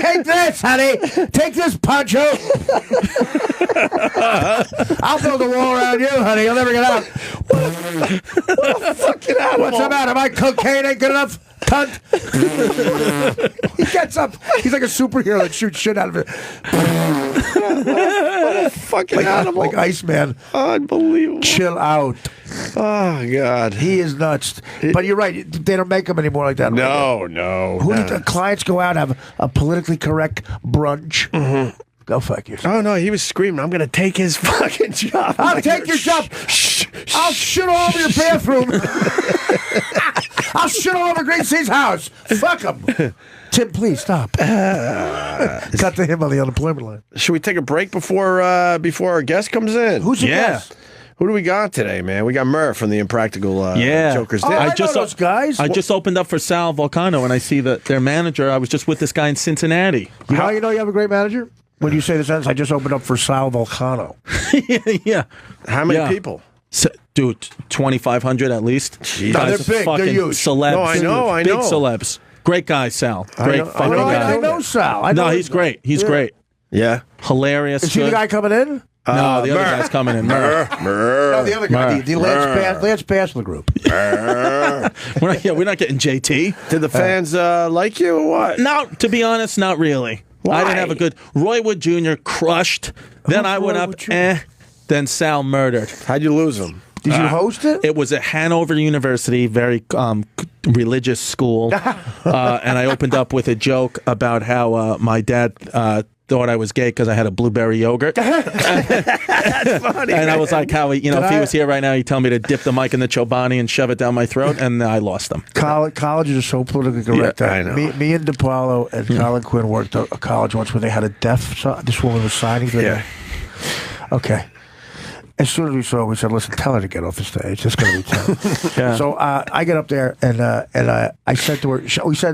C: Take this, honey. Take this, Poncho. I'll build a wall around you, honey. You'll never get out.
A: What a fucking animal.
C: What's the matter? My cocaine ain't good enough? Cunt. He gets up. He's like a superhero that shoots shit out of it.
A: What a fucking animal.
C: Like Iceman.
A: Unbelievable.
C: Chill out.
A: Oh, God.
C: He is nuts. But you're right. They don't make them anymore like that.
A: No.
C: Who do clients go out and have a politically correct brunch? Go fuck yourself.
A: Oh no, he was screaming, "I'm gonna take his fucking job."
C: I'll take your job. I'll shit all over your bathroom. I'll shit all over Great C's house. Fuck him. Tim, please stop. Cut to him on the unemployment line.
A: Should we take a break before our guest comes in?
C: Who's your guest?
A: Who do we got today, man? We got Murph from the Impractical Jokers.
C: Oh, I know those guys.
B: I just opened up for Sal Volcano, and I see that their manager. I was just with this guy in Cincinnati.
C: How you know you have a great manager? When you say the sentence, I just opened up for Sal Volcano.
B: Yeah.
A: How many people?
B: Dude, 2,500 at least.
A: Jeez.
C: No, they're big. They're huge.
B: Celebs.
A: No, I know.
B: Big celebs. Great guy, Sal. Great fucking guy.
C: I know Sal.
B: No, he's great. He's great.
A: Yeah.
B: Hilarious.
C: Is he the guy coming in?
B: No, the other guy's coming in.
C: No, the other guy. The Lance Bassler group.
B: We're not getting JT.
A: Did the fans like you or what?
B: No, to be honest, not really.
A: Why?
B: I didn't have a good. Roy Wood Jr. crushed. Then I went up. Then Sal murdered.
A: How'd you lose him?
C: Did you host it?
B: It was at Hanover University, very religious school, and I opened up with a joke about how my dad thought I was gay because I had a blueberry yogurt.
A: That's funny.
B: And I was like, how if he was here right now, he'd tell me to dip the mic in the Chobani and shove it down my throat, and I lost them.
C: Colleges are so politically correct.
A: Yeah, I know.
C: Me and DePaulo and Colin Quinn worked at a college once where they had a deaf. This woman was signing.
A: Yeah.
C: Okay. As soon as we saw her, we said, listen, tell her to get off the stage. It's going to be tough.
B: Yeah.
C: So I get up there, and I said to her,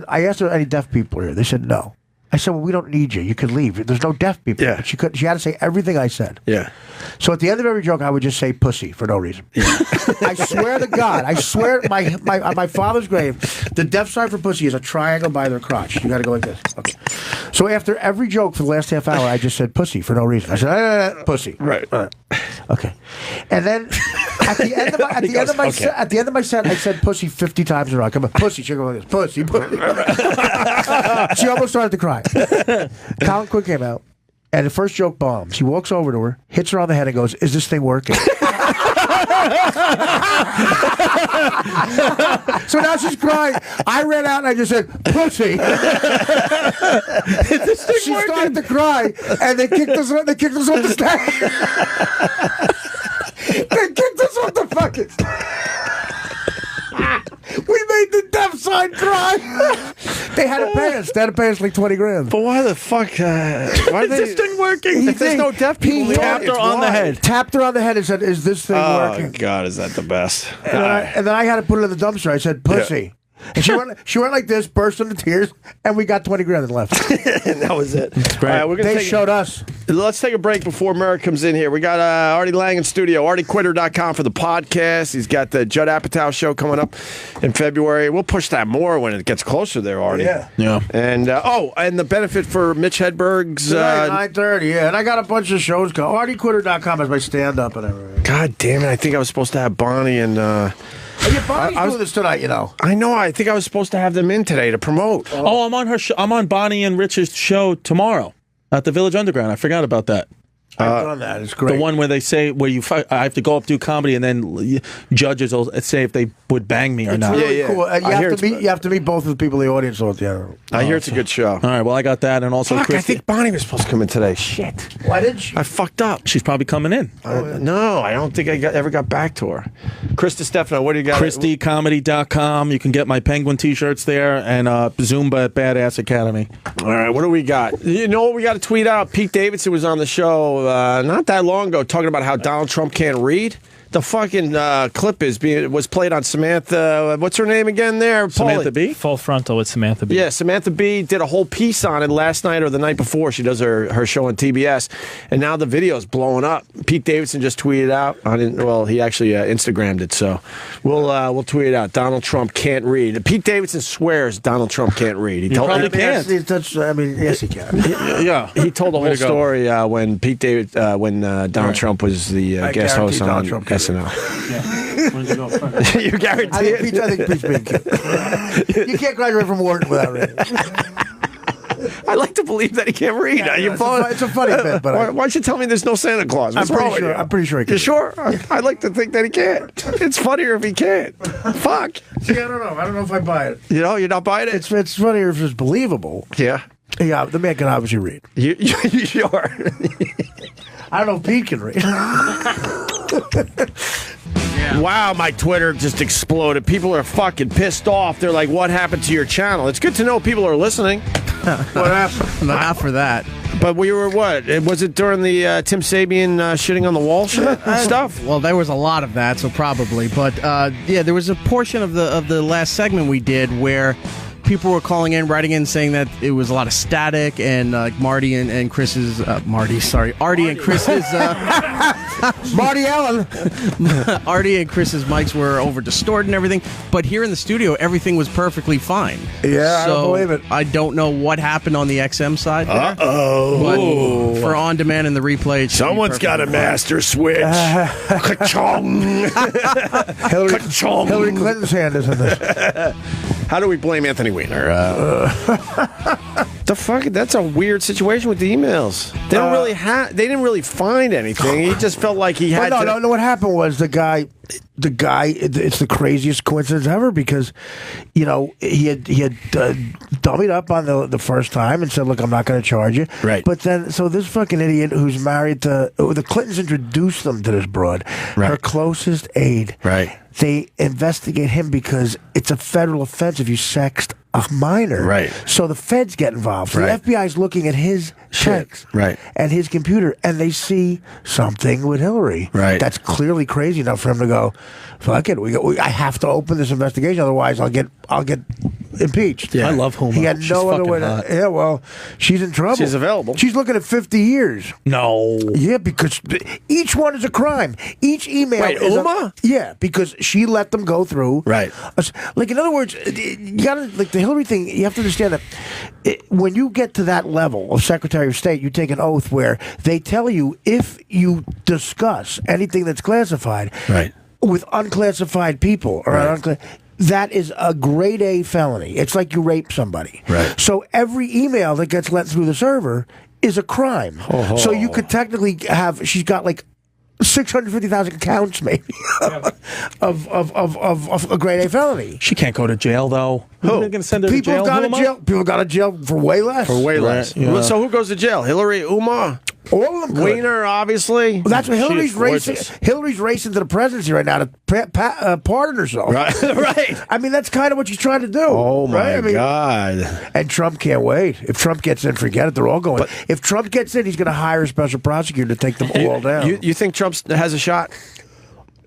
C: I asked her, any deaf people here? They said, no. I said, well, we don't need you. You could leave. There's no deaf people.
A: Yeah.
C: But she had to say everything I said.
A: Yeah.
C: So at the end of every joke, I would just say pussy for no reason. I swear to God, on my father's grave, the deaf sign for pussy is a triangle by their crotch. You got to go like this. Okay. So after every joke for the last half hour, I just said pussy for no reason. I said, pussy.
A: Right.
C: Okay. And then at the end of my set, I said pussy 50 times in a row. Come on, pussy. She goes like this. Pussy, pussy. She almost started to cry. Colin Quinn came out, and the first joke bombs. He walks over to her, hits her on the head, and goes, "Is this thing working?" So now she's crying. I ran out and I just said, "Pussy." She started to cry, and they kicked us off the stage. They kicked us off the fucking stage. We made the deaf sign cry. They had to pay us. They had to pay us like 20 grand.
A: But why the fuck? Why is
B: this thing working?
A: If there's no deaf people,
B: He tapped her on the head.
C: Tapped her on the head and said, "Is this thing working?"
A: Oh God, is that the best?
C: And then I had to put it in the dumpster. I said, "Pussy." And she went like this, burst into tears, and we got 20 grand and left.
A: And that was it. That's
B: great.
A: All right,
C: They showed us.
A: Let's take a break before Merrick comes in here. We got Artie Lange in studio, artiequitter.com for the podcast. He's got the Judd Apatow show coming up in February. We'll push that more when it gets closer there, Artie.
B: Yeah.
A: And and the benefit for Mitch Hedberg's
C: 9:30, yeah. And I got a bunch of shows going. artiequitter.com is my stand-up and everything.
A: God damn it, I think I was supposed to have Bonnie and
C: Bonnie's doing this tonight, you know.
A: I know, I think I was supposed to have them in today to promote.
B: Oh, I'm on her. I'm on Bonnie and Rich's show tomorrow at the Village Underground. I forgot about that.
C: I've done that. It's great.
B: The one where they say I have to go up do comedy, and then judges will say if they would bang me or
C: It's
B: not.
C: really
A: Yeah.
C: cool.
A: I
C: You have to meet both of the people in the audience. So
A: I hear it's a good show.
B: All right, well I got that, and also
A: Fuck, I
B: Christy.
A: think Bonnie was supposed to come in today. Shit.
C: Why didn't she?
A: I fucked up.
B: She's probably coming in.
A: No, I don't think I ever got back to her. Chris Distefano, what do you got?
B: ChristyComedy.com. You can get my Penguin t-shirts there, and Zumba at Badass Academy.
A: All right, what do we got? You know what we got to tweet out? Pete Davidson was on the show not that long ago talking about how Donald Trump can't read. The fucking clip was played on Samantha. What's her name again there?
B: Samantha
A: Pauly.
B: B?
H: Full Frontal with Samantha B.
A: Yeah, Samantha B did a whole piece on it last night or the night before. She does her show on TBS, and now the video's blowing up. Pete Davidson just tweeted out. He actually Instagrammed it, so we'll tweet it out. Donald Trump can't read. Pete Davidson swears Donald Trump can't read. He told
B: probably can't.
C: Yes, he can.
B: Yeah.
A: He told the whole story when Donald Trump was the guest host on SNL. You guarantee it?
C: I think Pete's being killed. You can't graduate from Wharton without reading.
A: I like to believe that he can't read.
C: It's a funny bit, but
A: why don't you tell me there's no Santa Claus? What's wrong with you?
C: I'm pretty sure he can.
A: You sure? I'd like to think that he can't. It's funnier if he can't. Fuck.
C: See, I don't know. I don't know if I buy it.
A: You know, you're not buying it?
C: It's funnier if it's believable.
A: Yeah.
C: Yeah, the man can obviously read.
A: Sure.
C: I don't know if Pete can read.
A: Wow, my Twitter just exploded. People are fucking pissed off. They're like, what happened to your channel? It's good to know people are listening. What happened?
D: Not for that.
A: But we were what? Was it during the Tim Sabian shitting on the wall shit stuff?
D: Well, there was a lot of that, so probably. But yeah, there was a portion of the last segment we did where people were calling in, writing in, saying that it was a lot of static, and Artie and Chris's Marty and Chris's
C: Marty Allen.
D: Artie and Chris's mics were over distorted and everything. But here in the studio, everything was perfectly fine.
C: Yeah, I don't believe it.
D: I don't know what happened on the XM side there.
A: Uh-oh.
D: But for on demand and the replay, it should be
A: Someone's got a
D: perfectly fine.
A: master switch. Ka-chong. Ka-chong.
C: Hillary Clinton's hand is in this.
A: How do we blame Anthony Weiner? The fuck? That's a weird situation with the emails. They don't really They didn't really find anything. He just felt like he had.
C: No. What happened was the guy. It's the craziest coincidence ever because, he had dummied up on the first time and said, "Look, I'm not going to charge you."
A: Right.
C: But then, so this fucking idiot who's married to the Clintons introduced them to this broad, her closest aide.
A: Right.
C: They investigate him because it's a federal offense if you sext a minor.
A: Right.
C: So the feds get involved. So
A: Right.
C: the FBI is looking at his checks.
A: Right.
C: And his computer, and they see something with Hillary.
A: Right.
C: That's clearly crazy enough for him to go, fuck it. I have to open this investigation, otherwise I'll get impeached.
G: Yeah. I love Huma.
C: He had
G: She's
C: no other
G: fucking
C: way
G: hot.
C: to. Yeah, well, she's in trouble.
A: She's available.
C: She's looking at 50 years.
G: No.
C: Yeah, because each one is a crime. Each email.
A: Wait,
C: is
A: Uma?
C: Yeah, because she let them go through.
A: Right.
C: Like, in other words, you gotta, like, the Hillary thing, you have to understand that when you get to that level of Secretary of State, you take an oath where they tell you if you discuss anything that's classified
A: Right.
C: with unclassified people or that is a grade A felony. It's like you rape somebody.
A: Right.
C: So every email that gets let through the server is a crime.
A: Oh.
C: So you could technically have, she's got like 650,000 counts maybe of a grade A felony.
G: She can't go to jail, though.
A: Who?
G: They're going to send her to
C: People
G: jail.
C: got to
G: Huma?
C: jail. People got to jail for way less.
A: For way less.
G: Yeah.
A: So who goes to jail? Hillary, Uma,
C: All of them could.
A: Weiner, obviously.
C: Well, that's what Hillary's
A: She's
C: racing.
A: gorgeous.
C: Hillary's racing to the presidency right now to pardon herself.
A: Right. Right.
C: I mean, that's kind of what she's trying to do.
A: Oh my
C: right? I mean,
A: God!
C: And Trump can't wait. If Trump gets in, forget it. They're all going. If Trump gets in, he's going to hire a special prosecutor to take them all down.
A: You think Trump has a shot?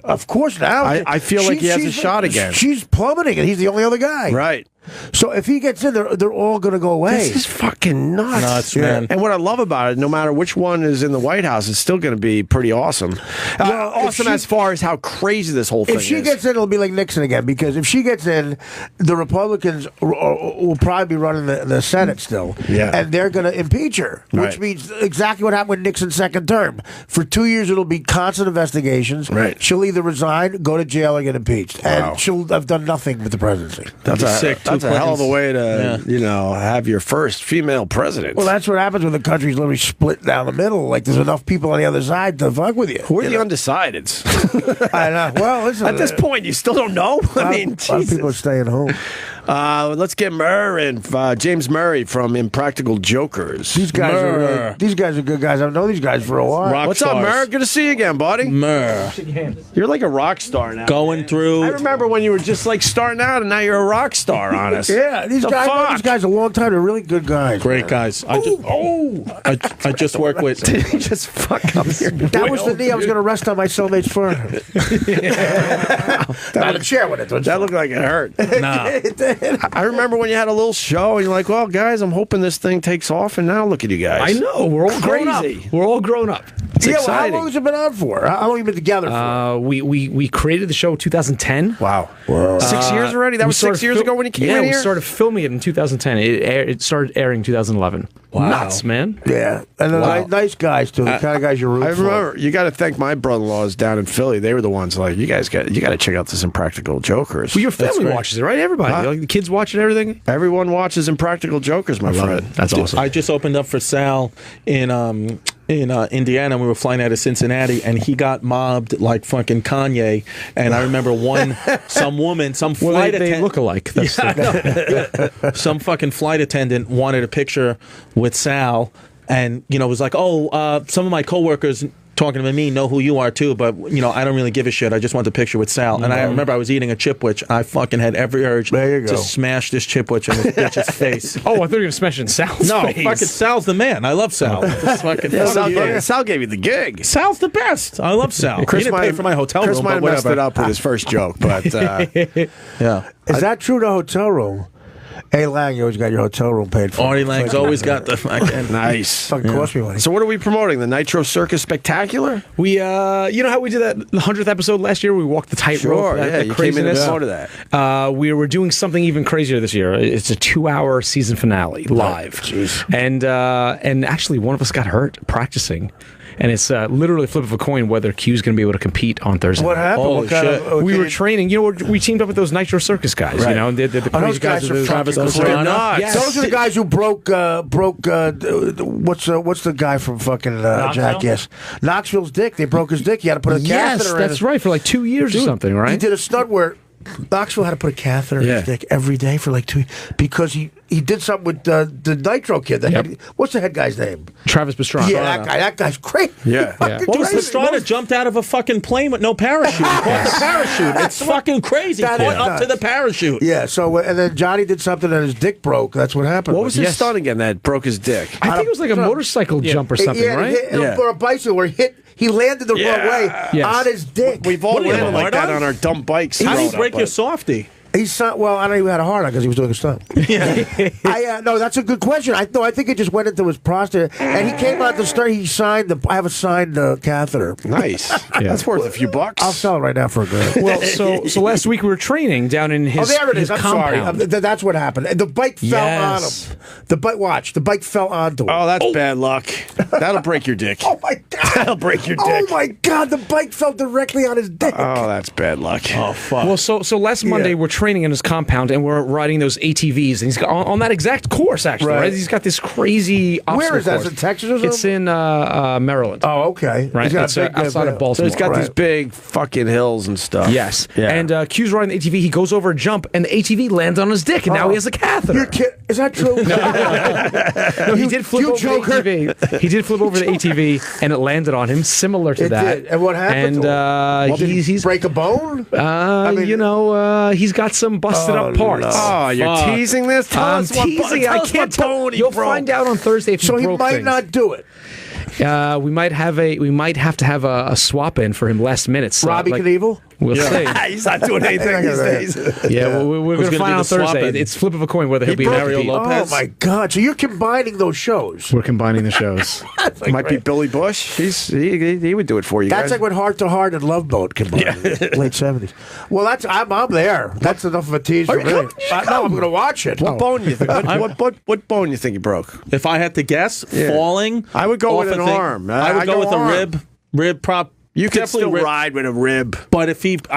C: Of course, now
A: I feel like he has a shot again.
C: She's plummeting, and he's the only other guy.
A: Right.
C: So if he gets in, they're all going to go away.
A: This is fucking nuts.
G: Nuts, man.
A: And what I love about it, no matter which one is in the White House, it's still going to be pretty awesome.
C: Well, if
A: awesome
C: she-
A: as far as how crazy this whole thing
C: If she
A: is.
C: gets in, it'll be like Nixon again. Because if she gets in, the Republicans will probably be running the Senate still.
A: Yeah.
C: And they're going to impeach her, which
A: Right.
C: means exactly what happened with Nixon's second term. For 2 years, it'll be constant investigations.
A: Right.
C: She'll either resign, go to jail, or get impeached.
A: Wow.
C: And she'll have done nothing with the presidency.
A: that's
G: sick,
A: that's
G: two
A: a hell of a
G: Clintons.
A: way to, have your first female president.
C: Well, that's what happens when the country's literally split down the middle. Like, there's enough people on the other side to fuck with you.
A: Who are the undecideds?
C: I know. Well, listen.
A: At this point, you still don't know? I mean,
C: a lot of people are
A: Jesus.
C: staying home.
A: Let's get Murray and James Murray from Impractical Jokers.
C: These guys are good guys. I've known these guys for a while.
G: Rock
A: What's up,
G: stars.
A: Murray? Good to see you again, buddy.
G: Murr.
A: You're like a rock star now.
G: Going through.
A: I remember when you were just like starting out, and now you're a rock star on us.
C: Yeah, these
A: The
C: guys. I know
A: fuck?
C: these guys a long time. They're really good guys.
G: Great guys. I just work with.
A: Did you just fuck up here?
C: That was the knee I was going to rest on my cellmate's forehead. That would share with it.
A: That looked like it hurt.
G: Nah.
A: I remember when you had a little show, and you're like, "Well, guys, I'm hoping this thing takes off." And now look at you guys.
H: I know. We're all grown up.
A: Crazy.
H: We're all grown up.
A: It's
C: Well, how
A: exciting.
C: long has it been on for? How long have you been together for?
H: We created the show in 2010.
A: Wow. 6 years already? That
H: We
A: was 6
H: started
A: years
H: fil-
A: ago when you came
H: yeah,
A: in
H: we
A: here?
H: started filming it in 2010. It started airing in 2011.
G: Wow.
H: Nuts, man.
C: Yeah, and they're nice guys too. The kind of guys you root
A: I
C: for.
A: remember you got to thank my brother-in-laws down in Philly. They were the ones like, you got to check out this Impractical Jokers.
H: Well, your family
G: great.
H: watches it, right? Everybody.
A: Huh?
H: Like, the kids watch it, everything.
A: Everyone watches Impractical Jokers, my friend.
H: That's awesome.
G: I just opened up for Sal in
B: in Indiana. We were flying out of Cincinnati, and he got mobbed like fucking Kanye. And I remember some flight attendant.
H: They look alike.
B: Some fucking flight attendant wanted a picture with Sal, and it was like, some of my coworkers talking to me know who you are too, but I don't really give a shit. I just want the picture with Sal. And I remember I was eating a chipwich. I fucking had every urge to smash this chipwich in this bitch's face.
H: Oh, I thought you were gonna smash it in Sal's face.
B: Fucking Sal's the man. I love Sal.
A: Sal gave you the gig.
B: Sal's the best. I love Sal.
A: Chris
B: he didn't pay for my hotel
A: Chris
B: room,
A: might
B: but
A: have messed
B: whatever.
A: it up with his first joke, but
B: yeah.
C: Is that true? The hotel room. Hey, Lange, you always got your hotel room paid for.
B: Artie Lange's always got the fucking
A: nice.
C: Fucking cost me money.
A: So what are we promoting? The Nitro Circus Spectacular?
H: We, you know how we did that 100th episode last year? We walked the tightrope.
A: Yeah, you came in and promoted that.
H: We were doing something even crazier this year. It's a 2-hour season finale live.
A: Jeez.
H: And actually, one of us got hurt practicing. And it's literally a flip of a coin whether Q's going to be able to compete on Thursday.
C: What happened?
B: Holy
C: What kind
B: shit.
C: of,
H: We were training. We teamed up with those Nitro Circus guys.
A: Right.
H: The
C: those
H: crazy
C: guys are
H: with
C: fucking
H: Travis
C: crazy.
H: Pastrana.
B: Yes.
C: Those are the guys who broke. What's the guy from fucking Jackass? Knoxville's dick. They broke his dick. He had to put a catheter in.
H: That's right, for like 2 years or something, right?
C: He did a stunt where Knoxville had to put a catheter in his dick every day for like 2 because he did something with the Nitro kid. What's the head guy's name?
H: Travis Pastrana.
C: Yeah, that guy. That guy's crazy.
A: Yeah.
C: Fucking
B: What was
C: crazy.
B: Pastrana jumped out of a fucking plane with no parachute? Caught the parachute. It's fucking crazy.
C: That
B: Caught
C: is
B: up
C: nuts.
B: to the parachute.
C: Yeah. So and then Johnny did something and his dick broke. That's what happened.
A: What was his stunt again that broke his dick?
H: I think it was like a motorcycle jump or something, right?
C: Or a bicycle where he landed the wrong way on his dick.
A: We've all
B: What do you
A: landed
B: have,
A: like that
B: hard-on?
A: on our dumb bikes.
B: How do you
A: growing
B: break
A: up,
B: your
A: but-
B: softie?
C: He's well, I don't even had a hard on because he was doing a stunt. No, that's a good question. I think it just went into his prostate, and he came out the start. He signed I have a signed catheter.
A: Nice. That's worth a few bucks.
C: I'll sell it right now for a grand.
H: Well, so last week we were training down in his
C: there it is.
H: his
C: I'm
H: compound.
C: sorry. That's what happened. The bike fell on
H: Yes.
C: him. The bike fell onto him.
A: Oh, that's bad luck. That'll break your dick.
C: Oh my god!
A: That'll break your dick.
C: Oh my god! The bike fell directly on his dick.
A: Oh, that's bad luck. Oh, fuck.
H: Well, so last Monday we're training in his compound and we're riding those ATVs, and he's got on that exact course actually. Right? He's got this crazy.
C: Where is that?
H: Course.
C: Is it Texas or something?
H: It's in Maryland.
C: Oh, okay.
H: Right,
C: He's got
H: it's
C: a big,
H: outside of Baltimore.
A: So he's got these big fucking hills and stuff.
H: Yes.
A: Yeah.
H: And Q's riding the ATV. He goes over a jump, and the ATV lands on his dick, and now he has a catheter.
C: You're kidding? Is that true?
H: No, he did flip over the ATV. He did flip over the ATV, and it landed on him, similar to
C: It
H: that.
C: did. And what happened?
H: And
C: Did he
H: he's
C: break a bone?
H: he's got some busted up parts.
A: Oh, you're teasing this? Tell
H: I'm
A: us what
H: teasing.
A: tell
H: I
A: us
H: can't
A: what
H: tell.
A: bone he
H: You'll
A: broke.
H: find out on Thursday if
C: So
H: he
C: he
H: broke
C: might
H: things.
C: not do it.
H: We might have to have a swap in for him last minute. So,
C: Robbie Knievel?
H: We'll see.
A: He's not doing anything these days.
H: Yeah, we're going to
B: gonna
H: find
B: be
H: out
B: the swap
H: Thursday.
B: in?
H: It's flip of a coin whether he'll be
B: Mario
H: Mario
B: Lopez.
C: Oh my God! So you're combining those shows.
H: We're combining the shows.
A: Might be Billy Bush. He would do it for you
C: That's
A: guys.
C: like when Heart to Heart and Love Boat combined, late '70s. Well, I'm there. That's enough of a tease for me. No, I'm going to watch it.
A: What bone you think? What bone you think you broke?
B: If I had to guess, falling.
A: I would go
B: off
A: with an
B: a thing,
A: arm.
B: I would
A: I
B: go
A: go
B: with
A: arm.
B: a rib prop.
A: You can
B: Definitely
A: still
B: rib.
A: ride with a rib.
B: But I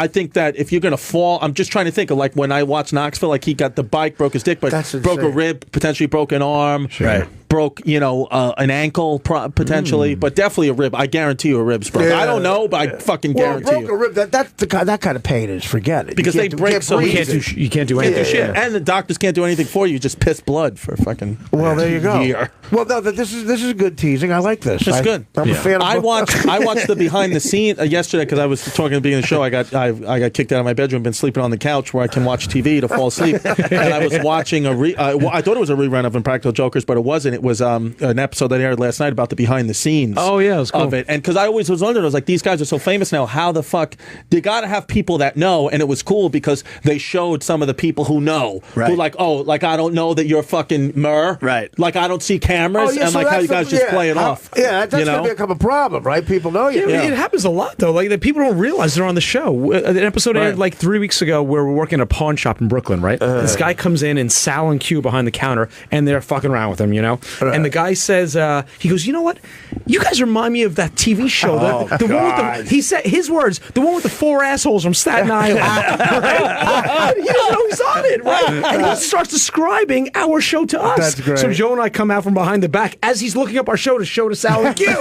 B: think that if you're going to fall, I'm just trying to think of like when I watched Knoxville, like he got the bike, broke his dick, but
C: That's
B: broke a
C: insane.
B: rib, potentially broke an arm,
A: Right.
B: broke, an ankle potentially, but definitely a rib. I guarantee you a rib's broke.
C: Yeah.
B: I don't know, but I fucking
C: Well,
B: guarantee
C: broke
B: you.
C: a rib. That's that kind of pain is forget it.
B: Because
C: You
B: they
C: can't
B: break so
C: breathe.
H: You can't do anything.
B: Shit. And the doctors can't do anything for you. Just piss blood for fucking
C: Well, there you go.
B: year.
C: Well, no, this is good teasing. I like this.
B: It's good.
C: I'm a fan of
B: I watched the behind the scene yesterday because I was talking at the beginning of the show. I got kicked out of my bedroom, been sleeping on the couch where I can watch TV to fall asleep, and I was watching I thought it was a rerun of Impractical Jokers, but it wasn't. It was an episode that aired last night about the behind the scenes.
H: Oh, yeah, it was cool.
B: Of it, and because I always was wondering, I was like, these guys are so famous now. How the fuck they got to have people that know? And it was cool because they showed some of the people who know,
A: Right.
B: who like I don't know that you're fucking Murr,
A: Right.
B: Like I don't see cameras,
C: Oh, yeah,
B: and
C: so
B: like how
C: that's
B: you guys just play it off.
C: Yeah, that's
B: you
C: going
B: know?
C: to become a problem, right? People know you.
H: It happens a lot though. Like that people don't realize they're on the show. An episode aired like 3 weeks ago where we're working at a pawn shop in Brooklyn. Right, this guy comes in and Sal and Q behind the counter, and they're fucking around with him, and the guy says, he goes, you know what? You guys remind me of that TV show. The one with he said his words, the one with the 4 assholes from Staten Island. Right? He doesn't know he's on it, right? And he starts describing our show to us.
C: That's great.
H: So Joe and I come out from behind the back as he's looking up our show to show to Sal and Q. It's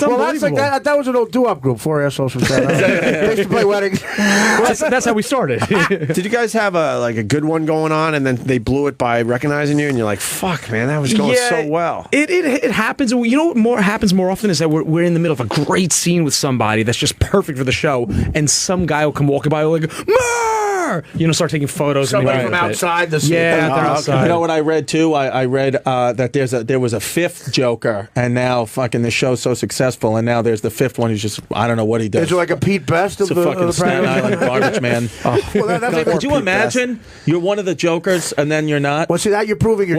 C: Well,
H: unbelievable.
C: that's like that was an old doo-wop group, 4 assholes from Staten Island. They used to play weddings.
H: That's how we started.
A: Did you guys have a good one going on, and then they blew it by recognizing you, and you're like, "Fuck, man, that was going so well."
H: It happens. You know what happens more often is that we're in the middle of a great scene with somebody that's just perfect for the show, and some guy will come walking by like, "Mer!" Start taking photos.
C: Somebody
H: and
C: from outside the scene.
H: Yeah, they're outside.
B: You know what I read too? I read that there was a 5th Joker, and now fucking the show's so successful, and now there's the 5th one who's just I don't know what he does.
C: Is it like a Pete Best of
B: It's a
C: the
B: fucking Staten Island garbage man.
C: Well, that's
B: Could you imagine you're one of the Jokers and then you're not?
C: Well, see that you're proving your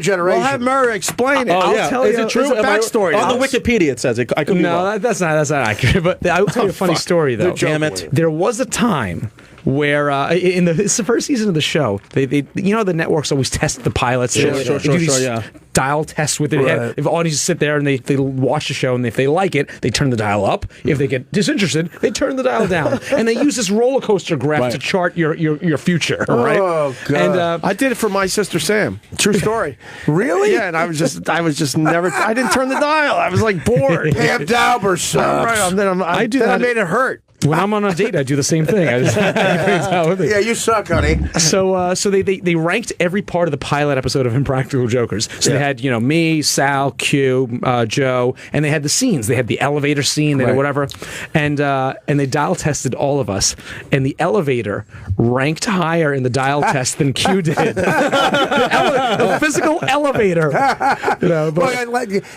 C: generation.
A: Well, have Murray explain it.
B: Oh,
A: I'll
B: yeah.
A: tell
B: Is
A: you.
B: it true?
A: There's a backstory.
B: On the Wikipedia it says it. I could be wrong.
H: No, that's not accurate. But I will tell you a funny story though.
B: Damn it.
H: There was a time where it's the first season of the show. They the networks always test the pilots.
B: Sure,
H: They
B: sure,
H: do these
B: yeah.
H: Dial tests with it.
C: Right.
H: If audiences sit there and they watch the show, and if they like it, they turn the dial up. If they get disinterested, they turn the dial down. And they use this roller coaster graph to chart your future. Right?
C: Oh God!
H: And
A: I did it for my sister Sam. True story.
C: Really?
A: Yeah, and I was just never. I didn't turn the dial. I was like bored.
C: Pam Dauber sucks.
A: Right.
H: I do
A: then
H: that.
A: I made it hurt.
H: when I'm on a date, I do the same thing. I just
C: Yeah, you suck, honey.
H: So they ranked every part of the pilot episode of Impractical Jokers. So they had me, Sal, Q, Joe, and they had the scenes. They had the elevator scene, they had whatever, and they dial tested all of us. And the elevator ranked higher in the dial test than Q did. the physical elevator.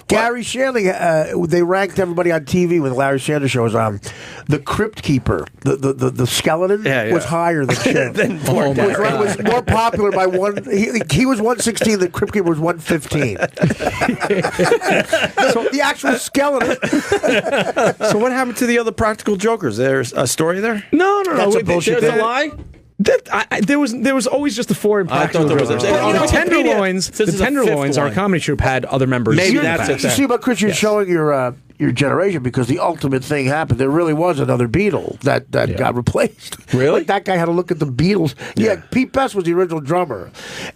C: Gary Shandling, they ranked everybody on TV when the Larry Sanders Show was on. The Crypt Keeper, the skeleton, was higher than Shandling. Was more popular by one. He was 116. The Crypt Keeper was 115. So the actual skeleton.
A: So what happened to the other Practical Jokers? There's a story there?
H: No.
C: That's a bullshit.
B: There's a lie?
H: There was always just the four Impractical
B: there was
H: Jokers.
B: a-
H: The
B: Tenderloins,
H: the
B: this is a
H: Tenderloins,
B: fifth
H: our
B: one.
H: comedy troupe, had other members.
B: Maybe
H: in the
B: that's
H: past.
B: it.
C: You see, but Chris, you're showing your generation because the ultimate thing happened. There really was another Beatle that got replaced.
B: Really?
C: Like that guy had to look at the Beatles. Yeah, Pete Best was the original drummer,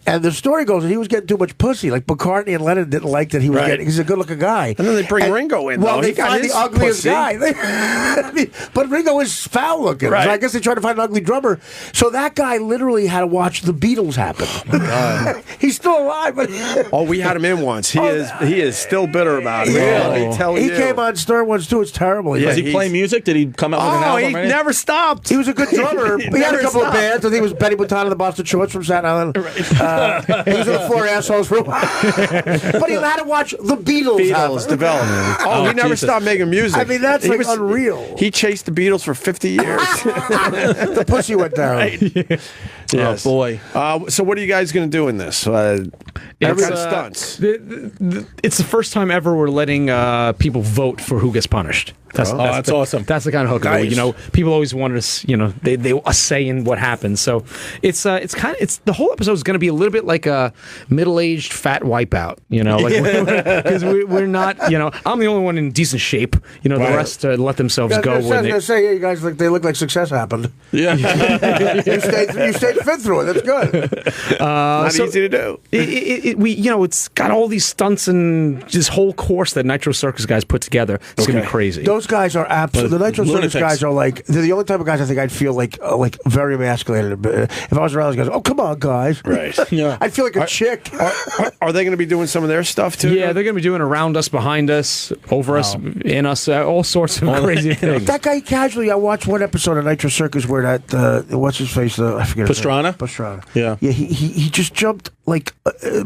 C: and the story goes that he was getting too much pussy. Like McCartney and Lennon didn't like that he was getting. He's a good-looking guy.
A: And then they bring Ringo in.
C: Well,
A: though.
C: they
A: He got
C: find
A: his
C: the ugliest
A: pussy.
C: guy. But Ringo is foul-looking.
A: Right.
C: So I guess they tried to find an ugly drummer. So that guy literally had to watch the Beatles happen. He's still alive, but
A: Oh, we had him in once. He is still bitter about it.
C: Yeah.
A: Let me tell
C: he
A: you.
C: came on Stern once too. It's terrible.
A: Yeah,
B: Does he play music? Did he come out with an
A: Oh,
B: album?
A: he
B: or anything?
A: never stopped.
C: He was a good drummer. He had a
A: never
C: couple of
A: stopped.
C: bands. I think it was Benny Button and the Boston Shorts from Staten Island. He was in the Four Assholes for a while. But he had to watch the Beatles
A: Beatles
C: happen.
A: develop. Oh, he never
B: Jesus.
A: stopped making music.
C: I mean, that's
A: He
C: like unreal.
A: He chased the Beatles for 50 years.
C: The pussy went down.
A: Yes.
B: Oh, boy.
A: So what are you guys going to do in this? Every kind of stunts.
H: It's the first time ever we're letting people vote for who gets punished. That's
B: awesome.
H: That's the kind of hook of it. You know, people always wanted us. You know, they a say in what happens. So it's the whole episode is going to be a little bit like a middle-aged fat wipeout. You know, like because we're not. You know, I'm the only one in decent shape. You know, the rest let themselves go.
C: I was
H: When
C: going to say, you guys they look like success happened.
B: Yeah.
C: You stayed fit through it. That's good.
A: Not easy to do.
H: It's got all these stunts and this whole course that Nitro Circus guys put together. It's going to be crazy.
C: Those guys are absolutely. The Nitro Circus
B: Lunatics.
C: guys are like they're the only type of guys I think I'd feel like very emasculated. If I was around those guys, oh come on, guys.
A: Right.
B: Yeah.
C: I'd feel like a chick.
A: Are they going to be doing some of their stuff too?
H: Yeah, they're going to be doing around us, behind us, over us, in us, all sorts of crazy things.
C: That guy casually. I watched one episode of Nitro Circus where that what's his face? I forget. his name.
B: Pastrana?
C: Yeah. He just jumped like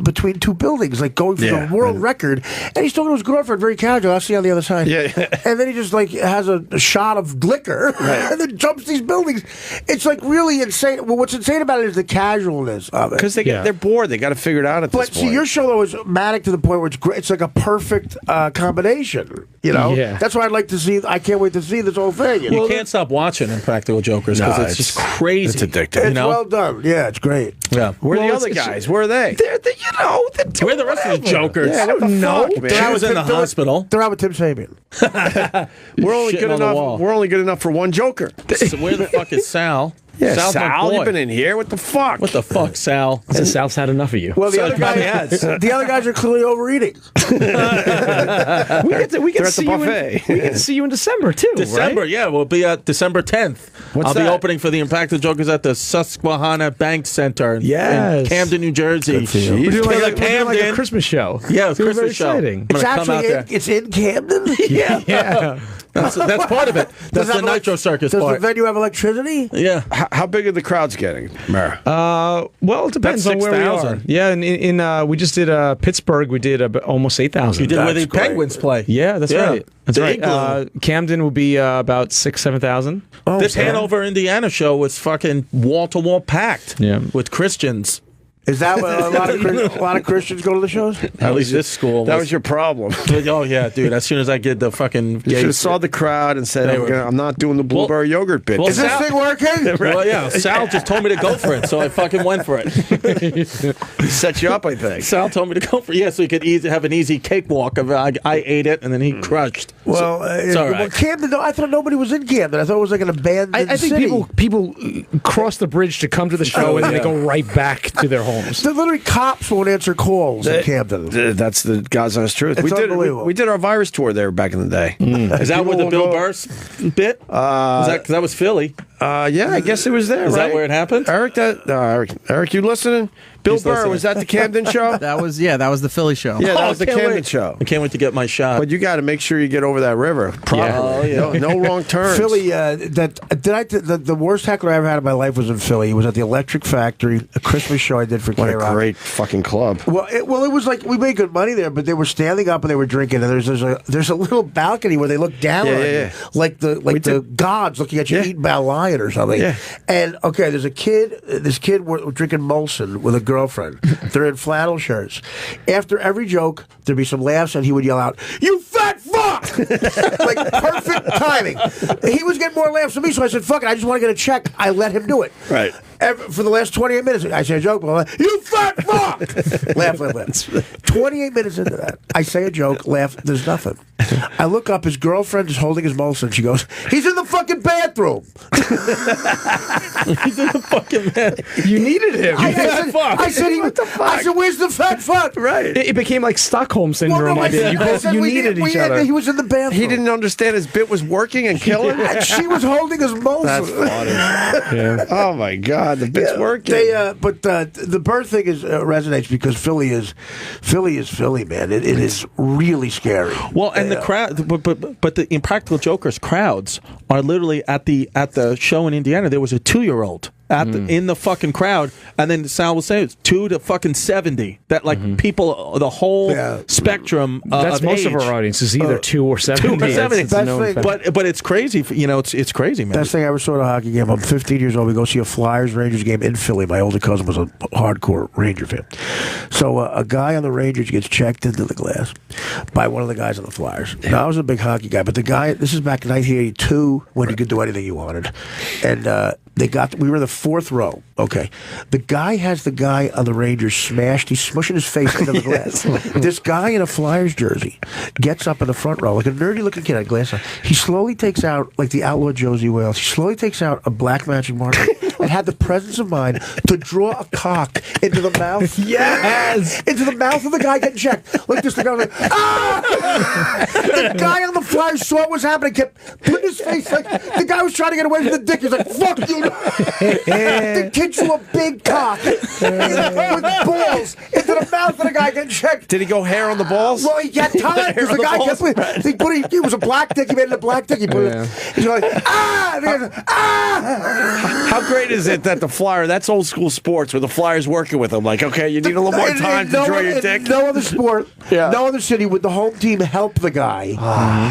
C: between two buildings, like going for the world record, and he's talking to his girlfriend very casual. I'll see you on the other side.
A: Yeah.
C: And then he just like has a shot of liquor, and then jumps these buildings. It's like really insane. Well, what's insane about it is the casualness of it.
A: Because they're bored. They got to figure it out at this
C: But
A: point.
C: see, your show though is manic to the point where it's great. It's like a perfect combination. You know, that's why I'd like to see. I can't wait to see this whole thing.
B: You can't stop watching Impractical Jokers because it's just crazy.
A: It's addictive.
C: It's well done. Yeah, it's great.
B: Yeah.
A: Where are the other guys? Where are they?
C: They're
B: Where are the rest of the jokers?
A: Yeah, what the
C: No,
A: fuck, man?
B: She was in the hospital.
C: They're out with Tim Sabian.
A: We're only
B: Shitting
A: good
B: on the
A: enough.
B: wall.
A: We're only good enough for one joker.
B: So where the fuck is Sal?
A: Yeah,
B: Sal's my
A: Sal,
B: boy.
A: you've been in here. What the fuck?
B: What the fuck, Sal?
H: Since Sal's had enough of you.
C: Well, the
B: So
C: other
B: he probably
C: guys,
B: has.
C: the other guys are clearly overeating.
H: we get
A: They're
H: to
A: at the
H: see you in,
A: buffet.
H: we get to see you in December too.
B: December,
H: right?
B: yeah, we'll be at December 10th. I'll be
A: that?
B: opening for the Impractical Jokers at the Susquehanna Bank Center in
H: Yes.
B: Camden, New Jersey.
H: We're doing like,
B: Killer
H: we're doing like a
B: Camden.
H: Christmas show.
B: Yeah, it's
H: It's gonna be
B: Christmas show.
H: very exciting.
B: I'm
C: It's
B: gonna come out
C: actually
B: there.
C: it's in Camden.
H: Yeah.
B: That's part of it. That's the Nitro Circus
C: Does
B: part.
C: the venue have electricity?
B: Yeah.
A: How big are the crowds getting, Mer?
H: Well, it depends
B: That's
H: on where we
B: 6,000.
H: are. Yeah, in we just did Pittsburgh. We did almost 8,000.
B: You did where the
A: That's great.
B: Penguins play.
H: Yeah, that's
B: Yeah.
H: right. That's
B: The
H: right.
B: Igloo.
H: Camden will be about 6,000-7,000.
B: This Hanover, Indiana show was fucking wall-to-wall packed with Christians.
C: Is that what a lot of Christians go to the shows?
B: At least this school.
A: That was your problem.
B: Oh, yeah, dude. As soon as I get the fucking
A: You should have saw the crowd and said, I'm not doing the blueberry yogurt bit.
B: well,
C: Is this
B: Sal-
C: thing working?
B: Well, yeah, Sal just told me to go for it, so I fucking went for it.
A: Set you up, I think.
B: Sal told me to go for it, so he could have an easy cakewalk. I ate it, and then he crushed.
C: Well,
B: it's all right.
C: well, Camden. No, I thought nobody was in Camden. I thought it was like an abandoned
H: I think
C: city.
H: people cross the bridge to come to the show and then they go right back to their homes.
C: The literally cops won't answer calls in Camden.
A: That's the God's honest truth.
C: It's unbelievable.
A: We did our virus tour there back in the day.
B: Is that where the
A: will
B: Bill
A: go-
B: Burr bit? Because that was Philly.
A: Yeah, I guess it was there.
B: Is
A: right?
B: that where it happened?
A: Eric, you listening? Bill
B: He's
A: Burr,
B: listening.
A: was that the Camden show?
D: That was the Philly show.
A: Yeah, that was the
B: can't
A: Camden
B: wait.
A: show.
B: I can't wait to get my shot.
A: But you got to make sure you get over that river properly.
B: Oh, yeah.
A: No wrong turns.
C: Philly, the worst heckler I ever had in my life was in Philly. It was at the Electric Factory, a Christmas show I did for
A: What a
C: K-Rock.
A: great fucking club.
C: Well, it was like we made good money there, but they were standing up and they were drinking, and there's a little balcony where they look down on you, like the gods looking at you eating by a lion or something.
A: Yeah.
C: And okay, there's a kid. This kid were drinking Molson with a girlfriend. They're in flannel shirts. After every joke, there'd be some laughs, and he would yell out, "You fat fuck!" Like perfect timing. He was getting more laughs than me, so I said, "Fuck it, I just want to get a check." I let him do it.
A: Right.
C: For the last 28 minutes, I say a joke, blah, blah, "You fat fuck!" Laugh, laugh, laugh. 28 minutes into that, I say a joke, laugh, there's nothing. I look up, his girlfriend is holding his Molson. She goes, "He's in the fucking bathroom."
B: He's in the fucking man.
H: You needed him.
C: I said, "Where's the fat fuck?"
A: Right.
H: It became like Stockholm syndrome.
C: I said,
H: You both
C: we
H: needed each other.
C: He was in the bathroom.
A: He didn't understand his bit was working and killing.
C: And she was holding his Molson.
A: That's funny. Oh my God, the bit's working.
C: But the Burr thing resonates because Philly is Philly, man. It is really scary.
B: Well, and the crowd, but the Impractical Jokers crowds are literally at the show in Indiana. There was a 2-year-old in the fucking crowd, and then Sal was saying it's 2 to fucking 70. That like people, the whole spectrum.
H: That's
B: of
H: most
B: age.
H: of our audience is either 2 or 70.
B: 2 or 70.
H: It's known
C: Best thing-
H: fact.
B: But it's crazy. It's crazy, man.
C: Best thing I ever saw at a hockey game. I'm 15 years old. We go see a Flyers Rangers game in Philly. My older cousin was a hardcore Ranger fan. So a guy on the Rangers gets checked into the glass by one of the guys on the Flyers. Now I was a big hockey guy, but the guy. This is back in 1982 when you could do anything you wanted, and we were in the 4th row. Okay, the guy has the guy on the Rangers smashed. He's smushing his face into the glass. This guy in a Flyers jersey gets up in the front row like a nerdy looking kid, had a glass on. He slowly takes out, like the outlaw Josie Wales, he slowly takes out a black magic marker and had the presence of mind to draw a cock into the mouth.
H: Yes!
C: Into the mouth of the guy getting checked. Like this, the guy was like, "Ah!" The guy on the Flyers saw what was happening, kept putting his face like the guy was trying to get away from the dick. He's like, "Fuck you!" The kid drew a big cock with balls into the mouth of the guy getting checked.
A: Did he go hair on the balls?
C: Well, he got time because the guy kept. It was a black dick. He made it a black dick. He put it. He's like, "Ah!" And he goes, "Ah!"
A: How great is it that the Flyer, that's old school sports, where the Flyer's working with them? Like, okay, you need a little more time to draw your dick.
C: No other sport, no other city would the home team help the guy.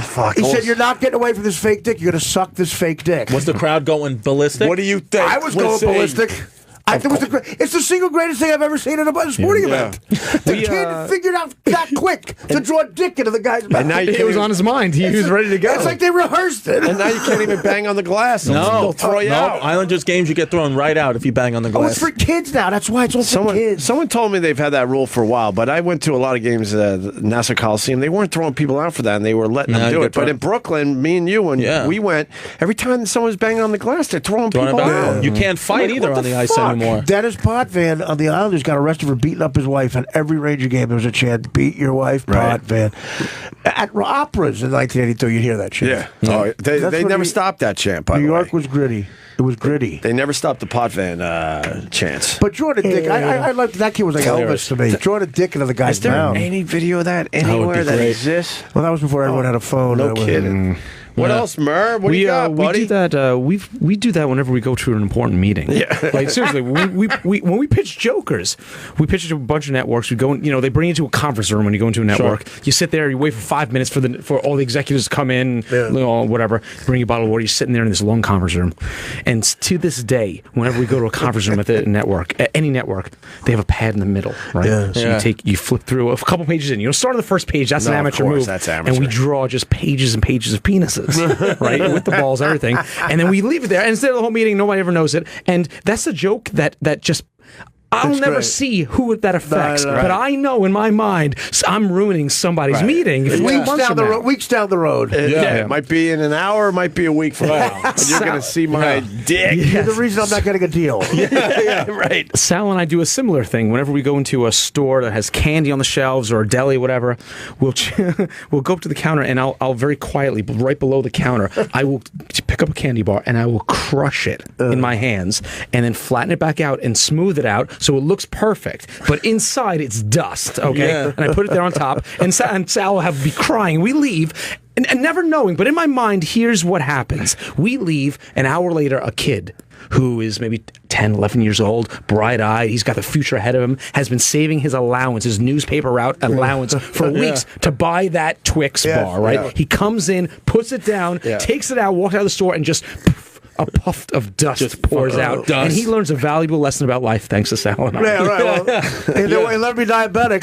A: Fuck.
C: He said, "You're not getting away from this fake dick. You're going to suck this fake dick."
B: Was the crowd going ballistic?
A: What do you think?
C: I was going ballistic. It's the single greatest thing I've ever seen in a sporting event. The kid figured out that quick to draw a dick into the guy's mouth.
A: And now
H: It was on his mind. He was ready to go.
C: It's like they rehearsed it.
A: And now you can't even bang on the glass. They'll throw you out.
B: Islanders games, you get thrown right out if you bang on the
C: Oh,
B: glass.
C: it's for kids now. That's why it's all for kids.
A: Someone told me they've had that rule for a while, but I went to a lot of games at Nassau Coliseum. They weren't throwing people out for that, and they were letting them do it. But in Brooklyn, me and you, when we went, every time someone was banging on the glass, they're throwing people out.
B: You can't fight either on the ice anymore.
C: Dennis Potvin on the Islanders got arrested for beating up his wife. On every Ranger game, there was a chant, "Beat your wife, Potvin." At operas in 1982, you'd hear that shit.
A: Yeah. Oh, they never stopped that chant, by the way.
C: New York was gritty. It was gritty.
A: They never stopped the Potvin chants.
C: But drawing a dick, I loved that kid was like Elvis to me. Drawing a dick into the guy's mouth.
A: Is there any video of that anywhere that exists?
C: Well, that was before everyone had a phone.
A: No kidding. What else, Murr? What do you got, buddy?
H: We do that. We do that whenever we go to an important meeting. Yeah, like seriously, when we pitch jokers, we pitch it to a bunch of networks. We go, they bring you to a conference room when you go into a network. Sure. You sit there, you wait for 5 minutes for all the executives to come in, whatever. Bring you a bottle of water. You're sitting there in this long conference room, and to this day, whenever we go to a conference room at the network, at any network, they have a pad in the middle, right? Yeah. So you flip through a couple pages in. You don't start on the first page. That's an amateur move.
A: That's amateur.
H: And we draw just pages and pages of penises. Right, with the balls, everything, and then we leave it there. And instead of the whole meeting, nobody ever knows it. And that's a joke that just. I'll never see who that affects, but I know in my mind I'm ruining somebody's meeting.
C: Weeks down the road.
A: It might be in an hour, it might be a week from now. And you're going to see my dick.
C: You're the reason I'm not getting a deal.
A: Right.
H: Sal and I do a similar thing. Whenever we go into a store that has candy on the shelves or a deli, whatever, we'll go up to the counter and I'll very quietly, right below the counter, I will pick up a candy bar and I will crush it in my hands and then flatten it back out and smooth it out. So it looks perfect, but inside it's dust, okay? Yeah. And I put it there on top, and Sal will be crying. We leave, and never knowing, but in my mind, here's what happens. We leave, an hour later, a kid who is maybe 10, 11 years old, bright-eyed, he's got the future ahead of him, has been saving his allowance, his newspaper allowance for weeks to buy that Twix bar, right? Yeah. He comes in, puts it down, takes it out, walks out of the store, and just... a puff of dust just pours out, and he learns a valuable lesson about life thanks to Sal and I.
C: Yeah, right. Well, he let me diabetic.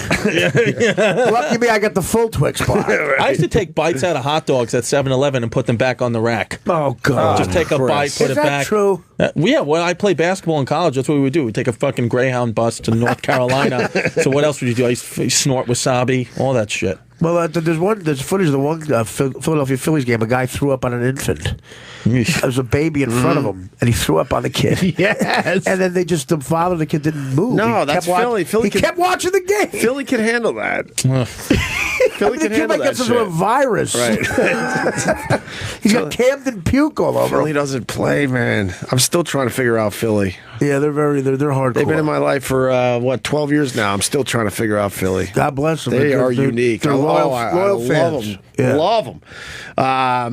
C: Lucky me, I got the full Twix bar.
B: I used to take bites out of hot dogs at 7-Eleven and put them back on the rack.
C: Oh, God.
B: Just take a bite, put it back.
C: Is that true?
B: When I played basketball in college, that's what we would do. We'd take a fucking Greyhound bus to North Carolina. So what else would you do? I used to snort wasabi, all that shit.
C: Well, there's footage of the one Philadelphia Phillies game. A guy threw up on an infant. There was a baby in front of him, and he threw up on the kid.
A: Yes.
C: And then the father of the kid didn't move.
A: No, that's Philly.
C: He kept watching the game.
A: Philly can handle that. Philly can handle that shit.
C: The kid might get a virus.
A: Right.
C: He's got Camden puke all over.
A: Philly doesn't play, man. I'm still trying to figure out Philly.
C: Yeah, they're hardcore.
A: They've been in my life for 12 years now. I'm still trying to figure out Philly.
C: God bless them.
A: They are unique.
C: They're loyal fans.
A: Love them. Yeah. Love them.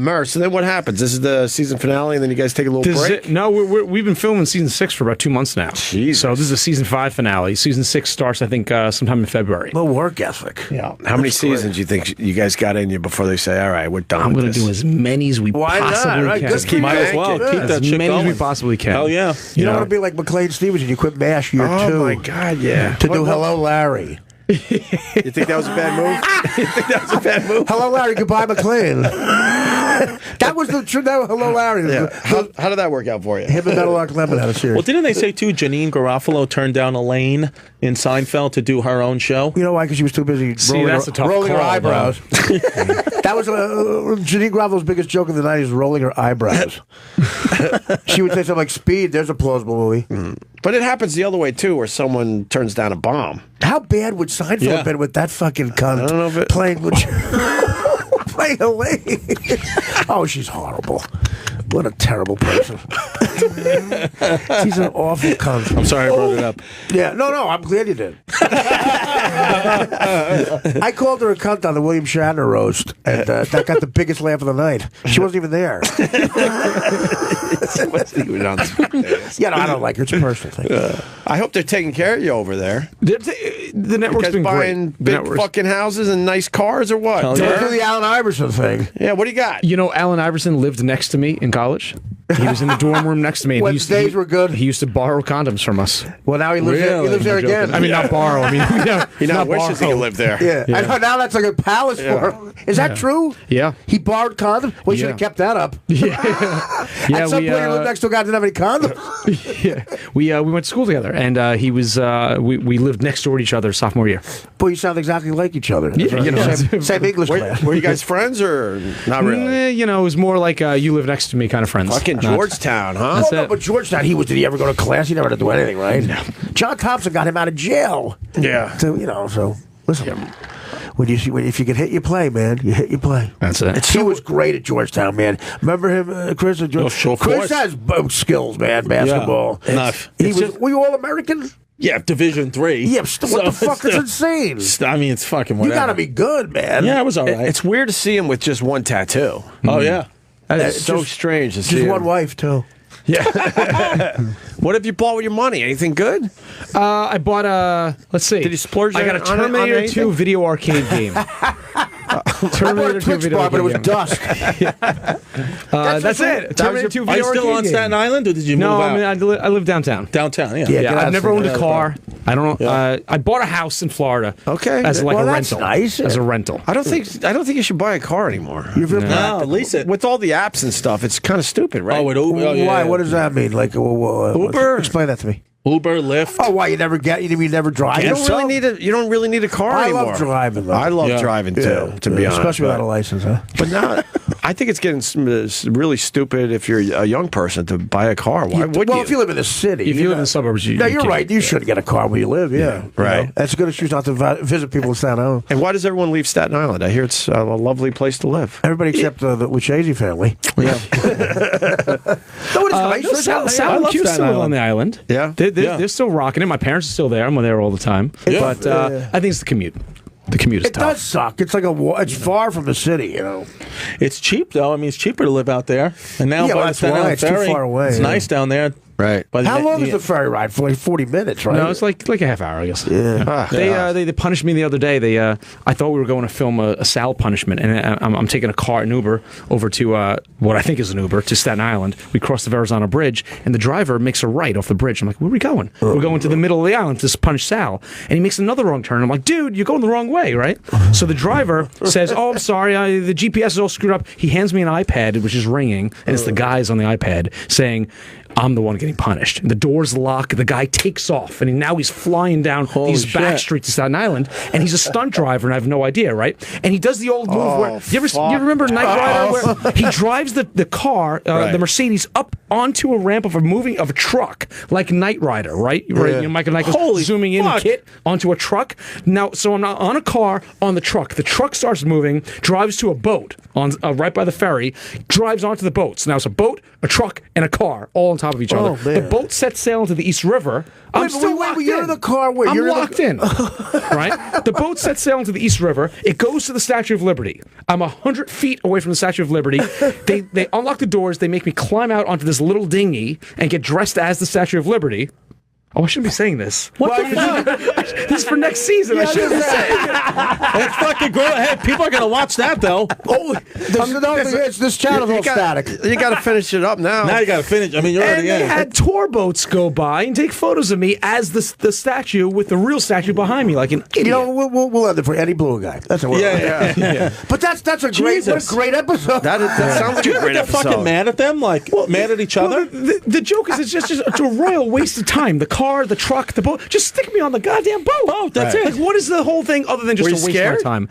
A: Murr, so then what happens? This is the season finale, and then you guys take a little break?
H: No, we've been filming season 6 for about 2 months now.
A: Jesus.
H: So this is a season 5 finale. Season 6 starts, I think, sometime in February.
C: Low work ethic.
A: Yeah. How many seasons do you think you guys got in you before they say, all right, we're done
H: I'm
A: with
H: going to do as many as we possibly can.
A: Just keep
B: Might as well. Keep that shit
H: many
B: going.
H: as we possibly can.
B: Hell yeah.
C: You don't want to be like McLean Stevenson. You quit MASH year 2.
A: Oh, my God, yeah.
C: To do Hello, Larry.
A: You think that was a bad move? You think that was a bad move?
C: Hello, Larry. Goodbye, McLean. That was the true. Hello, Larry.
A: Yeah. How did that work out for you?
C: Him and Meadowlark Lemon had a series.
B: Well, didn't they say, too, Janine Garofalo turned down Elaine in Seinfeld to do her own show?
C: You know why? Because she was too busy rolling her eyebrows. That was Janine Garofalo's biggest joke in the 90s, rolling her eyebrows. She would say something like, Speed, there's a plausible movie.
A: But it happens the other way, too, where someone turns down a bomb.
C: How bad would Seinfeld have been with that fucking cunt?
A: I don't know if it...
C: Playing Elaine. Oh, she's horrible. What a terrible person. She's an awful cunt.
B: I'm sorry I brought it up.
C: Yeah, no, I'm glad you did. I called her a cunt on the William Shatner roast, and that got the biggest laugh of the night. She wasn't even there.
A: She wasn't even on the
C: Yeah, no, I don't like her. It's a personal thing.
A: I hope they're taking care of you over there.
H: The network's been
A: buying
H: great.
A: big fucking houses and nice cars or what?
C: Don't do the Allen Iverson thing.
A: Yeah, what do you got?
H: You know, Allen Iverson lived next to me in college. He was in the dorm room next to me. And
C: Wednesdays were good.
H: He used to borrow condoms from us.
C: Well, now he lives there. He lives there again.
H: I mean, not borrow. I mean,
A: He now wishes he could live there.
C: Yeah. I know now that's like a palace for him. Is that true?
H: Yeah.
C: He borrowed condoms? Well, he should have kept that up. At some point, he lived next to a guy that didn't have any condoms.
H: Yeah. We went to school together, and he was. We lived next door to each other sophomore year.
C: Boy, you sound exactly like each other.
H: Yeah, you know.
C: Same English class.
A: Were you guys friends or not really?
H: You know, it was more like you live next to me kind of friends.
A: Fucking Georgetown, huh?
C: Oh, no, but Georgetown, did he ever go to class? He never had to do anything, right? No. John Thompson got him out of jail.
A: Yeah.
C: So, so listen. If you can hit, you play, man. You hit, you play.
H: That's it.
C: He was great at Georgetown, man. Remember him, Chris? Chris has skills, man. Basketball.
B: Yeah. Enough.
C: Were you All-American?
B: Yeah, Division III.
C: Yeah, what the fuck? That's insane.
B: I mean, it's fucking whatever.
C: You gotta be good, man.
B: Yeah, it was all right.
A: It's weird to see him with just one tattoo.
B: Oh, yeah.
A: It's so strange to see
C: Just
A: him.
C: one wife, too.
A: Yeah. What have you bought with your money? Anything good?
H: I bought let's see.
A: Did you splurge
H: I got a Terminator 2 video arcade game.
C: Terminator 2 video arcade game. But it was dust.
H: That's it. Terminator 2 video arcade game.
B: Are you still on Staten Island, or did you move out?
H: No, I mean, I live downtown.
B: Downtown, yeah.
H: Yeah, I've never owned a car. I don't know.
B: Yeah.
H: I bought a house in Florida.
A: Okay.
H: As like a
C: that's
H: rental.
C: Nice.
H: As a rental.
A: I don't think you should buy a car anymore.
B: No, lease it.
A: With all the apps and stuff, it's kind of stupid, right?
B: Oh, with Uber. Oh,
C: Why?
B: yeah.
C: What does that mean? Like
A: Uber?
C: Explain that to me.
B: Uber, Lyft.
C: Oh, why you never drive?
A: You don't really need a car
C: I
A: anymore.
C: love driving. Though.
A: I love driving too. To be honest,
C: especially without a license, huh?
A: But now, I think it's getting really stupid if you're a young person to buy a car. Why would you?
C: Well, if you live in the city,
H: if you live in the suburbs,
C: you're right. You should get a car where you live. Yeah,
A: right.
C: That's a good excuse not to visit people in Staten Island.
A: And why does everyone leave Staten Island? I hear it's a lovely place to live.
C: Everybody except the Lucchese family.
B: Yeah.
C: No, it's nice.
H: Sal and Q still live on the island.
A: Yeah.
H: They're still rocking it. My parents are still there. I'm there all the time.
B: Yeah.
H: But I think it's the commute. The commute is
C: It does suck. It's like it's far from the city,
B: It's cheap, though. I mean, it's cheaper to live out there. And now, by
C: that's
B: the
C: why.
B: Staten
C: It's too
B: Ferry,
C: far away.
B: It's nice down there.
A: Right.
C: How long is the ferry ride? For like 40 minutes, right?
H: No, it's like a half hour, I guess.
C: Yeah.
H: They punished me the other day. I thought we were going to film a Sal punishment, and I'm taking an Uber over to what I think is an Uber to Staten Island. We cross the Verrazano Bridge, and the driver makes a right off the bridge. I'm like, where are we going? We're going to the middle of the island to punish Sal, and he makes another wrong turn. I'm like, dude, you're going the wrong way, right? So the driver says, oh, I'm sorry, the GPS is all screwed up. He hands me an iPad, which is ringing, and it's the guys on the iPad saying, I'm the one getting punished. The doors lock. The guy takes off, and now he's flying down these back streets of Staten Island, and he's a stunt driver, and I have no idea, right? And he does the old move where you remember Knight Rider, where he drives the car, the Mercedes, up onto a ramp of a truck, like Knight Rider, right? Right. Michael Knight goes zooming in Kit onto a truck. Now, so I'm not on a car on the truck. The truck starts moving, drives to a boat on right by the ferry, drives onto the boat. So now it's a boat, a truck, and a car all on top of each other.
C: Man.
H: The boat sets sail into the East River. I'm still locked
C: you're in the car. Wait,
H: I'm
C: you're
H: locked in. Right? The boat sets sail into the East River. It goes to the Statue of Liberty. I'm 100 feet away from the Statue of Liberty. They unlock the doors. They make me climb out onto this little dinghy and get dressed as the Statue of Liberty. Oh, I shouldn't be saying this. What the fuck? This is for next season. I shouldn't be saying it.
B: Let's fucking go ahead. People are going to watch that, though.
C: This channel's all static.
A: You got to finish it up now.
B: Now you got to finish. I mean, you're
H: And
B: already
H: they
B: in.
H: had tour boats go by and take photos of me as the statue with the real statue behind me, like an idiot.
C: We'll end it for Eddie Blue guy. That's a word.
B: Yeah.
C: But that's a great episode.
A: That sounds like a great
B: They're
A: episode.
B: fucking mad at them, like mad at each other.
H: The joke is it's a royal waste of time. The car, the truck, the boat. Just stick me on the goddamn boat.
B: Oh, that's it.
H: Like, what is the whole thing other than just
A: Were
H: a
A: you
H: waste
A: scared?
H: of my time?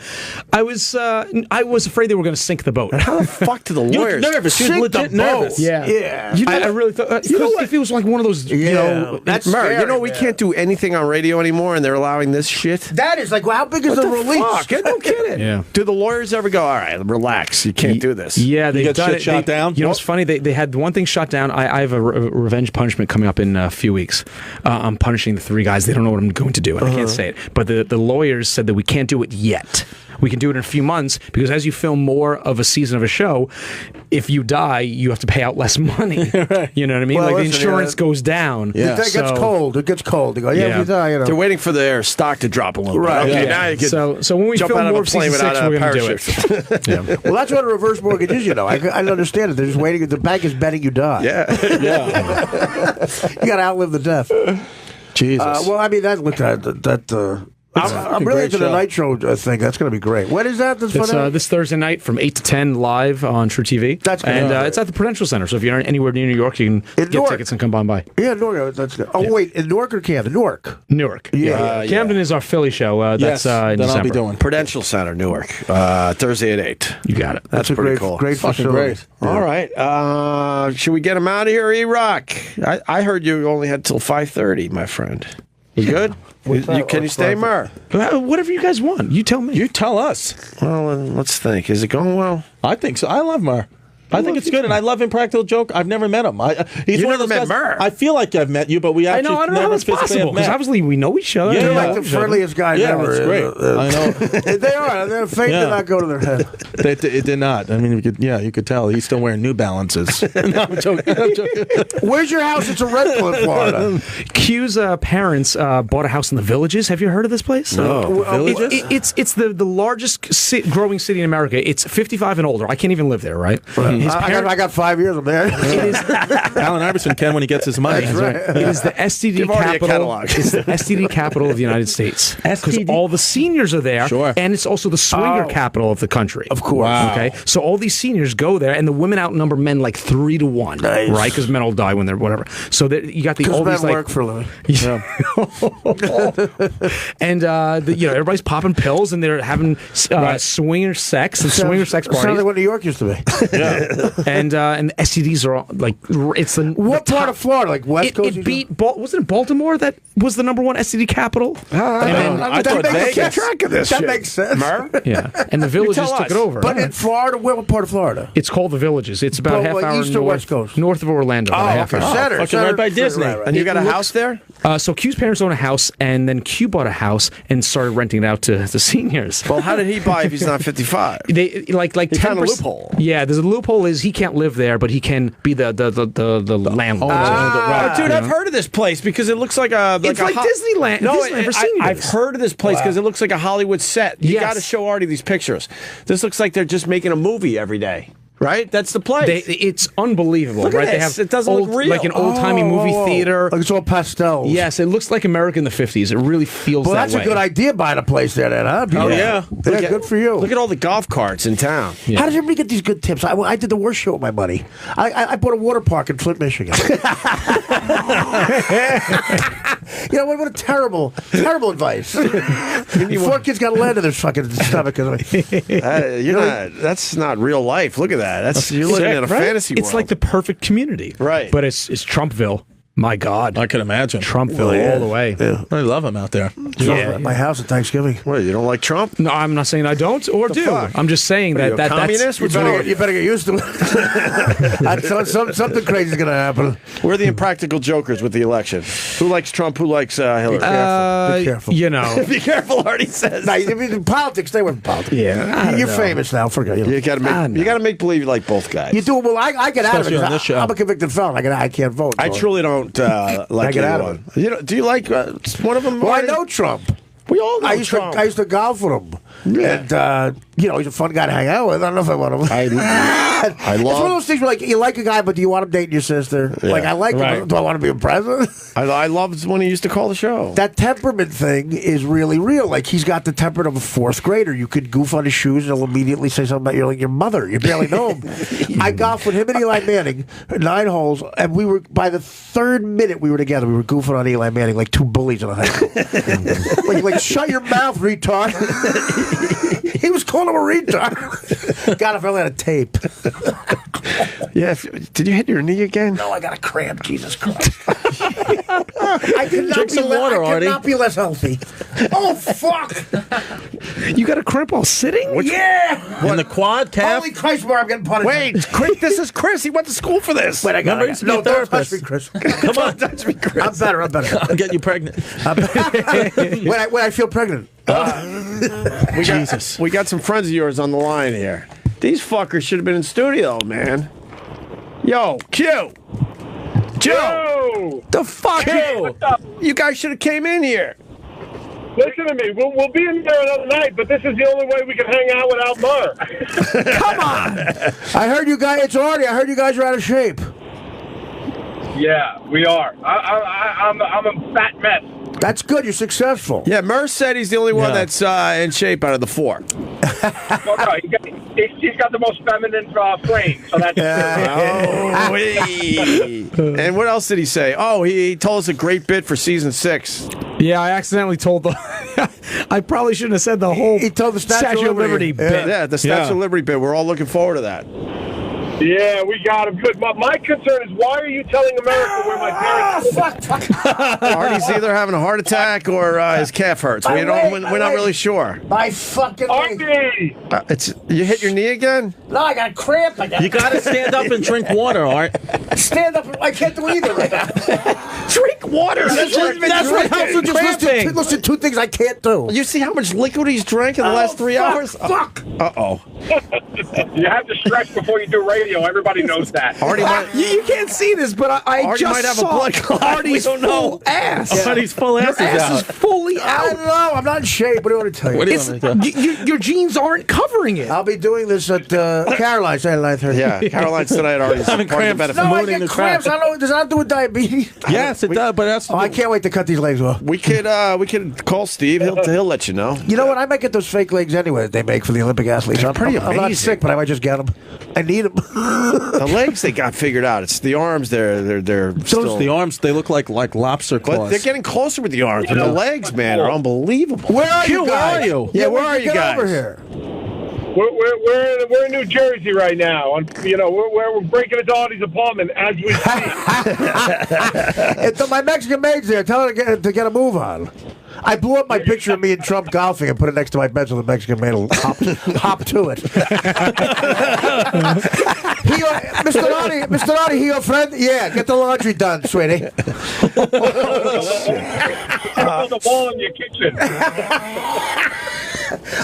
H: I was afraid they were going to sink the boat.
A: How the fuck do the
B: You
A: lawyers?
B: look nervous. You're
C: Sink the
B: legit nervous.
C: boat.
H: Yeah.
C: You
H: I really thought if it was like one of those,
C: that's
A: Murray,
C: scary,
A: we
C: man.
A: can't do anything on radio anymore, and they're allowing this shit.
C: That is like, well, how big is the release?
A: Fuck, no kidding.
H: Yeah.
A: Do the lawyers ever go, all right, relax, you can't do this?
H: Yeah, they
B: get shit shot down?
H: You know what's funny? They had one thing shot down. I have a revenge punishment coming up in a few weeks. I'm punishing the three guys. They don't know what I'm going to do, and I can't say it. But the lawyers said that we can't do it yet. We can do it in a few months because as you film more of a season of a show, if you die, you have to pay out less money. Right. You know what I mean?
C: Well,
H: like
C: listen,
H: the insurance goes down.
C: Yeah. It gets cold. It gets cold. They go, if you die,
A: They're waiting for their stock to drop a little bit.
C: Right.
A: Okay, now you can
H: so when we
A: jump
H: film
A: out of
H: more
A: a
H: of
A: plane
H: season 6,
A: without
H: we're
A: a
H: going to do it.
A: parachute.
H: Yeah.
C: Well, that's what a reverse mortgage is, I don't understand it. They're just waiting. The bank is betting you die.
A: Yeah.
C: You got to outlive the death.
A: Jesus.
C: Well, I mean, I'm really into the Nitro thing. That's going to be great. When is that?
H: It's this Thursday night from 8 to 10 live on True TV.
C: That's good.
H: And it's at the Prudential Center. So if you're anywhere near New York, you can get tickets and come on by.
C: Yeah, Newark. That's good. Oh, wait, in Newark or Camden? Newark.
H: Newark.
C: Yeah.
H: Camden is our Philly show. That's in December.
A: I'll be doing Prudential Center, Newark, Thursday at 8.
H: You got it.
A: That's pretty
C: great,
A: cool.
C: Great
A: fucking
C: facility.
A: great. Yeah. All right. Should we get him out of here, E-Rock? I heard you only had till 5:30, my friend. You good? Can you stay, Mur?
H: Whatever you guys want. You tell me.
B: You tell us.
A: Well, let's think. Is it going well?
B: I think so. I love Mur. I think it's good, and I love Impractical Joke. I've never met him. He's
A: You
B: one of
A: never
B: those
A: met
B: guys-
A: Mur?
B: I feel like I've met you, but we
H: I
B: actually
H: know. I don't know how
B: never
H: that's
B: physically
H: possible
B: have
H: because
B: met.
H: obviously we know each other.
B: Yeah,
C: They're
B: yeah.
C: like the friendliest guys
B: Yeah,
C: ever.
B: that's great. I know.
C: They are. Their fate did not go to their head.
B: It did not. I mean, you could tell. He's still wearing New Balances. No, I'm joking.
C: Where's your house? It's a rental in Florida.
H: Q's parents bought a house in the Villages. Have you heard of this place?
A: No.
H: It's the largest growing city in America. It's 55 and older. I can't even live there, right? His parents,
C: I got 5 years of there.
B: Alan Iverson can when he gets his money.
H: It is the STD
A: Give Artie a
H: capital.
A: catalog.
H: It's the STD capital of the United States because all the seniors are there,
B: Sure.
H: and it's also the swinger capital of the country.
C: Of course.
B: Wow.
H: Okay, so all these seniors go there, and the women outnumber men like 3 to 1,
C: Nice.
H: right? Because men will die when they're whatever. So you got all
C: men
H: these like
C: work for a living.
H: and everybody's popping pills and they're having swinger sex and swinger sex
C: Sounds
H: parties.
C: like what New York used to be.
H: And the STDs are all, like it's the
C: What part of Florida? Like West Coast?
H: It beat wasn't it Baltimore that was the #1 STD capital?
B: I thought Vegas.
C: Track of this. That makes sense.
H: Yeah, and the Villages took it over.
C: But in Florida, what part of Florida?
H: It's called the Villages. It's about
C: But
H: half
C: like
H: hour
C: east or
H: north,
C: west coast?
H: north of Orlando. About a half hour.
B: fucking right by Disney.
A: And you got a house there?
H: So Q's parents own a house, and then Q bought a house and started renting it out to seniors.
A: Well, how did he buy if he's not 55?
H: They like
A: He found a
H: 10%.
A: loophole.
H: Yeah, there's a loophole is he can't live there, but he can be the landlord.
A: Dude, I've heard of this place because it looks like a
H: It's like Disneyland.
A: No,
H: Disneyland for seniors.
A: I've heard of this place because it looks like a Hollywood set. You
H: Yes.
A: got to show Artie these pictures. This looks like they're just making a movie every day. Right? That's the place.
H: It's unbelievable,
A: Look at
H: right? They
A: this.
H: have
A: It doesn't look real.
H: like an old timey movie theater.
C: Like it's all pastels.
H: Yes, it looks like America in the 50s. It really feels
C: Well,
H: that
C: that's
H: way.
C: a good idea buying a place there, then, huh?
A: Oh, yeah.
C: Yeah, good for you.
A: Look at all the golf carts in town.
H: Yeah.
C: How does everybody get these good tips? I did the worst shit with my money. I bought a water park in Flint, Michigan. What a terrible advice. 4 kids got lead in their fucking stomach.
A: That's not real life. Look at that. You're living in a fantasy world.
H: It's like the perfect community,
A: Right.
H: But it's Trumpville. My God,
B: I can imagine.
H: Trumpville all the way.
B: I love him out there.
C: At my house at Thanksgiving.
A: What, you don't like Trump?
H: No, I'm not saying I don't or do.
A: fuck?
H: I'm just saying
A: Are you
H: that
A: a communist?
H: that's
C: You better get used to it. Something crazy is going to happen.
A: We're the impractical jokers with the election. Who likes Trump? Who likes Hillary?
C: Be careful.
A: Be careful, Artie says.
C: Nah, in politics, stay with politics.
H: Yeah,
C: You're famous now. Forget it.
A: You got to make believe you like both guys.
C: You do well. I get out of it.
B: Especially on this
C: 'cause
B: show.
C: I'm a convicted felon. I can't vote.
A: I truly don't like
C: I get out of
A: anyone. Do you like one of them?
C: Well, I
A: Artie?
C: know Trump.
A: We all know
C: I used
A: Trump.
C: to golf with him.
A: Yeah.
C: And, he's a fun guy to hang out with. I don't know if I want him.
A: I
C: It's one of
A: love.
C: those things where, like, you like a guy, but do you want him dating your sister?
A: Yeah.
C: Like, I like him.
B: Right.
C: But do I want to be a president?
A: I loved when he used to call the show.
C: That temperament thing is really real. Like, he's got the temperament of a 4th grader. You could goof on his shoes and he'll immediately say something about your mother. You barely know him. I golfed with him and Eli Manning, 9 holes, and we were, by the 3rd minute we were together, we were goofing on Eli Manning like 2 bullies in a high school. like, shut your mouth, retard. He was calling him a retard. God, if I only had a tape.
A: Yeah. Did you hit your knee again?
C: No, I got a cramp. Jesus Christ. I could not
B: Drink
C: be
B: some water,
C: I could
B: Artie.
C: not be less healthy. Oh, fuck.
H: You got a cramp while sitting?
C: Yeah.
B: In the quad calf.
C: Holy Christ, Mar, I'm getting punished.
A: Wait, Chris, this is Chris. He went to school for this.
C: Wait, I got
B: Remember,
C: it.
B: he's a
C: No, don't touch
B: therapist.
C: me, Chris.
A: Come on, touch me, Chris.
C: I'm better.
B: I'll get you pregnant.
C: When I feel pregnant.
A: We got some friends of yours on the line here. These fuckers should have been in studio, man. Yo, Q. Joe.
I: The fuck?
A: Q. You guys should have came in here.
J: Listen to me. We'll be in there another night, but this is the only way we can hang out without Murr.
C: Come on. I heard you guys. It's Artie. I heard you guys are out of shape.
J: Yeah, we are. I'm a fat mess.
C: That's good. You're successful.
A: Yeah, Murr said he's the only one that's in shape out of the four.
J: No, he's got the most feminine frame, so that's
A: And what else did he say? Oh, he told us a great bit for season 6.
H: Yeah, I accidentally told the. I probably shouldn't have said the whole.
C: He told the
H: Statue of Liberty bit.
A: Yeah, the Statue of Liberty bit. We're all looking forward to that.
J: Yeah, we got him good. My concern is, why are you telling America where my parents live?
A: Artie's either having a heart attack or his calf hurts. We're not really sure.
C: My fucking leg.
A: It's you hit your knee again?
C: No, I got a cramp.
B: You got to stand up and drink water, Art.
C: Stand up. I can't do either right now.
A: Drink water.
C: That's what helps with cramping. Listen, 2 things I can't do.
A: You see how much liquid he's drank in the last 3 hours?
C: Fuck.
A: Uh-oh.
J: You have to stretch before you do radio. Everybody knows that.
A: Artie
H: you can't see this, but I
A: Artie
H: just
A: might have
H: saw
A: a blood clot.
H: Artie's
A: We don't know.
H: full ass.
B: Artie's full ass
H: Your
B: is
H: ass
B: out.
H: is fully
C: I
H: out.
C: don't know. I'm not in shape. What do you want to tell you?
B: What do you want me to do?
H: Your jeans aren't covering it.
C: I'll be doing this at Caroline's at 9:30.
A: Yeah, Caroline's tonight. Artie's
B: Having
A: part of the
B: cramps.
A: benefit.
C: No, I
B: Promoting
C: get
B: the
C: cramps. I don't know. Does that have to do with diabetes?
B: Yes, it does, but that's.
C: Oh, I can't wait to cut these legs off.
A: We could call Steve. He'll let you know.
C: You know what? I might get those fake legs anyway that they make for the Olympic athletes. I'm
A: pretty
C: I'm not
A: amazing.
C: sick, but I might just get them. I need them.
A: The legs they got figured out. It's the arms. They're still
B: The arms, they look like lobster
A: But
B: claws.
A: they're getting closer with the arms. But the legs, man, are unbelievable.
C: Where are
B: Q,
C: you
B: where
C: guys?
B: are you?
A: Yeah, where are you
C: Get
A: guys?
C: over here.
J: We're in New Jersey right now. We're breaking into Artie's apartment as we speak.
C: My Mexican maid's there. Tell her to get a move on. I blew up my picture of me and Trump golfing and put it next to my bed so the Mexican maid will hop to it. Mr. Artie, he your friend? Yeah, get the laundry done, sweetie.
J: On the wall in your kitchen.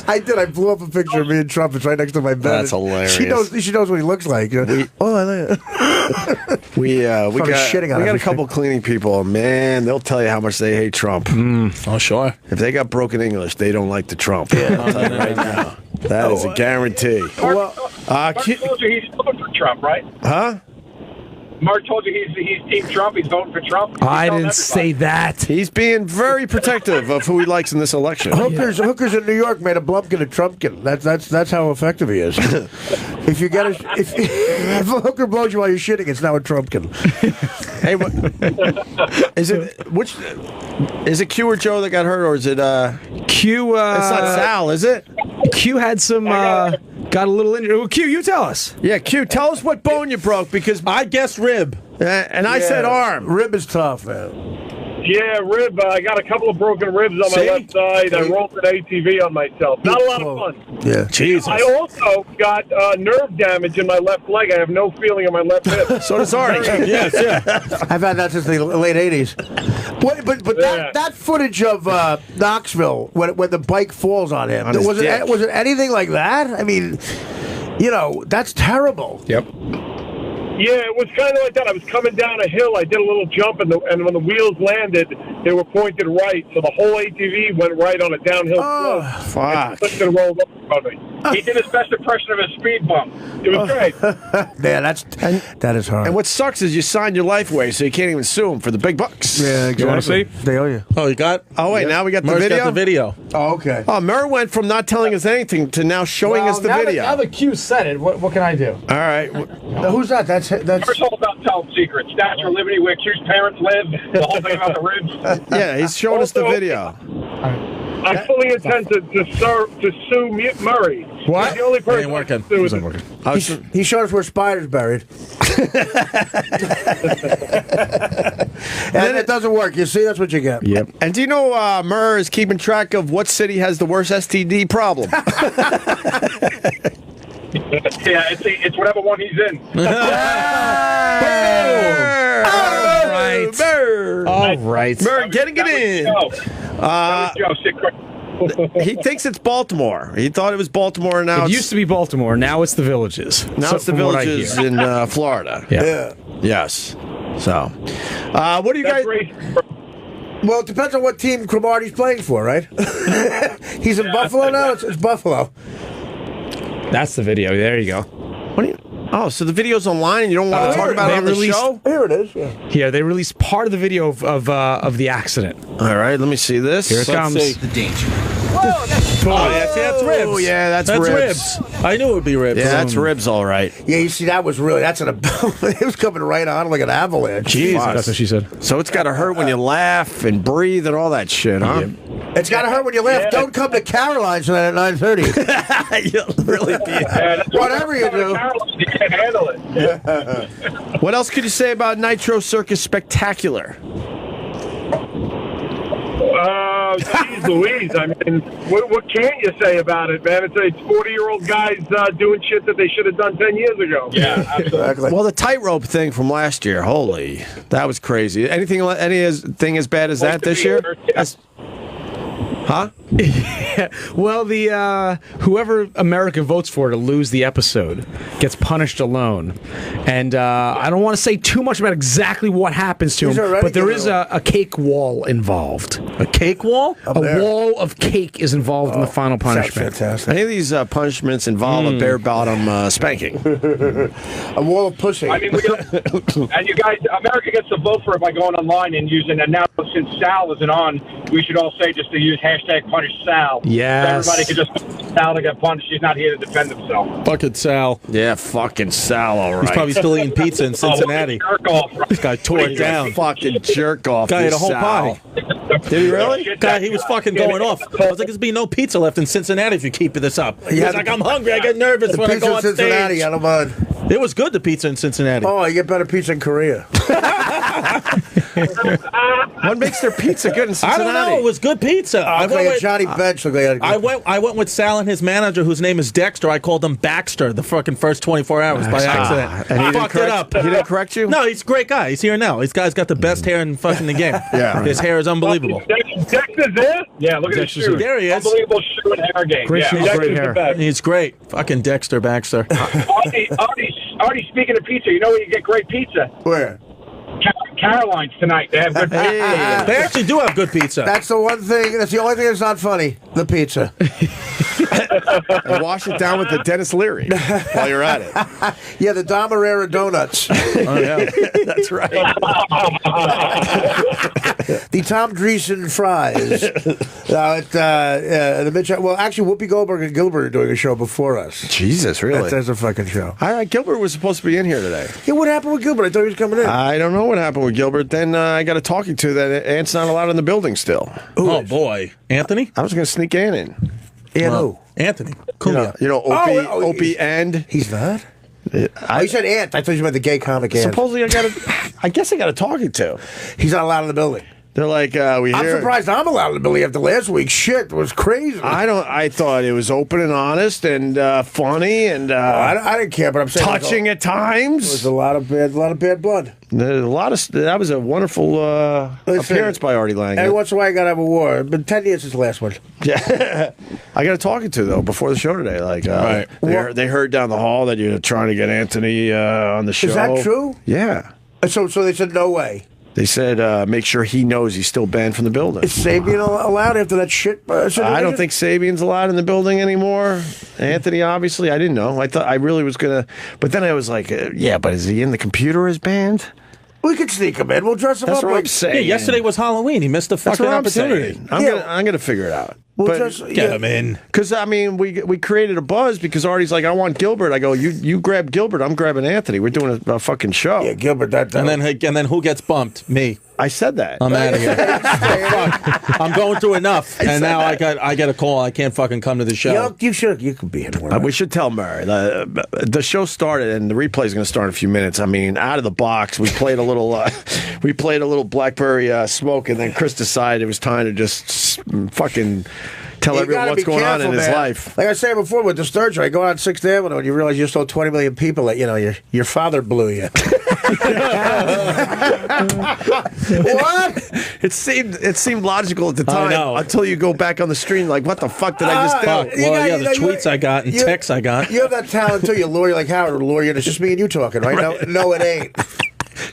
C: I did. I blew up a picture of me and Trump. It's right next to my bed.
A: That's hilarious.
C: She knows what he looks like.
A: We got
C: shitting on
A: a
C: everything.
A: couple cleaning people. Man, they'll tell you how much they hate Trump.
B: Oh, sure.
A: If they got broken English, they don't like the Trump. Yeah, I'll tell you right now. That is a guarantee.
J: Mark told you he's voting for Trump, right?
A: Huh?
J: Mark told you he's Team Trump. He's voting for Trump.
H: I didn't say that.
A: He's being very protective of who he likes in this election.
C: Hookers in New York made a Blumpkin a Trumpkin. That's how effective he is. If you get if a hooker blows you while you're shitting, it's now a Trumpkin.
A: Hey, is it Q or Joe that got hurt, or is it
H: Q.
A: It's not Sal, is it?
H: Q had some. Got a little injury. Well, Q, you tell us.
A: Yeah, Q, tell us what bone you broke, because
B: I guessed rib.
A: And I said arm.
C: Rib is tough, man.
J: Yeah, rib. I got a couple of broken ribs on my left side. I rolled an ATV on myself. Not a lot of fun.
C: Yeah.
A: Jesus.
J: I also got nerve damage in my left leg. I have no feeling in my left hip.
A: So does Artie.
B: Yes, yeah.
C: I've had that since the late 80s. But that footage of Knoxville when the bike falls on him, was it anything like that? I mean, that's terrible.
G: Yep.
J: Yeah, it was kind of like that. I was coming down a hill. I did a little jump, and when the wheels landed, they were pointed right. So the whole ATV went right on a downhill slope.
A: Fuck.
J: And rolled up on me. He did his best impression of a speed bump. It was great.
C: Yeah, that is hard.
A: And what sucks is you signed your life away, so you can't even sue him for the big bucks.
C: Yeah, exactly.
G: You want to see?
C: They owe you.
B: Oh, you got?
A: Oh, wait, now we got the
B: Murr's
A: video?
B: got the video.
C: Oh, okay.
A: Oh, Murr went from not telling us anything to now showing us the video.
I: Now the Q said it. What can I do?
A: All right.
C: Now, who's that? That's
J: First all about telling secrets. Statue of Liberty, where Q's parents live. The whole thing about the ribs.
A: Yeah, he's showing us the video.
J: I fully intend to sue Murray.
C: What?
J: He's the only person
B: Ain't working.
J: to
B: Isn't
J: sue.
B: working.
C: He showed us where Spider's buried. And it doesn't work. You see, that's what you get.
B: Yep.
A: And do you know Murr is keeping track of what city has the worst STD problem?
J: Yeah, it's whatever one he's in.
A: Murr!
B: All right.
A: Murr, getting it in.
J: Joe, sit quick.
A: He thinks it's Baltimore. He thought it was Baltimore, and now
H: It used to be Baltimore. Now it's the Villages.
A: now it's the
H: from what I
A: Villages
H: hear.
A: in Florida.
H: Yeah.
A: Yes. So, what do you guys?
C: Well, it depends on what team Cromartie's playing for, right? He's in Buffalo now. It's Buffalo.
H: That's the video. There you go.
A: What do you? Oh, so the video's online, and you don't want to talk about it on the show?
C: Here it is. Yeah.
H: Yeah, they released part of the video of the accident.
A: All right, let me see this.
H: Here it comes.
A: See.
D: The danger.
B: Oh, yeah, see, that's ribs.
A: Oh, yeah, that's
B: ribs. I knew it would be ribs.
A: Yeah, that's ribs, all right.
C: Yeah, you see, that was really, that's it was coming right on like an avalanche.
A: Jesus.
H: That's what she said.
A: So it's got to hurt when you laugh and breathe and all that shit, huh?
C: It's got to hurt when you laugh. Don't come to Caroline's tonight at 9:30.
A: You'll really be.
C: Whatever you do.
J: You can't handle it.
A: What else could you say about Nitro Circus Spectacular?
J: Geez Louise. I mean, what can't you say about it, man? It's 40-year-old guys doing shit that they should have done 10 years ago.
E: Yeah, absolutely.
C: Exactly.
A: Well, the tightrope thing from last year, holy, that was crazy. Anything as bad as that this year? Huh?
H: Well, the whoever America votes for to lose the episode gets punished alone, and I don't want to say too much about exactly what happens to
C: He's
H: him,
C: already
H: but there
C: gonna-
H: is a cake wall involved.
B: A cake wall?
H: A wall of cake is involved in the final
C: Sounds
H: punishment.
C: fantastic.
A: Any of these punishments involve a bare bottom spanking?
C: A wall of pussy.
J: I mean, and you guys, America gets to vote for it by going online and using, and now since Sal isn't on, we should all say just to use hashtag punish Sal.
H: Yes.
J: So everybody could just Sal to get punished. He's not here to defend himself.
B: Fucking Sal.
A: Yeah, fucking Sal, all right.
B: He's probably still eating pizza in Cincinnati.
J: Jerk off, right?
B: This guy tore it down.
A: Fucking jerk off.
B: Guy ate
A: this
B: a whole
A: Sal.
B: pie.
A: Did he really?
B: Guy, he was fucking going off. I was like, there's be no pizza left in Cincinnati if you keep this up. He was like, I'm hungry. I get nervous
C: The
B: when I
C: pizza
B: go
C: in
B: on
C: Cincinnati,
B: stage.
C: I don't mind.
B: It was good, the pizza in Cincinnati.
C: Oh, you get better pizza in Korea.
A: What makes their pizza good in
B: I
A: Cincinnati?
B: don't know. It was good pizza. I went
C: Okay,
B: with-
C: Johnny Bench.
B: I went with Sal and his manager, whose name is Dexter. I called him Baxter the fucking first 24 hours by accident.
A: And he didn't
B: fucked it
A: correct-
B: up.
A: He didn't correct you?
B: No, he's a great guy. He's here now. This guy's got the best hair in fucking the game.
A: Yeah.
B: His hair is unbelievable.
J: Dexter's there? Yeah, look at his
B: Dexter's
J: shoes.
B: there he is.
J: Unbelievable shoe and hair game.
H: Great
J: yeah,
H: shoes,
J: Dexter's
H: great
J: the
H: hair.
J: best.
B: He's great. Fucking Dexter Baxter.
J: Artie, speaking of pizza, you know where you get great pizza?
C: Where?
J: Caroline's tonight. They have good pizza.
B: They actually do have good pizza.
C: That's the one thing. That's the only thing that's not funny. The pizza.
A: And wash it down with the Dennis Leary while you're at it.
C: Yeah, the Damarera donuts.
A: Oh, yeah. That's right.
C: The Tom Dreesen fries. The Mitch. Well, actually, Whoopi Goldberg and Gilbert are doing a show before us.
A: Jesus, really?
C: That's a fucking show.
A: Gilbert was supposed to be in here today.
C: Yeah, what happened with Gilbert? I thought he was coming in.
A: I don't know what happened with Gilbert. Then I got a talking to that Ant's not allowed in the building still.
B: Oh, boy. Anthony?
A: I was going to sneak Ant in.
C: And who?
B: Anthony.
A: You know,
C: Oh,
A: Opie and
C: He's not? You said Ant. I thought you meant the gay comic Ant.
A: supposedly I guess I got a talking to.
C: He's not allowed in the building.
A: They're like, we
C: I'm
A: hear.
C: surprised I'm allowed in the building after last week. Shit, it was crazy.
A: I thought it was open and honest and funny and
C: I didn't care, but I'm saying
A: touching at
C: There's
A: times.
C: a lot of bad blood.
A: There's a lot of that was a wonderful appearance by Artie Lange.
C: Every once in a while, I gotta have a war. It's been 10 years since the last one.
A: Yeah, I got a talking to though before the show today. Like,
B: Right.
A: they heard down the hall that you're trying to get Anthony on the show.
C: Is that true?
A: Yeah.
C: So they said no way.
A: They said make sure he knows he's still banned from the building.
C: Is Sabian allowed after that shit?
A: I don't think Sabian's allowed in the building anymore. Anthony, obviously, I didn't know. I thought I really was gonna, but then I was like, yeah, but is he in the computer as banned?
C: we could sneak him in. We'll dress him
A: That's
C: up
A: what I'm
C: like.
A: saying.
B: Yeah, yesterday was Halloween. He missed a
A: That's
B: fucking
A: what I'm
B: opportunity.
A: saying.
C: Yeah.
A: I'm gonna figure it out.
C: We'll
A: But
C: just
B: Get him in.
A: because I mean, we created a buzz because Artie's like, I want Gilbert. I go, you grab Gilbert. I'm grabbing Anthony. We're doing a fucking show.
C: Yeah, Gilbert. That.
B: And then who gets bumped? Me.
A: I said that.
B: I'm out of here. Fuck. I'm going through enough, and now I got a call. I can't fucking come to the show.
C: You should. You could be in one.
A: We should tell Murray. The show started, and the replay is going to start in a few minutes. I mean, out of the box, we played a little Blackberry Smoke, and then Chris decided it was time to just fucking Tell
C: You
A: everyone
C: gotta
A: what's
C: be
A: going on in
C: careful,
A: his
C: man.
A: life.
C: Like I said before with the stir tray, go on 6th Avenue and you realize you just told 20 million people that, your father blew you. What?
A: It seemed logical at the time until you go back on the stream like, what the fuck did I just do?
B: The tweets I got and texts I got.
C: You have that talent until you lawyer like Howard will lawyer. It's just me and you talking, right? No, it ain't.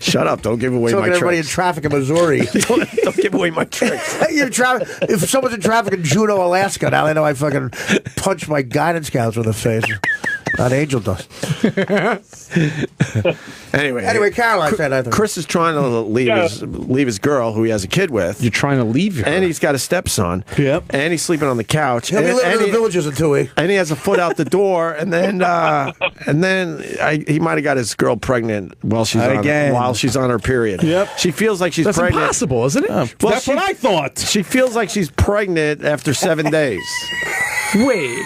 A: Shut up! Don't give away my tricks.
C: Everybody in traffic in Missouri.
A: don't give away my tricks.
C: If someone's in traffic in Juneau, Alaska, now they know I fucking punched my guidance counselor in the face. Not Angel does. Anyway, Caroline said I think.
A: Chris is trying to leave his girl, who he has a kid with.
H: You're trying to leave her.
A: And he's got a stepson.
B: Yep.
A: And he's sleeping on the couch.
C: He'll be living in the villages in 2 weeks.
A: And he has a foot out the door. And then he might have got his girl pregnant while she's on her period.
B: Yep.
A: She feels like she's
H: That's
A: pregnant.
H: impossible, isn't it?
B: That's what I thought.
A: She feels like she's pregnant after 7 days.
H: Wait.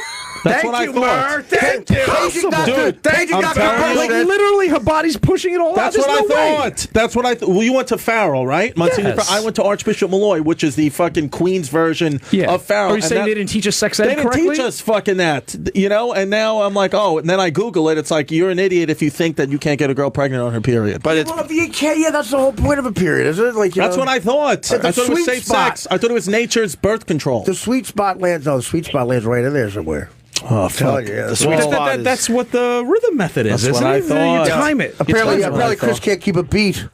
B: That's what I thought.
A: Thank you.
B: Dude,
A: thank you, Dr.
H: Like literally, her body's pushing it all
B: That's
H: out.
B: what I thought. That's what I thought. Well, you went to Farrell, right? Monsignor
H: Yes.
B: I went to Archbishop Malloy, which is the fucking Queen's version of Farrell.
H: Are you saying they didn't teach us sex ed
B: They didn't
H: correctly?
B: teach us fucking that, and now I'm like, and then I Google it. It's like, you're an idiot if you think that you can't get a girl pregnant on her period. But it's...
C: Well, if you can't, that's the whole point of a period, isn't it? Like,
B: That's what I thought. I thought it was safe
C: spot.
B: sex. I thought it was nature's birth control.
C: The sweet spot lands. No, the sweet spot lands right in there somewhere.
B: Oh, fuck.
C: The
A: sweet spot is...
H: That's what the rhythm method is,
B: That's
H: isn't
B: what I
H: it?
B: thought.
H: You time it.
C: Apparently Chris can't keep a beat.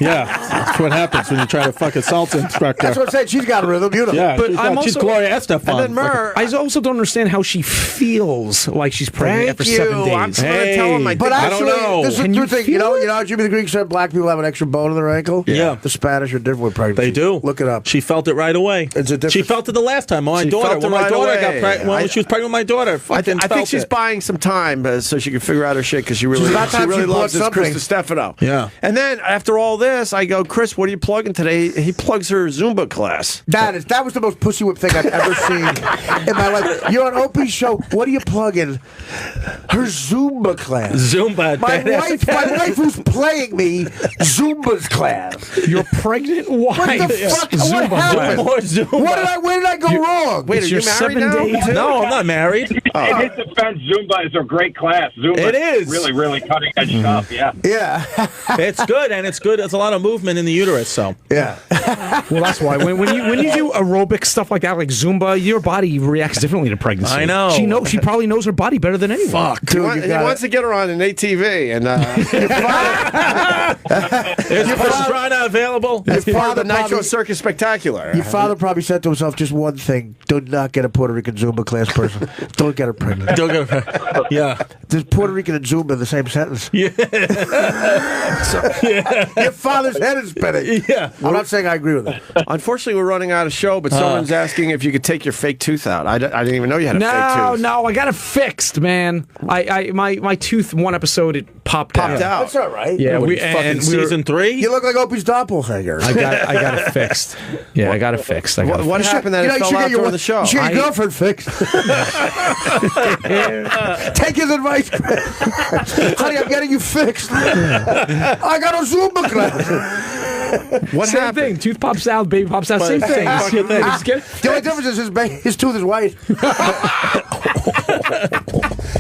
B: Yeah, that's what happens when you try to fuck a salsa instructor.
C: That's what I'm saying. She's got a rhythm. Beautiful.
B: Yeah,
H: But
B: she's Gloria Estefan.
A: And then Murr...
H: I also don't understand how she feels like she's pregnant after 7 days.
A: I'm trying to tell him
C: But
B: I
C: actually,
B: don't know.
C: this is the
H: Can
C: true
H: you
C: thing.
H: feel it?
C: You know how Jimmy the Greek said black people have an extra bone in their ankle?
B: Yeah.
C: The Spanish are different with pregnancy.
B: They do.
C: Look it up.
B: She felt it right away.
C: It's a difference.
B: She felt it the last time. My
A: She
B: daughter.
A: felt it
B: When my
A: right
B: daughter
A: away.
B: got pregnant, when she was pregnant with my daughter,
A: I
B: fucking
A: think
B: felt
A: she's
B: it.
A: buying some time so she can figure out her shit because she really
C: about time she
A: loves this
C: bought
A: Chris
C: something.
A: Distefano.
B: Yeah.
A: And then after all this, I go, Chris, what are you plugging today? He plugs her Zumba class.
C: That was the most pussy whip thing I've ever seen in my life. You're on Opie's show. What are you plugging? Her Zumba class.
B: Zumba.
C: My wife who's playing me, Zumba's class.
H: Your pregnant wife.
C: What the fuck? What
B: Zumba.
C: happened?
B: More Zumba.
C: Where did I go wrong?
A: Wait,
H: It's
A: are
H: your
A: you married
H: 7
A: now?
H: days.
B: No, I'm not married.
F: In his defense, Zumba is a great class. Zumba
B: It is.
F: really, really cutting edge stuff. Yeah.
C: Yeah.
B: It's good, and it's good. There's a lot of movement in the uterus, so.
C: Yeah.
H: Well, that's why when you do aerobic stuff like that, like Zumba, your body reacts differently to pregnancy.
B: I know.
H: She probably knows her body better than anyone.
B: Fuck.
A: He wants to get her on an ATV, and
B: Is Pastrana available?
A: as part of the
C: father
A: Nitro
C: probably-
A: Circus Spectacular.
C: Your father probably said to himself just one thing: do not get a Puerto Rican Zumba class person. Don't get her pregnant.
B: Don't go. Yeah.
C: There's Puerto Rican and Zumba in the same sentence.
B: Yeah.
C: Your father's head is spinning.
B: Yeah.
C: I'm not saying I agree with it.
A: Unfortunately, we're running out of show, but someone's asking if you could take your fake tooth out. I didn't even know you had a fake tooth.
H: No, I got it fixed, man. My tooth, one episode, it popped out.
C: That's all right.
H: Yeah,
B: What, fucking season 3?
C: You look like Opie's doppelganger.
H: I got it fixed. Yeah, I got it fixed.
A: What happened that it fell out during the show?
C: You should get your girlfriend fixed. Take his advice, Chris. Honey, I'm getting you fixed. I got a Zumba class.
A: What
H: Same
A: happened?
H: thing. Tooth pops out, baby pops out. Same thing.
B: fucking thing.
C: The only difference is his tooth is white.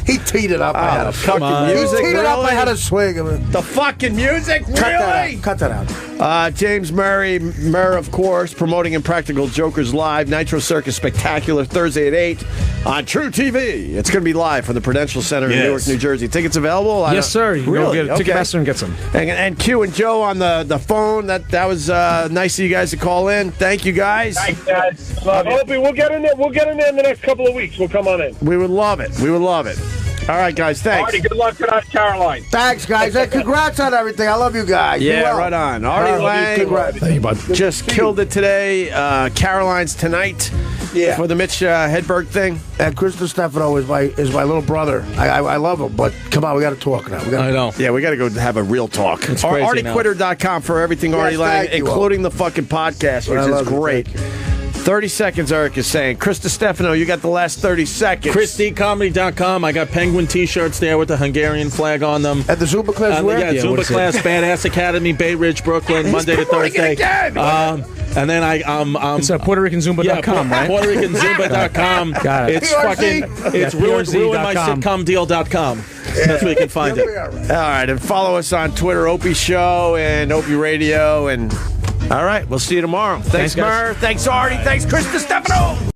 C: He teed it up. I had a
A: Come on.
C: He
A: Music,
C: teed it up. I
A: really?
C: had a swing.
A: The fucking music, really?
C: Cut that out.
A: James Murr, of course, promoting Impractical Jokers Live, Nitro Circus Spectacular, Thursday at 8 on True TV. It's going to be live from the Prudential Center in Newark, New Jersey. Tickets available?
H: Yes, sir. You can go
A: Really?
H: get Ticketmaster and get some.
A: And Q and Joe on the phone. That was nice of you guys to call in. Thank you, guys.
F: Thanks, guys.
J: Love you. Opie, we'll get in there. We'll get in there in the next couple of weeks. We'll come on in.
A: We would love it. We would love it. All right, guys. Thanks.
F: Artie, good luck tonight, Caroline.
C: Thanks, guys. Hey, congrats on everything. I love you guys. Be
A: Yeah,
C: well.
A: right on. Artie Lange
C: Thank you, bud.
A: just killed it today. Caroline's tonight for the Mitch Hedberg thing.
C: And Chris Distefano is my little brother. I love him, but come on, we got to talk now.
B: I know.
A: Yeah, we got to go have a real talk.
B: It's crazy now.
A: ArtieQuitter.com for everything Artie Lange,
C: thank you,
A: including the fucking podcast, which
C: I
A: is
C: love you.
A: great. 30 seconds, Eric is saying. Chris Distefano, you got the last 30 seconds.
B: ChrisDComedy.com. I got penguin T-shirts there with the Hungarian flag on them.
C: And the Zumba class where?
B: Yeah, Zumba class, Badass Academy, Bay Ridge, Brooklyn, Monday to
A: promoting
B: Thursday.
A: it again.
B: And then
H: it's PuertoRicanZumba.com, right?
B: PuertoRicanZumba.com.
H: Got it.
B: It's fucking, it's ruinmysitcomdeal.com. That's where you can find it.
A: All right, and follow us on Twitter, Opie Show and Opie Radio. And all right, we'll see you tomorrow. Thanks,
H: guys.
A: Murr. Thanks, Artie. Thanks, Chris Distefano.